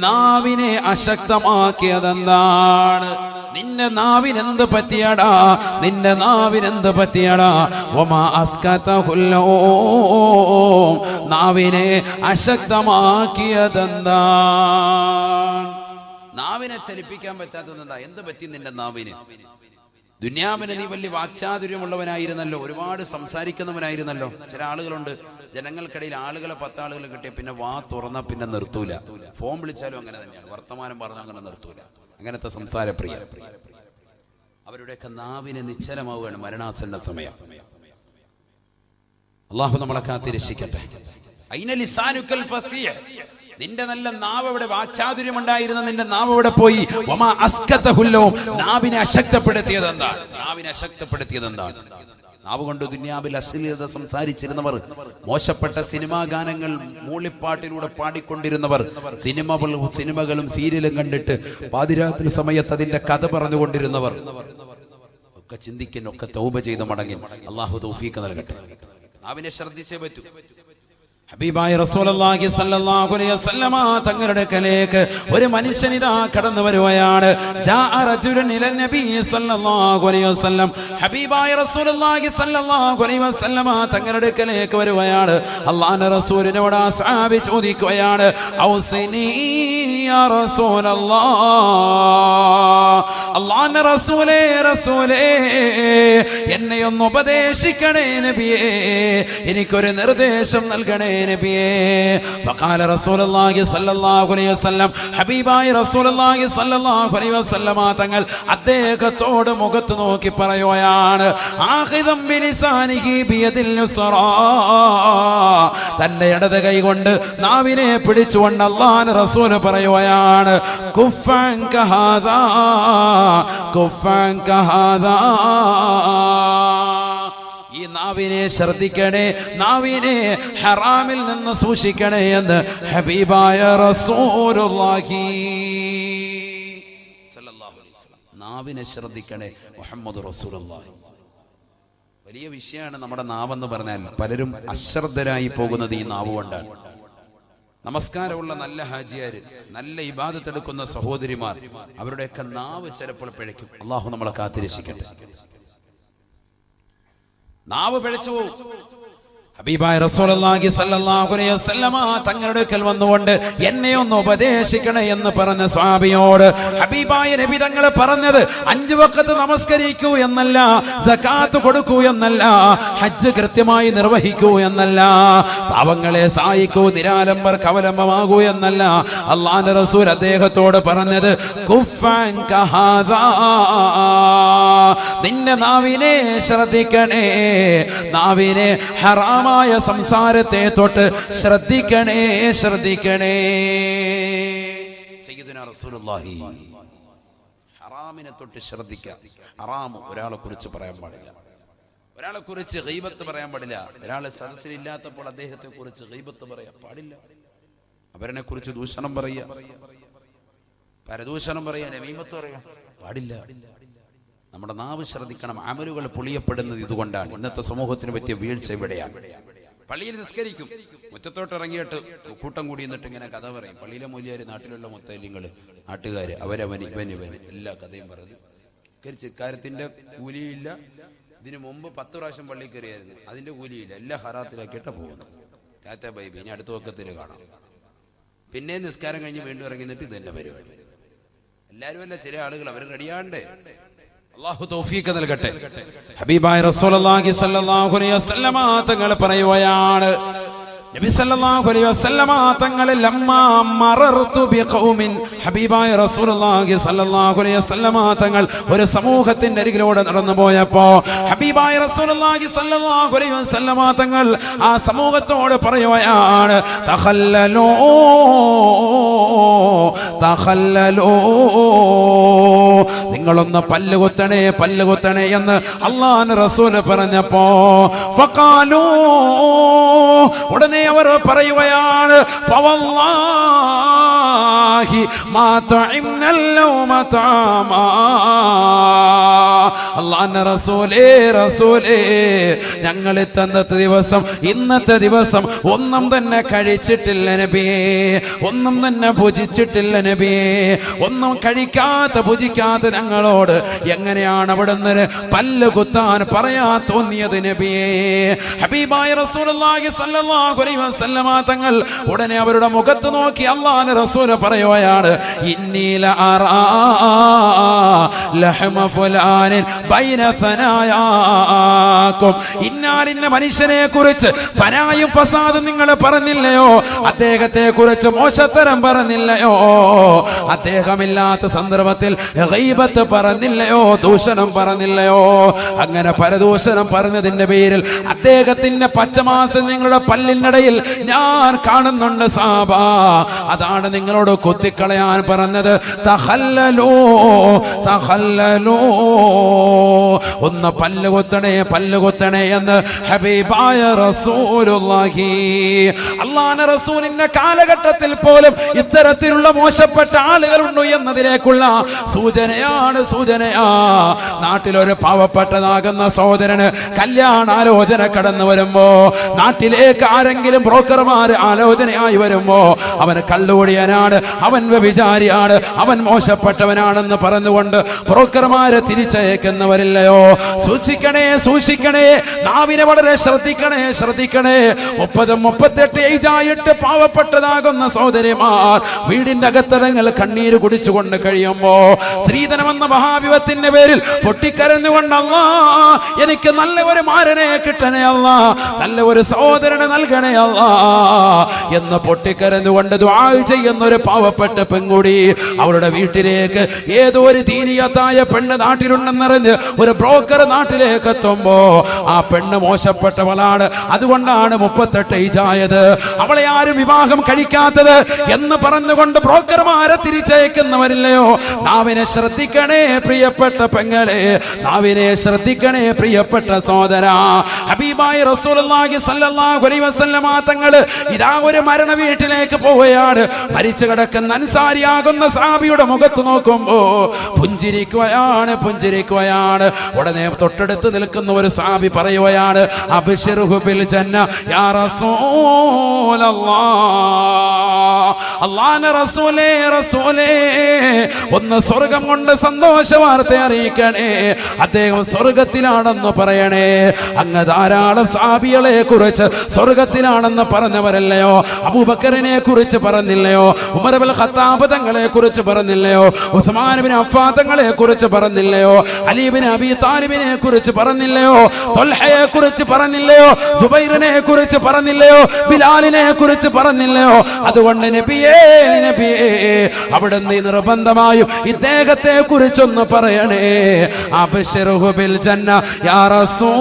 നാവിനെ അശക്തമാക്കിയതെന്താണ്? നിന്റെ നാവിനെന്ത് പറ്റിയടാ? നിന്റെ നാവിനെന്ത് പറ്റിയടാ? വമാ അസ്കതഹുൽ നാവിനെ അശക്തമാക്കിയതെന്താണ്? നാവിനെ ചലിപ്പിക്കാൻ പറ്റാത്തതെന്താ? എന്ത് പറ്റി നിന്റെ നാവിന്? ദുനിയാവിന് നീ വലിയ വാക്ചാതുര്യമുള്ളവനായിരുന്നല്ലോ, ഒരുപാട് സംസാരിക്കുന്നവനായിരുന്നല്ലോ. ചില ആളുകളുണ്ട്, ജനങ്ങൾക്കിടയിൽ ആളുകളെ 10 ആളുകൾ കിട്ടിയ പിന്നെ വാ തുറന്ന പിന്നെ നിർത്തൂല. ഫോൺ വിളിച്ചാലും അങ്ങനെ തന്നെയാണ്, വർത്തമാനം പറഞ്ഞാൽ അങ്ങനെ നിർത്തൂല. അങ്ങനത്തെ സംസാരപ്രിയ. അവരുടെയൊക്കെ നാവിനെ നിശ്ചലമാവുകയാണ് മരണാസന്ന സമയം. അള്ളാഹു നമ്മളെ കാത്തിരക്ഷിക്കട്ടെ. ഐന ലിസാനുകൽ ഫസീഹ്, നിന്റെ നല്ല നാവ് എവിടെ? വാക്ചാതുര്യം ഉണ്ടായിരുന്ന നിന്റെ നാവ് എവിടെ പോയി? വമാ അസ്കതഹുൽ നാവിനെ അശക്തപ്പെടുത്തിയത് എന്താണ്? നാവിനെ അശക്തപ്പെടുത്തിയത് എന്താണ്? നാവ് കൊണ്ട് ദുനിയാവിൽ അശ്ലീലത സംസാരിച്ചിരുന്നവർ, മോശപ്പെട്ട സിനിമാ ഗാനങ്ങൾ മൂളിപ്പാട്ടിലൂടെ പാടിക്കൊണ്ടിരുന്നവർ, സിനിമകളും സീരിയലും കണ്ടിട്ട് പാതിരാത്രി സമയത്ത് അതിന്റെ കഥ പറഞ്ഞുകൊണ്ടിരുന്നവർ ഒക്കെ ചിന്തിക്കുന്നു, ഒക്കെ തൗബ ചെയ്ത് മടങ്ങി. അള്ളാഹു തൗഫീഖ് നൽകട്ടെ. നാവിനെ ശ്രദ്ധിച്ചേ പറ്റൂ. ഹബീബായ റസൂലുള്ളാഹി സ്വല്ലല്ലാഹു അലൈഹി വസല്ലമ തങ്ങളുടെ അടുക്കലേക്ക് ഒരു മനുഷ്യൻ ഇതാ കടന്നു വരുകയാണ്. ജാഅ റജുലുൻ ഇല നബി സ്വല്ലല്ലാഹു അലൈഹി വസല്ലം, ഹബീബായ റസൂലുള്ളാഹി സ്വല്ലല്ലാഹു അലൈഹി വസല്ലമ തങ്ങളുടെ അടുക്കലേക്ക് വരുകയാണ്. അല്ലാഹുവിന്റെ റസൂലിനോട് സ്വഹാബി ചോദിക്കുകയാണ്, ഔസിനി യാ റസൂലല്ലാഹ്, അല്ലാഹുവിന്റെ റസൂലേ എന്നെ ഒന്ന് ഉപദേശിക്കണേ നബിയേ, എനിക്കൊരു നിർദ്ദേശം നൽകണേ നബിയേ. ഫഖാല റസൂലുള്ളാഹി സ്വല്ലല്ലാഹു അലൈഹി വസല്ലം, ഹബീബായ റസൂലുള്ളാഹി സ്വല്ലല്ലാഹു അലൈഹി വസല്ലമ തങ്ങൾ അദ്ദേഹത്തോട് മുഖത്ത് നോക്കി പറയുകയാണ്, ആഖിദം ബിലിസാനിഹി ബിയദിൽ യുസ്റാ, തന്റെ ഇടത് കൈ കൊണ്ട് നാവിനെ പിടിച്ചുകൊണ്ട് അല്ലാഹുവിന്റെ റസൂൽ പറയുകയാണ്, കുഫൻ കഹാദാ കുഫൻ കഹാദാ, ഈ നാവിനെ ശ്രദ്ധിക്കണേ, നാവിനെ ഹറാമിൽ നിന്ന് സൂക്ഷിക്കണേ എന്ന് ഹബീബായ റസൂലുള്ളാഹി സ്വല്ലല്ലാഹു അലൈഹി വസല്ലം. നാവിനെ ശ്രദ്ധിക്കണേ മുഹമ്മദ് റസൂലുള്ളാഹി. വലിയ വിഷയമാണ് നമ്മുടെ നാവെന്ന് പറഞ്ഞാൽ. പലരും അശ്രദ്ധരായി പോകുന്നത് ഈ നാവ് കൊണ്ടാണ്. നമസ്കാരമുള്ള നല്ല ഹാജിയാര്, നല്ല ഇബാദത്തെടുക്കുന്ന സഹോദരിമാർ, അവരുടെയൊക്കെ നാവ് ചിലപ്പോൾ പിഴയ്ക്കും. അള്ളാഹു നമ്മളെ കാത്തിരക്ഷിക്കട്ടെ. നാവ് പിഴച്ചു പോകും. ഹബീബായ റസൂലുള്ളാഹി സ്വല്ലല്ലാഹു അലൈഹി വസല്ലമ തങ്ങളുടെ അടുക്കൽ വന്നുകൊണ്ട് എന്നെ ഒന്ന് ഉപദേശിക്കണേ എന്ന് പറഞ്ഞ സ്വഹാബിയോട് ഹബീബായ നബി തങ്ങൾ പറഞ്ഞത് 5 വഖത്ത് നമസ്കരിക്കൂ എന്നല്ല, സകാത്ത് കൊടുക്കൂ എന്നല്ല, ഹജ്ജ് കൃത്യമായി നിർവഹിക്കൂ എന്നല്ല, പാവങ്ങളെ സഹായിക്കൂ, നിരാലംബർ കവലംബമാകൂ എന്നല്ല. അല്ലാഹുവിന്റെ റസൂൽ അദ്ദേഹത്തോട് പറഞ്ഞത് കുഫൻ കഹാദാ, നിന്റെ നാവിനെ ശ്രദ്ധിക്കണേ, നാവിനെ ഹറാം സംസാരത്തെ തൊട്ട് ശ്രദ്ധിക്കണേ, ശ്രദ്ധിക്കണേ. സയ്യിദുനാ റസൂലുള്ളാഹി ഹറാമിനെ തൊട്ട് ശ്രദ്ധിക്കുക. ഹറാം ഒരാളെ കുറിച്ച് പറയാൻ പാടില്ല, ഒരാളെ കുറിച്ച് ഗീബത്ത് പറയാൻ പാടില്ല. ഒരാളെ സദസ്സിലില്ലാത്തപ്പോൾ അദ്ദേഹത്തെ കുറിച്ച് ഗീബത്ത് പറയാൻ പാടില്ല. അവരെ കുറിച്ച് ദൂഷണം പറയുക, പരദൂഷണം പറയുക, നമീമത്ത് പറയാൻ പാടില്ല. നമ്മുടെ നാവ് ശ്രദ്ധിക്കണം. അമലുകൾ പൊളിയപ്പെടുന്നത് ഇതുകൊണ്ടാണ്. ഇന്നത്തെ സമൂഹത്തിന് പറ്റിയ വീഴ്ച ഇവിടെയാണ്. പള്ളിയിൽ നിസ്കരിക്കും, മുറ്റത്തോട്ട് ഇറങ്ങിയിട്ട് കൂട്ടം കൂടി നിന്നിട്ട് ഇങ്ങനെ കഥ പറയും. പള്ളിയിലെ മൂല്യാര്, നാട്ടിലുള്ള മുത്തല്യങ്ങള്, നാട്ടുകാര്, അവരവന് ഇവന് എല്ലാ കഥയും പറഞ്ഞു കരിച്ച്. കാര്യത്തിന്റെ കൂലിയില്ല. ഇതിനു മുമ്പ് 10 പ്രാവശ്യം പള്ളി കയറിയായിരുന്നു, അതിന്റെ കൂലിയില്ല. എല്ലാം ഹറാത്തിലാക്കിയിട്ടാ പോകുന്നത്. ടാറ്റ ബൈബി, ഇനി അടുത്ത വക്കത്തിന് കാണാം. പിന്നെ നിസ്കാരം കഴിഞ്ഞ് വീണ്ടും ഇറങ്ങി നിന്നിട്ട് ഇത് തന്നെ പരിപാടി. എല്ലാവരും അല്ല, ചില ആളുകൾ അവർ റെഡിയാണ്ടേ. അല്ലാഹു തൗഫീഖ് നൽകട്ടെ. ഹബീബായ റസൂലുള്ളാഹി സ്വല്ലല്ലാഹു അലൈഹി വസല്ലമ തങ്ങൾ പറയുകയാണ്, നബി സല്ലല്ലാഹു അലൈഹി വസല്ലമ തങ്ങൾ ലമ്മാ മറർതു ബിഖൗമിൻ, ഹബീബായ റസൂലുള്ളാഹി സ്വല്ലല്ലാഹു അലൈഹി വസല്ലമ തങ്ങൾ ഒരു സമൂഹത്തിന്റെ അരികിലൂടെ നടന്നു പോയപ്പോ ഹബീബായ റസൂലുള്ളാഹി സ്വല്ലല്ലാഹു അലൈഹി വസല്ലമ തങ്ങൾ ആ സമൂഹത്തോട് പറയുകയാണ്, തഖല്ലലൂ തഖല്ലലൂ, നിങ്ങളൊന്ന് പല്ലുകുത്തണേ, പല്ലുകുത്തണേ എന്ന് അല്ലാഹുവിന്റെ റസൂൽ പറഞ്ഞപ്പോ ഫഖാലൂ, ഉടനെ അവർ പറയുകയാണ്, ഫവല്ലാഹി മാ തഇംനൽ ലൗമ തആമാ, അല്ലാഹുവിന്റെ റസൂലേ, റസൂലേ, ഞങ്ങൾ ഇന്നത്തെ ദിവസം ഒന്നും തന്നെ കഴിച്ചിട്ടില്ല നബിയേ, ഒന്നും തന്നെ ഭുജിച്ചിട്ടില്ല നബിയേ. ഒന്നും കഴിക്കാത്ത ഭുജിക്കാത്ത ഞങ്ങളോട് എങ്ങനെയാണ് അവിടുന്ന് പല്ല് കുത്താൻ പറയാൻ തോന്നിയത് നബിയേ? ഹബീബായ റസൂലുള്ളാഹി സ്വല്ലല്ലാഹു അലൈഹി വസല്ലമ തങ്ങൾ ഉടനെ അവരുടെ മുഖത്ത് നോക്കി അല്ലാഹുവിന്റെ റസൂൽ പറയുകയാണ്, ഇന്നീല അറാ ലഹമ ഫുലാനിൻ ബൈന ഫനായാകും, ഇന്നാലിന്ന മനുഷ്യനെ കുറിച്ച് ഫനായും ഫസാദും നിങ്ങൾ പറഞ്ഞില്ലയോ, അദ്ദേഹത്തെ കുറിച്ച് മോശത്തരം പറഞ്ഞില്ലയോ, അദ്ദേഹമില്ലാത്ത സന്ദർഭത്തിൽ ഗീബത്ത് പറഞ്ഞില്ലയോ, ദൂഷണം പറഞ്ഞില്ലയോ? അങ്ങനെ പരദൂഷണം പറഞ്ഞതിന്റെ പേരിൽ അദ്ദേഹത്തിന്റെ പച്ചമാസം നിങ്ങളുടെ പല്ലിനിടയിൽ ഞാൻ കാണുന്നുണ്ട് സാബ. അതാണ് നിങ്ങളോട് കുത്തിക്കളയാൻ പറഞ്ഞത്. തഖല്ലലൂ തഖല്ലലൂ, ഒന്ന് പല്ലുകുത്തണേ, പല്ലുകുത്തണേ എന്ന് ഹബീബായ റസൂലുള്ളാഹി. അല്ലാഹുവിന്റെ റസൂലിന്റെ കാലഘട്ടത്തിൽ പോലും ഇത്തരത്തിലുള്ള മോശപ്പെട്ട ആളുകളുണ്ടോ എന്നതിലേക്കുള്ള സൂചനയാണ്, സൂചനയാ. നാട്ടിലൊരു പാവപ്പെട്ടതാകുന്ന സഹോദരന് കല്യാണാലോചന കടന്നു വരുമ്പോ, നാട്ടിലേക്ക് ആരെങ്കിലും ബ്രോക്കർമാർ ആലോചനയായി വരുമ്പോ, അവൻ കള്ളുകൂടിയനാണ്, അവൻ വ്യഭിചാരിയാണ്, അവൻ മോശപ്പെട്ടവനാണെന്ന് പറഞ്ഞുകൊണ്ട് ബ്രോക്കർമാരെ തിരിച്ചയക്കുന്നവരില്ലയോ? സൂക്ഷിക്കണേ, സൂക്ഷിക്കണേ, നാവിനെ വളരെ ശ്രദ്ധിക്കണേ, ശ്രദ്ധിക്കണേ. 30-38 ഏജായിട്ട് പാവപ്പെട്ടതാകുന്ന സഹോദരിമാർ വീടിന്റെ അകത്തടങ്ങൾ കണ്ണീര് കുടിച്ചുകൊണ്ട് കഴിയുമ്പോ ശ്രീധനമെന്ന മഹാവിപത്തിന്റെ പേരിൽ പൊട്ടിക്കരഞ്ഞുകൊണ്ട്, അല്ലാ എനിക്ക് നല്ല ഒരു മാരനെ കിട്ടണേ അല്ലാ, നല്ല ഒരു സഹോദരനെ നൽകണേ അല്ലാ എന്ന് പൊട്ടിക്കരഞ്ഞുകൊണ്ട് ദുആ ചെയ്യുന്ന ഒരു പാവപ്പെട്ട പെൺകുടി അവരുടെ വീട്ടിലേക്ക് ഏതോ ഒരു ദീനിയത്തായ പെണ്ണ് നാട്ടിലുണ്ടെന്നറിഞ്ഞ് ഒരു ബ്രോക്കർ നാട്ടിലേക്ക് എത്തുമ്പോ ആ പെണ്ണ് മോശപ്പെട്ടവളാണ്, അതുകൊണ്ടാണ് 38 ഏജായത്, അവളെ ആരും വിവാഹം കഴിക്കാത്തത് എന്ന് പറഞ്ഞുകൊണ്ട് ബ്രോക്കർമാരെ തിരിച്ചയക്കുന്നവരില്ലയോ? നാവിനെ ശ്രദ്ധിക്കണേ പ്രിയപ്പെട്ട പെങ്ങളെ, നാവിനെ ശ്രദ്ധിക്കണേ പ്രിയപ്പെട്ട സഹോദരാ. ഹബീബായ റസൂലുള്ളാഹി സ്വല്ലല്ലാഹു അലൈഹി വസല്ലമ തങ്ങൾ ഇതാ ഒരു മരണ വീട്ടിലേക്ക് പോവുകയാണ്. മരിച്ചു കിടക്കുന്ന അൻസാരിയാകുന്ന സഹാബിയുടെ മുഖത്ത് നോക്കുമ്പോ പുഞ്ചിരിക്കുകയാണ്, പുഞ്ചിരിക്കുകയാണ്. ഉടനെ തൊട്ടടുത്ത് നിൽക്കുന്ന ഒരു സഹാബി പറയുകയാണ്, അബ്ശിർഹു ബിൽ ജന്ന യാ റസൂലല്ലാഹ്, അല്ലാഹുവിന്റെ റസൂലേ റസൂലേ ഒന്ന് സ്വർഗം കൊണ്ട് സന്തോഷ വാർത്ത അറിയിക്കണേ, അദ്ദേഹം സ്വർഗത്തിലാണെന്ന് പറയണേ. അങ്ങ് ധാരാളം സഹാബികളെ കുറിച്ച് സ്വർഗത്തിലാണെന്ന് പറഞ്ഞവരല്ലയോ? അബൂബക്കറിനെ കുറിച്ച് പറഞ്ഞില്ലയോ? ഉമർ ഇബ്നുൽ ഖത്താബ് തങ്ങളെ കുറിച്ച് പറഞ്ഞില്ലയോ? ഉസ്മാൻ ഇബ്നു അഫ്ഫാൻ തങ്ങളെ കുറിച്ച് പറഞ്ഞില്ലയോ? അലി ഇബ്നു അബീ താലിബിനെ കുറിച്ച് പറഞ്ഞില്ലയോ? ത്വൽഹയെ കുറിച്ച് പറഞ്ഞില്ലയോ? സുബൈറിനെ കുറിച്ച് പറഞ്ഞില്ലയോ? ബിലാലിനെ കുറിച്ച് പറഞ്ഞില്ലയോ? അതുകൊണ്ട് നബിയേ നബിയേ അവിടുന്ന് നിർബന്ധമായും ഇദ്ദേഹത്തെ കുറിച്ചൊന്ന് പറയണേ. അബ്ശിറുഹു ബിൽ ജന്ന യാ റസൂലല്ലാഹ്.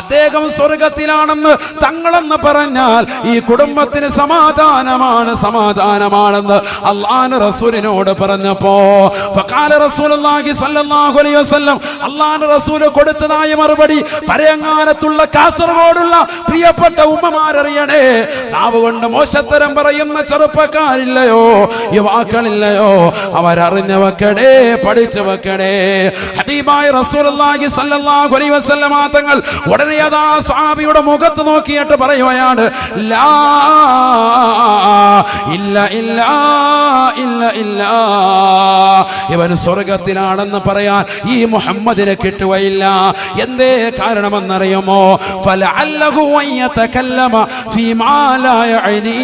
അദ്ദേഹം സ്വർഗത്തിലാണെന്ന് തങ്ങളെന്ന് പറഞ്ഞാൽ ഈ കുടുംബത്തിന് സമാധാനമാണെന്ന് അല്ലാഹുവിന്റെ റസൂലിനോട് പറഞ്ഞപ്പോ ഫഖാല റസൂലുള്ളാഹി സ്വല്ലല്ലാഹു അലൈഹി വസല്ലം അല്ലാഹുവിന്റെ റസൂൽ കൊടുത്തതായ മറുപടി പരയങ്ങാനത്തുള്ള കാസർഗോഡുള്ള പ്രിയപ്പെട്ട ഉമ്മമാരറിയണേ. നാവ് കൊണ്ട് മോശത്തരം പറയുന്ന ചെറുപ്പക്കാരില്ലയോ, യുവാക്കളില്ലയോ? അവരറിഞ്ഞു വെക്കണേ, പഠിച്ചു വെക്കണേ. ഹബീബായ റസൂലുള്ളാഹി സ്വല്ലല്ലാഹു അലൈഹി വസല്ലം തങ്ങൾ ഉടനെ അതാ സ്വഹാബിയുടെ മുഖത്ത് നോക്കിയിട്ട് പറയുകയാണ്, ലാ ഇല്ല ഇല്ല ഇല്ല ഇല്ല, ഇവൻ സ്വർഗത്തിലാണെന്ന് പറയാൻ ഈ മുഹമ്മദിനെ കിട്ടുകയില്ല. എന്തേ കാരണമെന്നറിയുമോ? ഫലഅല്ലഹു വയതകല്ലമ ഫീമാ ലാ യഅനി.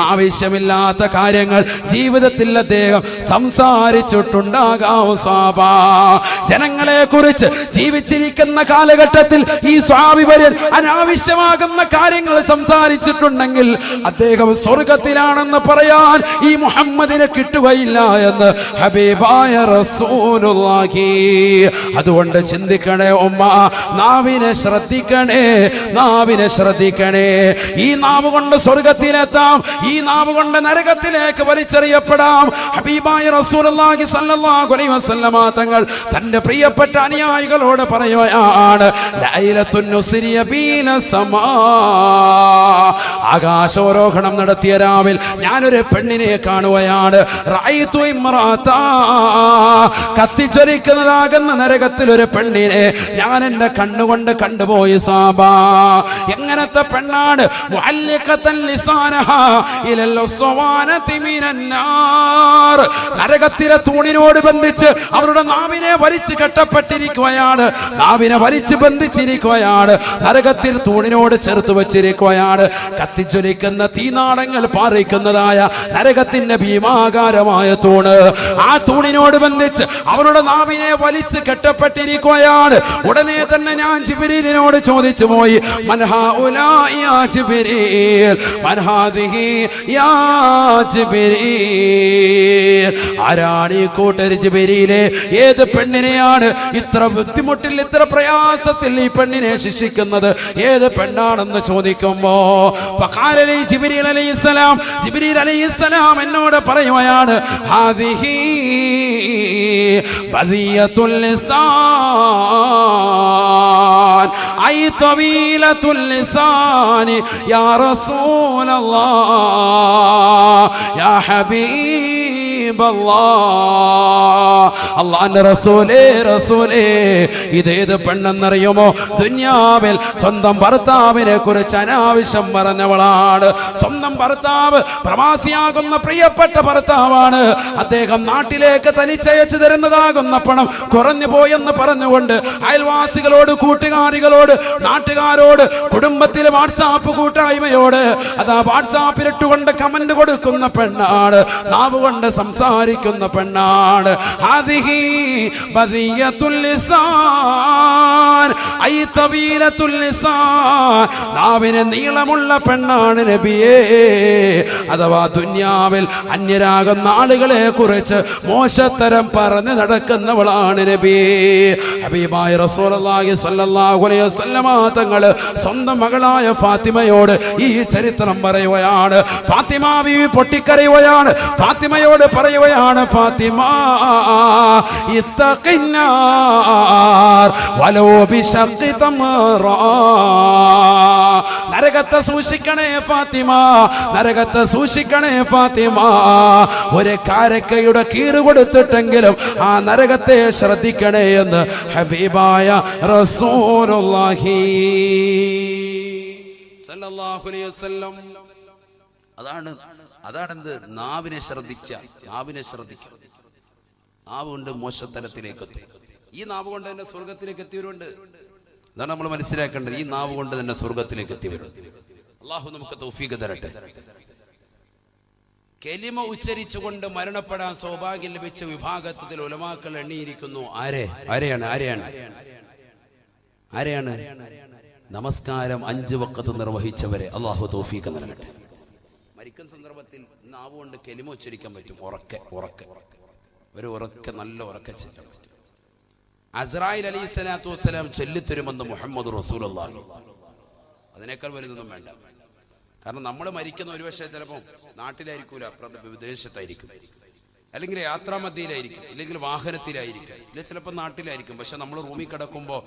ആവശ്യമില്ലാത്ത കാര്യങ്ങൾ ജീവിതത്തിൽ അദ്ദേഹം സംസാരിച്ചിട്ടുണ്ടാകാം. സ്വഹാബ ജനങ്ങളെ കുറിച്ച് ജീവിച്ചിരിക്കുന്ന കാലഘട്ടത്തിൽ ഈ സ്വഹാബി വര്യൻ അനാവശ്യമാകുന്ന കാര്യങ്ങൾ സംസാരിച്ചിട്ടുണ്ടെങ്കിൽ അദ്ദേഹം സ്വർഗത്തിലാണെന്ന് പറയാൻ ഈ മുഹമ്മദിനെ കിട്ടുകയില്ല എന്ന് ഹബീബായ റസൂലുള്ളാഹി. അതുകൊണ്ട് ചിന്തിക്കണേ ഉമ്മ, നാവിനെ ശ്രദ്ധിക്കണേ, നാവിനെ ശ്രദ്ധിക്കണേ. ഈ നാവ് കൊണ്ട് സ്വർഗത്തിലെത്താം, ഈ നാവ് കൊണ്ട് നരകത്തിലേക്ക് വലിച്ചെറിയപ്പെടാം. ഹബീബായ റസൂലുള്ളാഹി സ്വല്ലല്ലാഹു അലൈഹി വസല്ലമ തങ്ങൾ തന്റെ പ്രിയപ്പെട്ട അനുയായികളോട് പറയുകയാണ്, ലൈലത്തുൻ നുസ്രിയ ബീന സമാ. ആകാശാരോഹണം നടത്തിയ രാവിൽ ഞാനൊരു പെണ്ണിനെ കാണുകയാണ്. റഅയ്തു ഇംറാതാ, കത്തിച്ചൊരിക്കുന്നതാകുന്ന നരകത്തിൽ ഒരു പെണ്ണിനെ ഞാൻ എന്റെ കണ്ണുകൊണ്ട് കണ്ടുപോയി. സാബാ എങ്ങനത്തെ പെണ്ണാണ്? മുഅല്ലിഖതൻ ലിസാനഹാ ഇലൽ ഉസ്വാനതി മിനന്നാർ. നരകത്തിലെ തൂണിനോട് ബന്ധിച്ച് അവരുടെ നാവിനെ വലിച്ചു കെട്ടപ്പെട്ടിരിക്കുകയാണ്, നാവിനെ വലിച്ചു ബന്ധിച്ചിരിക്കുകയാണ്, നരകത്തിൽ തൂണിനോട് ചേർത്ത് വെച്ചിരിക്കുകയാണ്. കത്തിച്ചൊലിക്കുന്ന തീനാളങ്ങൾ പാറിക്കുന്നതായ നരകത്തിന്റെ ഭീമാകാരമായ തൂണ്, ആ തൂണിനോട് ബന്ധിച്ച് അവരുടെ നാവിനെ വലിച്ചു കെട്ടപ്പെട്ടിരിക്കുകയാണ്. ഉടനെ തന്നെ ഞാൻ ജിബ്രീലിനോട് ചോദിച്ചു പോയി, മൻഹാഉലാഇ യാ ജിബ്രീൽ, മൻഹാദിഹി യാ ജിബ്രീൽ. ആരാണ് ഈ കൂട്ടർ ജിബ്രീലേ? ഏത് പെണ്ണിനെയാണ് ഇത്ര ബുദ്ധിമുട്ടിൽ ഇത്ര പ്രയാസത്തിൽ ഈ പെണ്ണിനെ ശിക്ഷിക്കുന്നത്? ഏത് പെണ്ണാണെന്ന് ചോദിക്കുമ്പോ ഫഖാല ലി ജിബ്രീൽ അലൈഹിസ്സലാം, ജിബ്രീൽ അലൈഹിസ്സലാം എന്നോട് പറയുകയാണ്, ഹാദിഹി ബദിയത്തുൽ ലിസാൻ ഐ തവീലത്തുൽ ലിസാനി യാ റസൂലല്ലാഹ് യാ ഹബീബല്ലാഹ്. അല്ലാഹുവിന്റെ റസൂലേ റസൂലേ ഇതേത് പെണ്ണെന്നറിയുമോ? ദുനിയാവിൽ സ്വന്തം ഭർത്താവിനെ കുറിച്ച് അനാവശ്യം പറഞ്ഞവളാണ്. സ്വന്തം ഭർത്താവ് പ്രവാസിയാകുന്ന പ്രിയപ്പെട്ട ഭർത്താവാണ്. അദ്ദേഹം നാട്ടിലേക്ക് തനിച്ചയച്ചു തരുന്നതാകുന്ന പണം കുറഞ്ഞു പോയെന്ന് പറഞ്ഞുകൊണ്ട് അയൽവാസികളോട്, കൂട്ടുകാരികളോട്, നാട്ടുകാരോട്, കുടുംബത്തിലെ വാട്സാപ്പ് കൂട്ടായ്മയോട് അതാ വാട്സാപ്പിലിട്ടുകൊണ്ട് കമന്റ് കൊടുക്കുന്ന പെണ്ണാണ്, നാവ് കൊണ്ട് സംസാരിക്കുന്ന പെണ്ണാണ്. ഹാദിഹി ബദിയത്തുൽ ലിസാൻ ഐ തവീലത്തുൽ ലിസാൻ. നാവിന് നീളമുള്ള പെണ്ണാണ് നബിയേ. അഥവാ ദുനിയാവിൽ അന്യരാകുന്ന ആളുകളെ കുറിച്ച് മോശത്തരം പറഞ്ഞ് നടക്കുന്നവളാണ് നബി. ഹബീബായ റസൂലുള്ളാഹി സ്വല്ലല്ലാഹു അലൈഹി വസല്ലമ തങ്ങൾ സ്വന്തം മകളായ ഫാത്തിമയോട് ഈ ചരിത്രം പറയുകയാണ്. ഫാത്തിമ ബീവി പൊട്ടിക്കരയുകയാണ്. ഫാത്തിമയോട് പറയുകയാണ്, ഫാത്തിമ ഇത്തഖിന്നാർ വലോ ബിശഖി തംറ. നരകത്തെ സൂക്ഷിക്കണേ ഫാത്തിമ, നരകത്തെ സൂക്ഷിക്കണേ ഫാത്തിമ. ഒരു കാരക്കയുടെ കീറ് കൊടുത്തിട്ടെങ്കിലും ആ നരകത്തെ ശ്രദ്ധിക്കണേ എന്ന് ഹബീബായ റസൂലുള്ളാഹി സല്ലല്ലാഹു അലൈഹി വസല്ലം. അതാണെന്ത് നാവിനെ ശ്രദ്ധിക്കുക. നാവ് കൊണ്ട് മോശത്തരത്തിലേക്ക് എത്തും. ഈ നാവ് കൊണ്ട് തന്നെ സ്വർഗത്തിലേക്ക് എത്തിയവരുണ്ട്. അതാണ് നമ്മൾ മനസ്സിലാക്കേണ്ടത്. ഈ നാവ് കൊണ്ട് തന്നെ സ്വർഗത്തിലേക്ക് എത്തിയവരുണ്ട്. അള്ളാഹു നമുക്ക് തൗഫീഖ് തരട്ടെ. കലിമ ഉച്ചരിച്ചുകൊണ്ട് മരണപ്പെടാൻ സൗഭാഗ്യം ലഭിച്ച വിഭാഗത്തിൽ ഉലമാക്കൾ എണ്ണിയിരിക്കുന്നു. ആരെയാണ്? നമസ്കാരം 5 വഖത്ത് നിർവഹിച്ചവരെ അള്ളാഹു തൗഫീഖ് നൽകട്ടെ. മരിക്കുന്ന സന്ദർഭത്തിൽ നാവ് കൊണ്ട് കലിമ ഉച്ചരിക്കാൻ പറ്റും. ഉറക്കെ നല്ല ഉറക്കെ ചെല്ലാൻ പറ്റും. അസ്രായിൽ അലൈഹിസ്സലാത്തു വസ്സലാം ചൊല്ലിത്തരുമെന്ന് മുഹമ്മദ് റസൂലുള്ളാഹി. അതിനേക്കാൾ വലുതൊന്നും വേണ്ട. കാരണം നമ്മൾ മരിക്കുന്ന ഒരു പക്ഷേ ചിലപ്പോൾ നാട്ടിലായിരിക്കൂല, വിദേശത്തായിരിക്കും, അല്ലെങ്കിൽ യാത്രാമധ്യയിലായിരിക്കും, ഇല്ലെങ്കിൽ വാഹനത്തിലായിരിക്കും, ഇല്ലെങ്കിൽ ചിലപ്പോൾ നാട്ടിലായിരിക്കും. പക്ഷെ നമ്മൾ റൂമിൽ കിടക്കുമ്പോൾ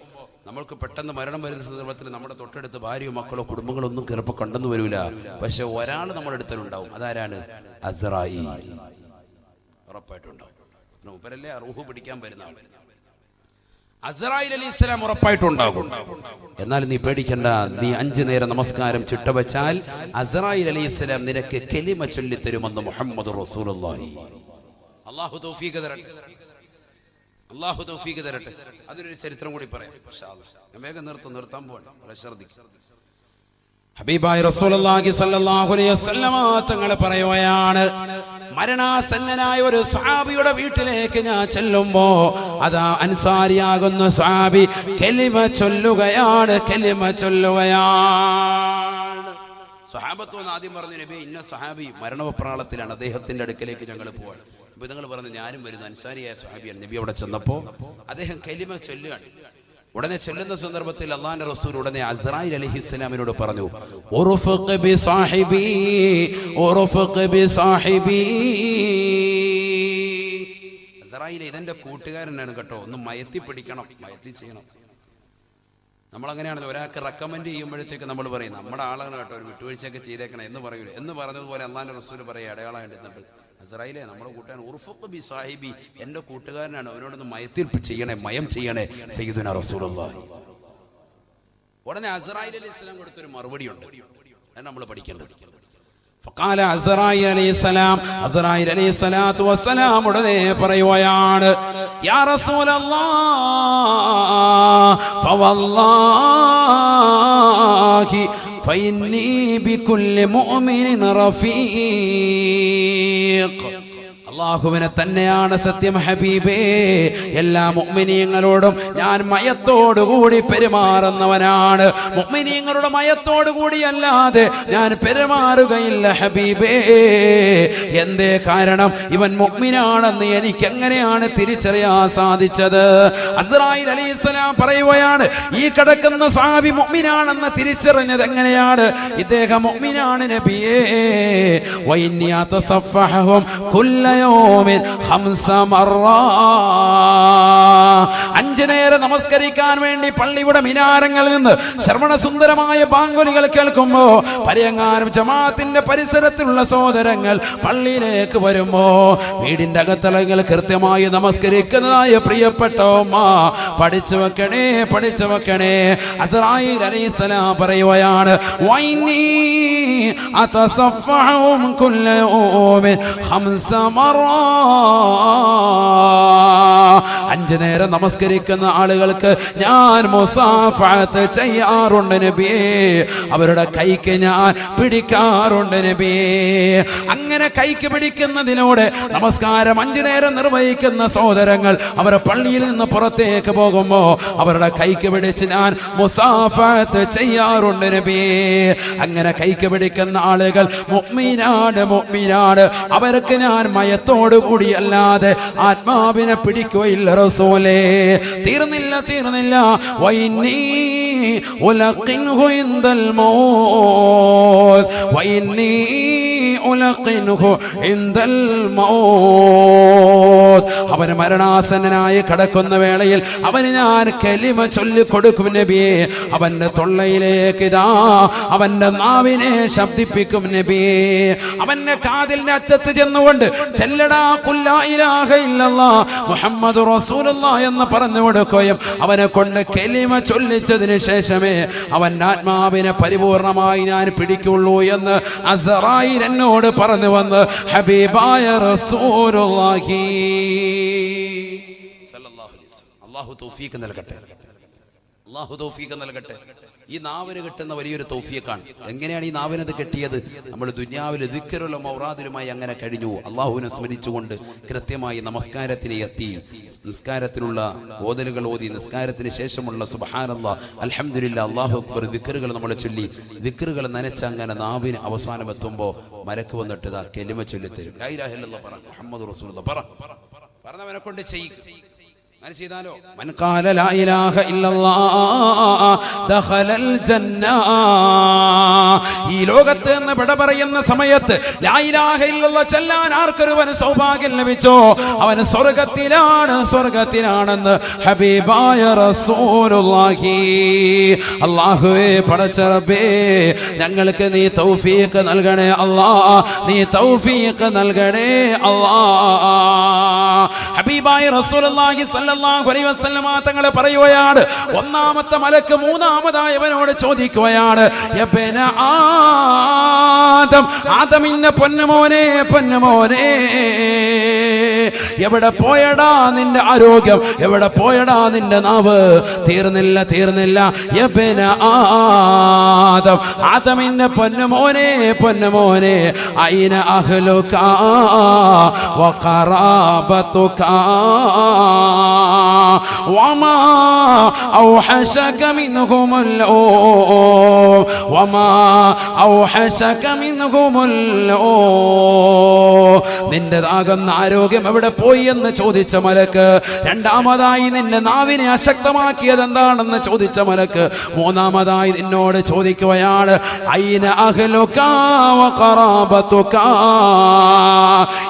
നമ്മൾക്ക് പെട്ടെന്ന് മരണം വരുന്ന സന്ദർഭത്തിൽ നമ്മുടെ തൊട്ടടുത്ത് ഭാര്യയോ മക്കളോ കുടുംബങ്ങളോ ഒന്നും ചിലപ്പോൾ കണ്ടെന്ന് വരൂല. പക്ഷെ ഒരാൾ നമ്മുടെ അടുത്തുണ്ടാവും. അതാരാണ്? അസ്രായീൽ. ഉറപ്പായിട്ടുണ്ടാവും. മൂപ്പരല്ലേ റൂഹ് പിടിക്കാൻ വരുന്ന ആൾ. അസ്രായീൽ അലൈഹിസ്സലാം ഉറപ്പായിട്ടുണ്ടാകും. എന്നാൽ നീ പേടിക്കണ്ട. നീ 5 നേരം നമസ്കാരം ചിട്ടവച്ചാൽ അസ്രായീൽ അലൈഹിസ്സലാം നിനക്ക് കലിമ ചൊല്ലിത്തരുമെന്ന് മുഹമ്മദ് റസൂലുള്ളാഹി. അല്ലാഹു തൗഫീഖ് തരട്ടെ. അതിനൊരു ചരിത്രം കൂടി പറയാം. ഞാൻ വേഗം നിർത്താൻ പോവാണ്. വളരെ ശ്രദ്ധിക്കുക. ഹബീബായ റസൂലുള്ളാഹി സ്വല്ലല്ലാഹു അലൈഹി വസല്ലം തങ്ങൾ പറയുകയാണ്, മരണാസന്നനായ ഒരു സ്വഹാബിയുടെ വീട്ടിലേക്ക് ഞാൻ ചെല്ലുമ്പോ അതാ അൻസാരിയാകുന്ന സ്വഹാബി കലിമ ചൊല്ലുകയാണ്. സ്വഹാബത്ത് ആദ്യം പറഞ്ഞു, നബി ഇന്ന സ്വഹാബി മരണവപ്രാളത്തിലാണ്, അദ്ദേഹത്തിന്റെ അടുക്കലേക്ക് ഞങ്ങൾ പോവാണ്. അപ്പൊ നിങ്ങൾ പറഞ്ഞു ഞാനും വരുന്നു, അൻസാരിയായ സ്വഹാബിയാണ്. നബി അവിടെ ചെന്നപ്പോ അദ്ദേഹം കലിമ ചൊല്ലുകയാണ്. ഉടനെ ചൊല്ലുന്ന സന്ദർഭത്തിൽ അല്ലാഹുവിന്റെ റസൂൽ ഉടനെ അസ്രായീൽ അലൈഹിസ്സലാമിനോട് പറഞ്ഞു, ഉർഫഖ് ബി സാഹിബി. അസ്രായീൽ ഇതെന്റെ കൂട്ടുകാരനാണ് കേട്ടോ, ഒന്ന് മയത്തി പിടിക്കണം, മയത്തി ചെയ്യണം. നമ്മളങ്ങനെയാണല്ലോ, ഒരാൾക്ക് റെക്കമെൻഡ് ചെയ്യുമ്പോഴത്തേക്ക് നമ്മൾ പറയും നമ്മുടെ ആളാണ് കേട്ടോ, ഒരു വിട്ടുവീഴ്ചയൊക്കെ ചെയ്തേക്കണം എന്ന് പറയൂലേ. എന്ന് പറഞ്ഞതുപോലെ അല്ലാഹുവിന്റെ റസൂൽ പറയുക അടയാളമായിട്ട് അസ്രായീലേ നമ്മുടെ കൂട്ടുകാരൻ ഉർഫഖ് ബി സാഹിബി, എന്റെ കൂട്ടുകാരനാണ്, അവനോടൊന്ന് മയം ചെയ്യണേ സയ്യിദുനാ റസൂലുള്ളാഹി. ഉടനെ അസ്രായീൽ അലൈഹിസ്സലാം കൊടുത്തൊരു മറുപടി ഉണ്ട്, അത് നമ്മൾ പഠിക്കേണ്ടത്. ഫഖാല അസ്രായീൽ അലൈഹിസ്സലാത്തു വസ്സലാം ഉടനെ പറയുകയാണ്, യാ റസൂലല്ലാഹ് ഫവല്ലാഹി ഫഇന്നി ബികുല്ലി മുഅ്മിനിൻ റഫീഖ്. അല്ലാഹുവിനെ തന്നെയാണ് സത്യം ഹബീബേ, എല്ലാ മുഅ്മിനീങ്ങളോടും ഞാൻ മയത്തോടുകൂടി പെരുമാറുന്നവനാണ്. മുഅ്മിനീങ്ങളുടെ മയത്തോടുകൂടി അല്ലാതെ ഞാൻ പെരുമാറുകയില്ല ഹബീബേ. എന്തേ കാരണം? ഇവൻ മുഅ്മിനാണെന്ന് എനിക്ക് എങ്ങനെയാണ് തിരിച്ചറിയാൻ സാധിച്ചത്? അസ്രായീൽ അലൈഹിസ്സലാം പറയുകയാണ്, ഈ കിടക്കുന്ന സ്വഹാബി മുഅ്മിനാണെന്ന് തിരിച്ചറിഞ്ഞത് എങ്ങനെയാണ്? ഇദ്ദേഹം മുഅ്മിനാണ് നബിയേ. വഇന്നി അതസഫഹും കുല്ല 5 നേരം നമസ്കരിക്കാൻ വേണ്ടി പള്ളിയുടെ മിനാരങ്ങളിൽ നിന്ന് ശ്രവണസുന്ദരമായ ബാങ്കുലികൾ കേൾക്കുമ്പോ പരിയങ്ങാനും ജമാഅത്തിന്റെ പരിസരത്തുള്ള സഹോദരങ്ങൾ പള്ളിയിലേക്ക് വരുമ്പോ വീടിന്റെ അകത്തളങ്ങൾ കൃത്യമായി നമസ്കരിക്കുന്നതായ പ്രിയപ്പെട്ട ഉമ്മ പഠിച്ചു വെക്കണേ. അസ്രായീൽ അലൈഹിസ്സലാം പറയുകയാണ്, വൈനി അതസഫഹും കുല്ല യൗമിൻ 5 നേരം നമസ്കരിക്കുന്ന ആളുകൾക്ക് ഞാൻ മുസാഫഹത്ത് ചെയ്യാറുണ്ട് നബിയേ. അവരുടെ കൈക്ക് ഞാൻ പിടിക്കാറുണ്ട് നബിയേ. അങ്ങനെ കൈക്ക് പിടിക്കുന്നതിലൂടെ നമസ്കാരം 5 നേരം നിർവഹിക്കുന്ന സഹോദരങ്ങൾ അവരുടെ പള്ളിയിൽ നിന്ന് പുറത്തേക്ക് പോകുമ്പോ അവരുടെ കൈക്ക് പിടിച്ച് ഞാൻ മുസാഫഹത്ത് ചെയ്യാറുണ്ട് നബിയേ. അങ്ങനെ കൈക്ക് പിടിക്കുന്ന ആളുകൾ മുഅ്മിനാണ്. അവർക്ക് ഞാൻ മയത്തോടു കൂടി അല്ലാതെ ആത്മാവിനെ പിടിക്കുകയില്ല റസൂലേ. തീർന്നില്ല. വൈന്നീ ഉലഖിൻഹു ഇൻദൽ മൗത്ത് വൈന്നീ ഉലഖിൻഹു ഇൻദൽ മൗത്ത്. അവൻ മരണാസന്നനായി കിടക്കുന്ന വേളയിൽ അവന് ഞാൻ കലിമ ചൊല്ലിക്കൊടുക്കും നബിയെ. അവന്റെ തൊള്ളയിലേക്ക് ഇതാ അവന്റെ നാവിനെ ശബ്ദിപ്പിക്കും നബിയെ. അവന്റെ കാതിലിന്റെ അറ്റത്ത് ചെന്നുകൊണ്ട് ചെല്ലടാ ഖുൽ ലാ ഇലാഹ ഇല്ലല്ലാഹ് മുഹമ്മദുർ റസൂലുള്ളാഹ് എന്ന് പറഞ്ഞു കൊടുക്കുകയും അവനെ കൊണ്ട് കലിമ ചൊല്ലിച്ചതിന് ശേഷമേ അവന്റെ ആത്മാവിനെ പരിപൂർണമായി ഞാൻ പിടിക്കുള്ളൂ എന്ന് അസ്റായീൽ എന്നോട് പറഞ്ഞു വന്ന് ഹബീബായ റസൂലുള്ളാഹി സല്ലല്ലാഹു അലൈഹി വസല്ലം. അല്ലാഹു തൗഫീഖ് നൽകട്ടെ, അല്ലാഹു തൗഫീഖ് നൽകട്ടെ. ഈ നാവിന് കിട്ടുന്ന വലിയൊരു തൗഫീഖാണ്. എങ്ങനെയാണ് ഈ നാവിനത് കിട്ടിയത്? നമ്മൾ ദുനിയാവിൽ ദിക്റുലും മൗറാദിലുമായി അങ്ങനെ കഴിഞ്ഞു. അള്ളാഹുവിനെ സ്മരിച്ചുകൊണ്ട് കൃത്യമായി നമസ്കാരത്തിന് എത്തി, നിസ്കാരത്തിലുള്ള ഓതലുകൾ ഓതി, നിസ്കാരത്തിന് ശേഷമുള്ള സുബ്ഹാനല്ലാഹ്, അൽഹംദുലില്ലാഹ്, അല്ലാഹു അക്ബർ ദിക്റുകൾ നമ്മൾ ചൊല്ലി, ദിക്റുകൾ നനച്ച് അങ്ങനെ നാവിന് അവസാനം എത്തുമ്പോൾ മലക്ക് വന്നിട്ട് ഇതാ കലിമ ചൊല്ലിത്തരും. ലാ ഇലാഹ ഇല്ലല്ലാഹ് പറ, മുഹമ്മദുർ റസൂലുള്ളാഹ് പറ, പറഞ്ഞവനെ കൊണ്ട് ചെയ്യിക്കും. ചെയ്താലോ മൻ ഖാല ലാ ഇലാഹ ഇല്ലല്ലാഹ് ദഖലൽ ജന്ന. ഈ ലോകത്ത് നിന്ന് വിട പറയുന്ന സമയത്ത് ലാ ഇലാഹ ഇല്ലല്ലാഹ് ചൊല്ലാൻ ആർക്കൊരുവന് സൗഭാഗ്യം ലഭിച്ചോ അവൻ സ്വർഗ്ഗത്തിലാണെന്ന് ഹബീബായ റസൂലുള്ളാഹി. അല്ലാഹുവേ പടച്ച റബ്ബേ, ഞങ്ങൾക്ക് നീ തൗഫീഖ് നൽകണേ അല്ലാഹ്, നീ തൗഫീഖ് നൽകണേ അല്ലാഹ്. ഹബീബായ റസൂലുള്ളാഹി സല്ലല്ലാഹു അലൈഹി വസല്ലമ തങ്ങൾ പറയുകയാണ്, ഒന്നാമത്തെ മലക്ക് മൂന്നാമതായവനോട് ചോദിക്കുകയാണ്, യബ്ന ആദം, ആദമിന്റെ പൊന്നുമോനെ, പൊന്നുമോനെ, എവിടെ പോയടാ നിന്റെ ആരോഗ്യം, എവിടെ പോയടാ നിന്റെ നാവ്? തീർന്നില്ല. യബ്ന ആദം, ആദമിന്റെ പൊന്നുമോനെ, പൊന്നുമോനെ, ഐന അഹ്ലുക വഖറാബതുക وما أوحشك منهم الأوم وما أوحشك منهم الأوم. നിന്റേതാകുന്ന ആരോഗ്യം എവിടെ പോയി എന്ന് ചോദിച്ച മലക്ക്. രണ്ടാമതായി നിന്റെ നാവിനെ അശക്തമാക്കിയത് എന്താണെന്ന് ചോദിച്ച മലക്ക്. മൂന്നാമതായി നിന്നോട് ചോദിക്കുകയാണ്, ഐന അഹ്ലുക വഖറാബതുക.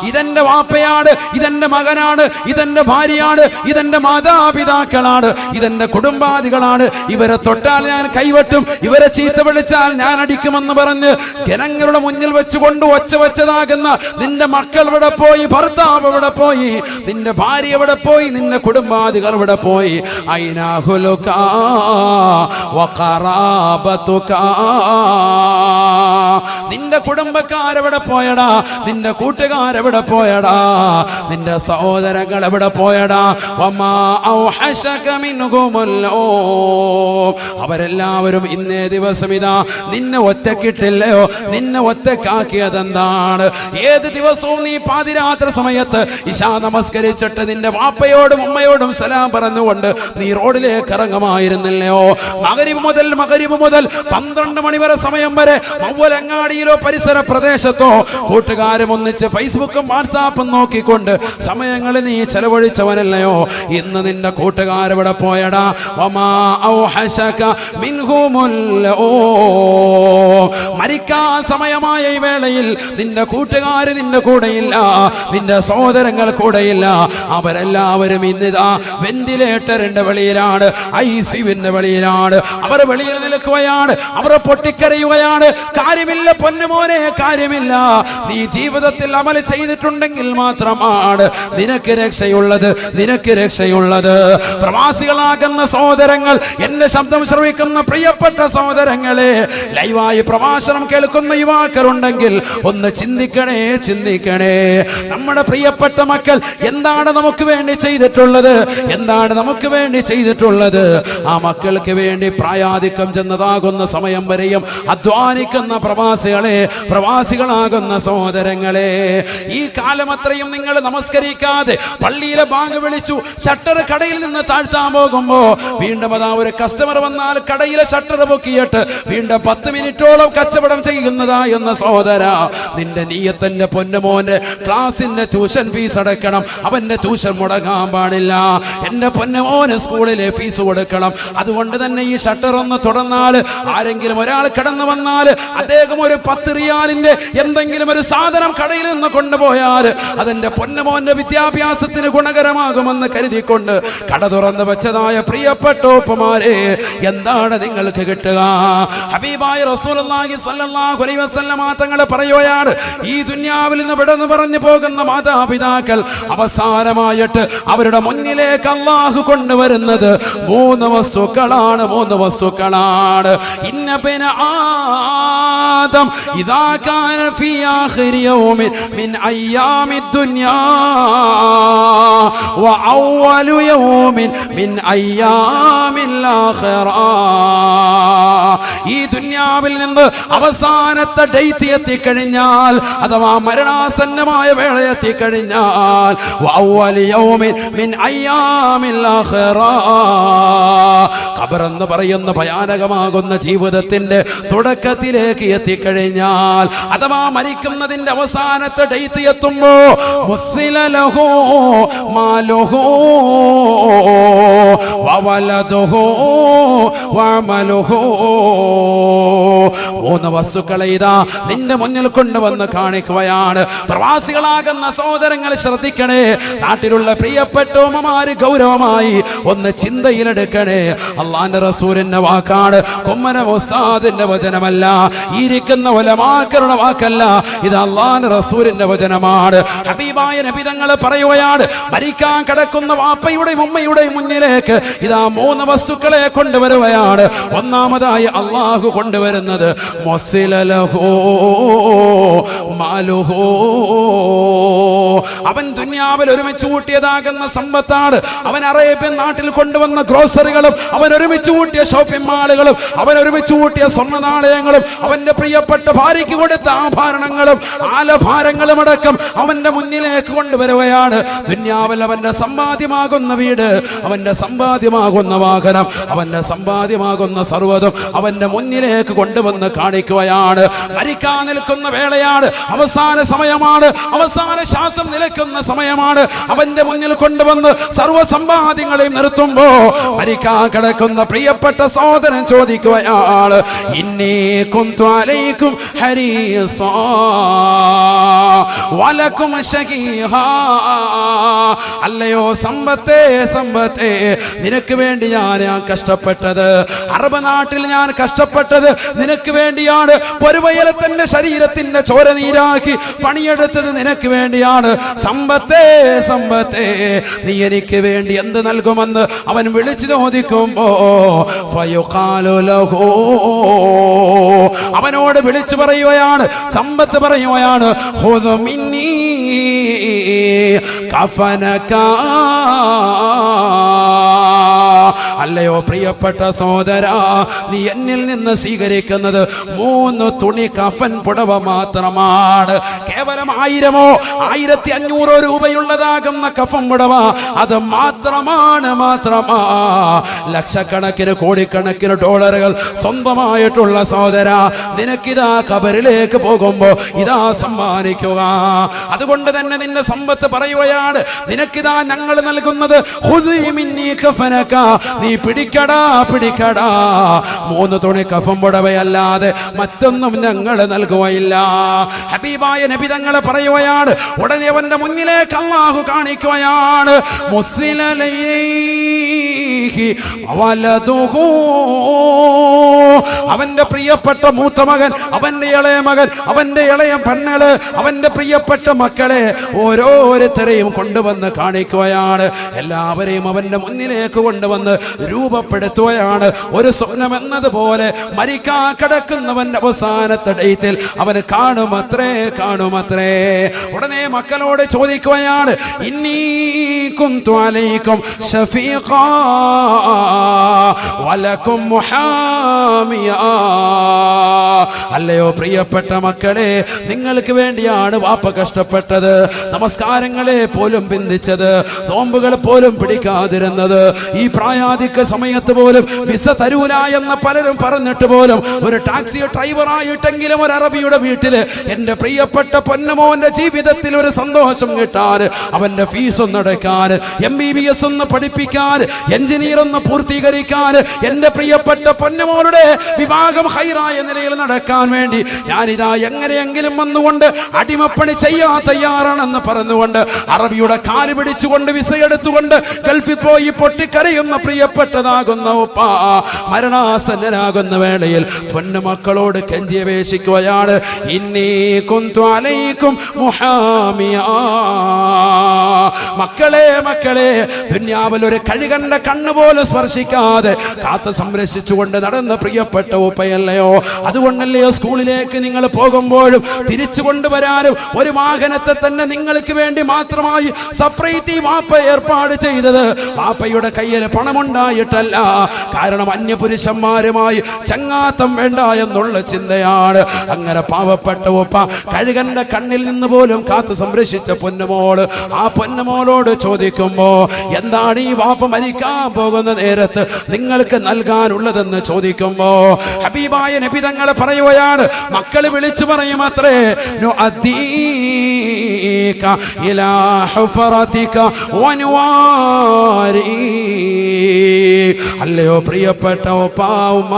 ഇതെന്റെ വാപ്പയാണ്, ഇതെന്റെ മകനാണ്, ഇതെന്റെ ഭാര്യയാണ്, ഇതെന്റെ മാതാപിതാക്കളാണ്, ഇതെന്റെ കുടുംബാദികളാണ്. ഇവരെ തൊട്ടാൽ ഞാൻ കൈവെട്ടും, ഇവരെ ചീത്ത വിളിച്ചാൽ ഞാൻ അടിക്കുമെന്ന് പറഞ്ഞ് ജനങ്ങളുടെ മുന്നിൽ വെച്ചുകൊണ്ട് ഒച്ച വെച്ചതാകുന്ന നിന്റെ മക്കൾ എവിടെ പോയി? ഭർത്താവ് എവിടെ പോയി? നിന്റെ ഭാര്യ എവിടെ പോയി? നിന്റെ കുടുംബാദികൾ എവിടെ പോയി? ഐനാഹുലുക വഖറാബതുക. നിന്റെ കുടുംബക്കാരെവിടെ പോയടാ? നിന്റെ കൂട്ടുകാരെവിടെ പോയടാ? നിന്റെ സഹോദരങ്ങൾ എവിടെ പോയടാ? വമാ ഔഹശക മിൻഹുമുൽ ഊം. അവരെല്ലാവരും ഇന്നേ ദിവസം ഇതാ നിന്നെ ഒറ്റക്കിട്ടില്ലയോ? നിന്നെ ഒറ്റക്കാക്കിയതെന്താണ്? ഏത് ദിവസവും നീ പാതിരാത്രി സമയത്ത് ഇശാ നമസ്കരിച്ചിട്ട് നിന്റെ വാപ്പയോടും ഉമ്മയോടും സലാം പറഞ്ഞുകൊണ്ട് നീ റോഡിലേക്ക് ഇറങ്ങുമായിരുന്നില്ലയോ? മഗ്രിബ് മുതൽ 12 മണി വരെ സമയം വരെ മൗലങ്ങാടിയിലോ പരിസര പ്രദേശത്തോ കൂട്ടുകാരും ഒന്നിച്ച് ഫേസ്ബുക്കും വാട്സാപ്പും നോക്കിക്കൊണ്ട് സമയങ്ങളിൽ നീ ചെലവഴിച്ചവനല്ലയോ? ഇന്ന് നിന്റെ കൂട്ടുകാരെവിടെ പോയടാ? വമാ ഔഹശക മിൻഹുമുൽ ഊം. മരിക്കാൻ സമയമായ ഈ വേളയിൽ നിന്റെ കൂട്ടുകാർ നിന്റെ കൂടെയില്ല, നിന്റെ സഹോദരങ്ങൾ കൂടെയില്ല. അവരെല്ലാവരും ഇന്നിതാ വെന്റിലേറ്ററിന്റെ വെളിയിലാണ്, ഐസിയുവിന്റെ വെളിയിലാണ്. അവർ വെളിയിൽ നിൽക്കുകയാണ്, അവർ പൊട്ടിക്കരയുകയാണ്. കാര്യമില്ല പൊന്നുമോനെ, കാര്യമില്ല. നീ ജീവിതത്തിൽ അമൽ ചെയ്തിട്ടുണ്ടെങ്കിൽ മാത്രമാണ് നിനക്ക് രക്ഷയുള്ളത്, നിനക്ക് രക്ഷയുള്ളത്. പ്രവാസികളാകുന്ന സഹോദരങ്ങൾ, എന്റെ ശബ്ദം ശ്രവിക്കുന്ന പ്രിയപ്പെട്ട സഹോദരങ്ങളെ, ലൈവായി പ്രഭാഷണം കേൾക്കുന്ന യുവാക്കളുണ്ടെങ്കിൽ ഒന്ന് ചിന്തിക്കണേ, ചിന്തിക്കണേ. നമ്മുടെ പ്രിയപ്പെട്ട മക്കൾ എന്താണ് നമുക്ക് വേണ്ടി ചെയ്തിട്ടുള്ളത്? എന്താണ് നമുക്ക് വേണ്ടി ചെയ്തിട്ടുള്ളത്? ആ മക്കൾക്ക് വേണ്ടി പ്രായാധിക്യം ചെന്നതാകുന്ന സമയം വരെയും അധ്വാനിക്കുന്ന പ്രവാസികളെ, പ്രവാസികളാകുന്ന സഹോദരങ്ങളെ, ഈ കാലം അത്രയും നിങ്ങൾ നമസ്കരിക്കാതെ പള്ളിയിലെ ബാങ്ക് വിളിച്ചു ഷട്ടർ കടയിൽ നിന്ന് താഴ്ത്താൻ പോകുമ്പോ വീണ്ടും അതാ ഒരു കസ്റ്റമർ വന്നാൽ കടയിലെ ഷട്ടർ പൊക്കിയിട്ട് വീണ്ടും 10 മിനിറ്റോളം കച്ചവടം ചെയ്യുന്നതാ എന്ന സഹോദര, നിന്റെ നീയത്തിന്റെ പൊന്നുമോന്റെ ക്ലാസിന്റെ ട്യൂഷൻ ഫീസ് അടക്കണം. അടയ്ക്കണം, അവന്റെ ട്യൂഷൻ മുടങ്ങാൻ പാടില്ല, എന്റെ പൊന്നമോന് സ്കൂളിലെ ഫീസ് കൊടുക്കണം. അതുകൊണ്ട് തന്നെ ഈ ഷട്ടർ ഒന്ന് തുറന്നാൽ ആരെങ്കിലും ഒരാൾ കടന്നു വന്നാൽ അദ്ദേഹം ഒരു 10 റിയാലിന്റെ എന്തെങ്കിലും ഒരു സാധനം കടയിൽ നിന്ന് കൊണ്ടുപോയാൽ അതെന്റെ പൊന്നമോന്റെ വിദ്യാഭ്യാസത്തിന് ഗുണകരമാകുമെന്ന് കരുതിക്കൊണ്ട് കട തുറന്നു വെച്ചതായ പ്രിയപ്പെട്ട ഉപ്പമാരെ, എന്താണ് നിങ്ങൾക്ക് കിട്ടുക? ഹബീബായ റസൂലുള്ളാഹി സ്വല്ലല്ലാഹു അലൈഹി വസല്ലമ തങ്ങൾ പറയുകയാണ്, ഈ ദുനിയാവിൽ നിന്ന് വിടന്നു പറഞ്ഞു പോകുന്ന മാതാപിതാക്കൾ അവസാനമായിട്ട് അവരുടെ മുന്നിലേക്ക് അല്ലാഹു കൊണ്ടുവരുന്നത് 3 വസ്തുക്കളാണ്. 3 വസ്തുക്കളാണ്. ഇന്ന ബിന ആദം ഇദാ കാന ഫീ ആഖിരി യൗമിൻ മിൻ അയ്യാമി ദുനിയാ വ അവ്വലു യൗമിൻ മിൻ അയ്യാമിൽ ആഖിറ. ഈ ദുനിയാവിൽ നിന്ന് അവസാനത്തെ ഡേറ്റ് എത്തിക്കഴിഞ്ഞാൽ, അഥവാ മരണാസന്നമായ വേള എത്തിക്കഴിഞ്ഞാൽ, വഅവ്വലു യൗമിൻ മിൻ അയ്യാമിൽ ആഖിറ, ഖബർ എന്ന് പറയുന്ന ഭയാനകമാകുന്ന ജീവിതത്തിന്റെ തുടക്കത്തിലേക്ക് എത്തിക്കഴിഞ്ഞാൽ, അഥവാ മരിക്കുന്നതിന്റെ അവസാനത്തെ ഡേറ്റ് എത്തുമ്പോ മുസ്സില ലഹു മാലുഹു വവലദുഹു വഅമലുഹു. 3 വസ്തുക്കളെ ഇതാ നിന്റെ മുന്നിൽ കൊണ്ടുവന്ന് കാണിക്കുകയാണ്. പ്രവാസികളാകുന്ന സഹോദരങ്ങൾ ശ്രദ്ധിക്കണേ, നാട്ടിലുള്ള പ്രിയപ്പെട്ട ഉമ്മമാര് ഗൗരവമായി ഒന്ന് ചിന്തയിലെടുക്കണേ. അള്ളാന്റെ റസൂലിന്റെ വാക്കാണ്, കുമ്മന ഉസ്താദിന്റെ വചനമല്ല, ഇരിക്കുന്ന ഉലമാക്കളുടെ വാക്കല്ല, ഇത് അള്ളാന്റെ റസൂലിന്റെ വചനമാണ്. ഹബീബായ നബി തങ്ങൾ പറയുകയാണ്, മരിക്കാൻ കിടക്കുന്ന വാപ്പയുടെയും ഉമ്മയുടെയും മുന്നിലേക്ക് ഇതാ 3 വസ്തുക്കളെ കൊണ്ടുവരുകയാണ്. ഒന്നാമതായി അള്ളാഹു കൊണ്ടുവരുന്നത് അവൻ ദുനിയാവിൽ ഒരുമിച്ച് കൂട്ടിയതാകുന്ന സമ്പത്താണ്. അവൻ അറേബ്യൻ നാട്ടിൽ കൊണ്ടുവന്ന ഗ്രോസറികളും, അവൻ ഒരുമിച്ച് കൂട്ടിയ ഷോപ്പിംഗ് മാളുകളും, അവൻ ഒരുമിച്ച് കൂട്ടിയ സ്വർണ്ണ നാണയങ്ങളും, അവന്റെ പ്രിയപ്പെട്ട ഭാര്യയ്ക്ക് കൊടുത്ത ആഭരണങ്ങളും ആലഭാരങ്ങളും അടക്കം അവന്റെ മുന്നിലേക്ക് കൊണ്ടുവരുകയാണ്. ദുനിയാവിൽ അവന്റെ സമ്പാദ്യമാകുന്ന വീട്, അവന്റെ സമ്പാദ്യമാകുന്ന വാഹനം, അവന്റെ സമ്പാദ്യമാകുന്ന സർവ്വതും അവന്റെ മുന്നിലേക്ക് കൊണ്ടുവന്ന് കാണിക്കുകയാണ്. മരിക്കാൻ നിൽക്കുന്ന വേളയാണ്, അവസാന സമയമാണ്, അവസാന ശ്വാസം നിലയ്ക്കുന്ന സമയമാണ്. അവന്റെ മുന്നിൽ കൊണ്ടുവന്ന് സർവ്വ സമ്പാദ്യങ്ങളെയും നിർത്തുമ്പോ മരിക്കാൻ കിടക്കുന്ന പ്രിയപ്പെട്ട സഹോദരൻ ചോദിക്കുകയാണ്, ഇന്നീ കുന്തു അലൈക്കും ഹരീസാ വലക്കും ശഹീഹാ. അല്ലയോ സമ്പത്തേ, സമ്പത്തേ, നിനക്ക് വേണ്ടി ഞാൻ കഷ്ടപ്പെട്ടത്, അറബ് നാട്ടിൽ ഞാൻ കഷ്ടപ്പെട്ടത് നിനക്ക് വേണ്ടിയാണ്. പൊരുവയലത്തിന്റെ ശരീരത്തിന്റെ ചോര നീരാക്കി പണിയെടുത്തത് നിനക്ക് വേണ്ടിയാണ്. സമ്പത്തേ, സമ്പത്തേ, നീ എനിക്ക് വേണ്ടി എന്ത് നൽകുമെന്ന് അവൻ വിളിച്ചു ചോദിക്കുമ്പോ അവനോട് വിളിച്ചു പറയുകയാണ്, സമ്പത്ത് പറയുകയാണ്, ഖുദ് മിന്നീ കഫനകാ. അല്ലയോ പ്രിയപ്പെട്ട സഹോദരാ, നീ എന്നിൽ നിന്ന് സ്വീകരിക്കുന്നത് 3 തുണി കഫൻ പുടവ മാത്രമാണ്. കേവലം 1000 1500 രൂപയുള്ളതാകുന്ന കഫൻ പുടവ, അത് മാത്രമാണ്. ലക്ഷക്കണക്കിന് കോടിക്കണക്കിന് ഡോളറുകൾ സ്വന്തമായിട്ടുള്ള സഹോദരാ, നിനക്കിതാ ഖബറിലേക്ക് പോകുമ്പോ ഇതാ സമ്മാനിക്കുക. അതുകൊണ്ട് തന്നെ നിന്റെ സമ്പത്ത് പറയുകയാണ്, നിനക്കിതാ ഞങ്ങൾ നൽകുന്നത് ഖുദി മിന്നീ കഫനക, നീ പിടിക്കടാ. 3 തുണി കഫൻ പുടവയല്ലാതെ മറ്റൊന്നും ഞങ്ങൾ നൽകുകയില്ല. ഹബീബായ നബി തങ്ങളെ പറയുകയാണ്. ഉടനെ അവന്റെ മുന്നിലേക്ക് അല്ലാഹു കാണിക്കുകയാണ്, അവന്റെ പ്രിയപ്പെട്ട മൂത്ത മകൻ, അവന്റെ ഇളയ മകൻ, അവന്റെ ഇളയ പെണ്ണുകള്, അവന്റെ പ്രിയപ്പെട്ട മക്കളെ ഓരോരുത്തരെയും കൊണ്ടുവന്ന് കാണിക്കുകയാണ്. എല്ലാവരെയും അവന്റെ മുന്നിലേക്ക് കൊണ്ടുവന്ന് രൂപപ്പെടുത്തുകയാണ്. ഒരു സ്വപ്നം എന്നതുപോലെ മരിക്കാൻ കിടക്കുന്നവന്റെ അവസാനത്തെ ഡേറ്റിൽ അവന് കാണുമത്രേ. ഉടനെ മക്കളോട് ചോദിക്കുകയാണ്, ഇന്നീ കുന്തു അലൈക്കും ശഫീഖാ, വലകും മുഹാമിയാ. അല്ലയോ പ്രിയപ്പെട്ട മക്കളെ, നിങ്ങൾക്ക് വേണ്ടിയാണ് വാപ്പ കഷ്ടപ്പെട്ടത്, നമസ്കാരങ്ങളെ പോലും ബന്ധിച്ചത്, നോമ്പുകൾ പോലും പിടിക്കാതിരുന്നത്. ഈ പ്രായാധിക സമയത്ത് പോലും വിസ തരൂല എന്ന് പലരും പറഞ്ഞിട്ട് പോലും ഒരു ടാക്സി ഡ്രൈവറായിട്ടെങ്കിലും ഒരു അറബിയുടെ വീട്ടില് എന്റെ പ്രിയപ്പെട്ട പൊന്നമോന്റെ ജീവിതത്തിൽ ഒരു സന്തോഷം കിട്ടാൻ, അവന്റെ ഫീസ് ഒന്ന് അടയ്ക്കാൻ, MBBS ഒന്ന് പഠിപ്പിക്കാൻ, എഞ്ചിനീയർ ഒന്ന് പൂർത്തീകരിക്കാൻ, എന്റെ പ്രിയപ്പെട്ട പൊന്നമോളുടെ വിവാഹം ഹൈറായ നിലയിൽ നടക്കാൻ വേണ്ടി ഞാനിതാ എങ്ങനെയെങ്കിലും വന്നുകൊണ്ട് അടിമപ്പണി ചെയ്യാൻ തയ്യാറാണെന്ന് പറഞ്ഞുകൊണ്ട് അറബിയുടെ കാല് പിടിച്ചുകൊണ്ട് വിസ എടുത്തുകൊണ്ട് ഗൾഫിൽ പോയി പൊട്ടിക്കരയുന്ന പ്രിയപ്പെട്ടതാകുന്ന ഉപ്പ മരണാസന്നനാകുന്ന വേളയിൽ പൊന്നുമക്കളോട് കെഞ്ചി അപേക്ഷിക്കുകയാണ്, ഇന്നി കുന്തു അലൈക്കും മുഹാമിയാ. മക്കളെ മക്കളെ, ദുനിയാവിൽ ഒരു കഴുകന്റെ കണ്ണുപോലെ സ്പർശിക്കാതെ കാത്ത് സംരക്ഷിച്ചുകൊണ്ട് നടന്ന പ്രിയപ്പെട്ട ഉപ്പയല്ലയോ. അതുകൊണ്ടല്ലയോ സ്കൂളിലേക്ക് നിങ്ങൾ പോകുമ്പോഴും തിരിച്ചു കൊണ്ടുവരാനും ഒരു വാഹനത്തെ തന്നെ നിങ്ങൾക്ക് വേണ്ടി മാത്രമായി സെപ്പറേറ്റ് ഈ വാപ്പ ഏർപ്പാട് ചെയ്തത്. വാപ്പയുടെ കയ്യിൽ പണമുണ്ടായിട്ടല്ല, കാരണം അന്യപുരുഷന്മാരുമായി ചങ്ങാത്തം വേണ്ട എന്നുള്ള ചിന്തയാണ്. അങ്ങനെ പാവപ്പെട്ട ഉപ്പ കഴുകന്റെ കണ്ണിൽ നിന്ന് പോലും കാത്തു സംരക്ഷിച്ച പൊന്നുമോള് ആ പൊന്നുമോളോട് ചോദിക്കുമ്പോ, എന്താണ് ഈ വാപ്പ മരിക്കാൻ പോകുന്ന നേരത്ത് നിങ്ങൾക്ക് നൽകാനുള്ളതെന്ന് ചോദിക്കുമ്പോ ഹബീബായ നബി തങ്ങൾ പറയുകയാണ്, മക്കള് വിളിച്ചു പറയും അത്രേ, നുഅദ്ദീക ഇലാ ഹുഫറതിക വനുവാരി. അല്ലയോ പ്രിയപ്പെട്ട ഉപ്പാ ഉമ്മ,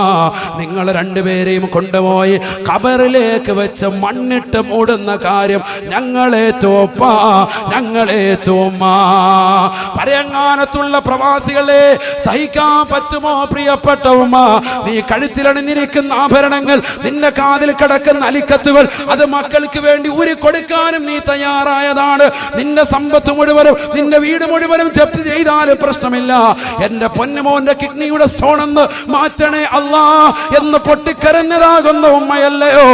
നിങ്ങൾ രണ്ടുപേരെയും കൊണ്ടുപോയി ഖബറിലേക്ക് വെച്ച് മണ്ണിട്ട് മൂടുന്ന കാര്യം ഞങ്ങളെ തോപ്പ, ഞങ്ങളെ തോമ്മ. പരങ്ങാനത്തുള്ള പ്രവാസികളെ സഹിക്കാൻ പറ്റുമോ പ്രിയപ്പെട്ട ഉമ്മ? നീ കഴുത്തിലണിഞ്ഞിരിക്കുന്ന ആഭരണങ്ങൾ, നിന്റെ കാതിൽ കിടക്കുന്ന അലിക്കത്തുകൾ, അത് മക്കൾക്ക് വേണ്ടി ഊരി കൊടുക്കാനും നീ തയ്യാറായതാണ്. നിന്റെ സമ്പത്ത് മുഴുവനും നിന്റെ വീട് മുഴുവനും ജപ്തി ചെയ്താലും പ്രശ്നമില്ല, എന്റെ പൊന്നുമോന്റെ കിഡ്നിയുടെ സ്റ്റോൺ എന്ന് മാറ്റണേ അല്ലാ എന്ന് പൊട്ടിക്കരഞ്ഞതാകുന്ന ഉമ്മയല്ലയോ.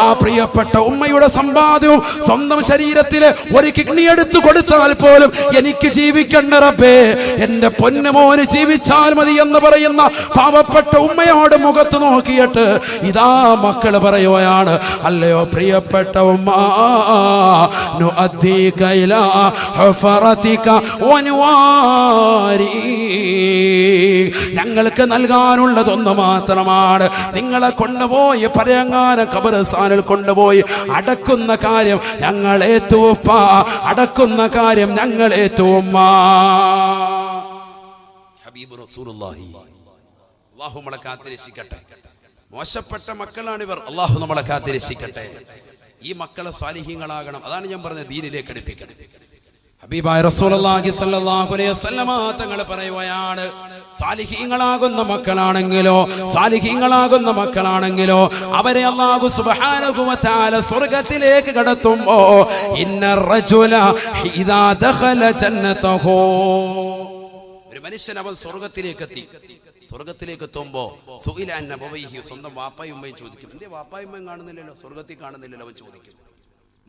ആ പ്രിയപ്പെട്ട ഉമ്മയുടെ സമ്പാദ്യവും സ്വന്തം ശരീരത്തിലെ ഒരു കിഡ്നി എടുത്തു കൊടുത്താൽ പോലും എനിക്ക് ജീവിക്കണ്ട റബ്ബേ, എന്റെ പൊന്നുമോന് ജീവിച്ചാൽ മതി എന്ന് പറയുന്ന പാവപ്പെട്ട ഉമ്മയോട് മുഖത്ത് നോക്കിയിട്ട് ഇതാ മക്കൾ പറയുകയാണ്, അല്ലയോ പ്രിയപ്പെട്ട ഉമ്മ, നുഅദ്ദീക ഇലാ ഹുഫറതിക വനുവാരി. ഞങ്ങൾക്ക് നൽകാനുള്ളതൊന്നു മാത്രമാണ്. നിങ്ങളെ കൊണ്ടുപോയി പരങ്ങാനം ഖബർസ്ഥാനിൽ കൊണ്ടുപോയി അടക്കുന്ന കാര്യം ഞങ്ങളെ തൂപ്പ, അടക്കുന്ന കാര്യം ഞങ്ങളെ തൂമ്മ. ഹബീബ് റസൂലുള്ളാഹി അല്ലാഹു നമ്മളെ കാത്തിരക്ഷിക്കട്ടെ. മോശപ്പെട്ട മക്കളാണിവർ, അല്ലാഹു നമ്മളെ കാത്തിരക്ഷിക്കട്ടെ. ഈ മക്കളെ സാലിഹീങ്ങളാകണം, അതാണ് ഞാൻ പറഞ്ഞത്, ദീനിലേക്ക് അടുപ്പിക്കണം. ഹബീബായ റസൂലുള്ളാഹി സ്വല്ലല്ലാഹു അലൈഹി വസല്ലമ തങ്ങൾ പറയുകയാണ്, സാലിഹീങ്ങളാകുന്ന മക്കളാണെങ്കിലോ അവരെ അല്ലാഹു സുബ്ഹാനഹു വ തആല സ്വർഗ്ഗത്തിലേക്ക് കടത്തുമ്പോ ഇന്നർ റജുല ഇദാ ദഖല ജന്നതഹു, ഒരു മനുഷ്യൻ അവൻ സ്വർഗത്തിലേക്ക് എത്തുമ്പോ സുഇല അൻ നബവൈഹി, സ്വന്തം വാപ്പായും ഉമ്മയും ചോദിക്കും, എന്റെ വാപ്പായും ഉമ്മയും കാണുന്നില്ലല്ലോ, സ്വർഗത്തിൽ കാണുന്നില്ലല്ലോ. അവൻ ചോദിക്കും,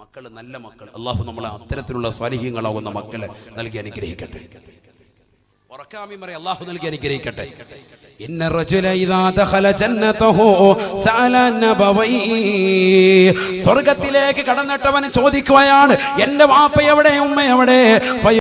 മക്കള് നല്ല മക്കൾ, അല്ലാഹു നമ്മളെ അത്തരത്തിലുള്ള സ്വാലിഹീങ്ങളാകുന്ന മക്കളെ നൽകി അനുഗ്രഹിക്കട്ടെ. ഉറക്കാമി പറയും, അല്ലാഹു നൽകി അനുഗ്രഹിക്കട്ടെ. ഇന്ന റജുല ഇദാ ദഖല ജന്നതഹു സഅല നബവൈഹി, സ്വർഗ്ഗത്തിലേക്ക് കടന്നിട്ടവൻ ചോദിക്കുകയാണ്, എന്റെ വാപ്പ എവിടെ, ഉമ്മ എവിടെ?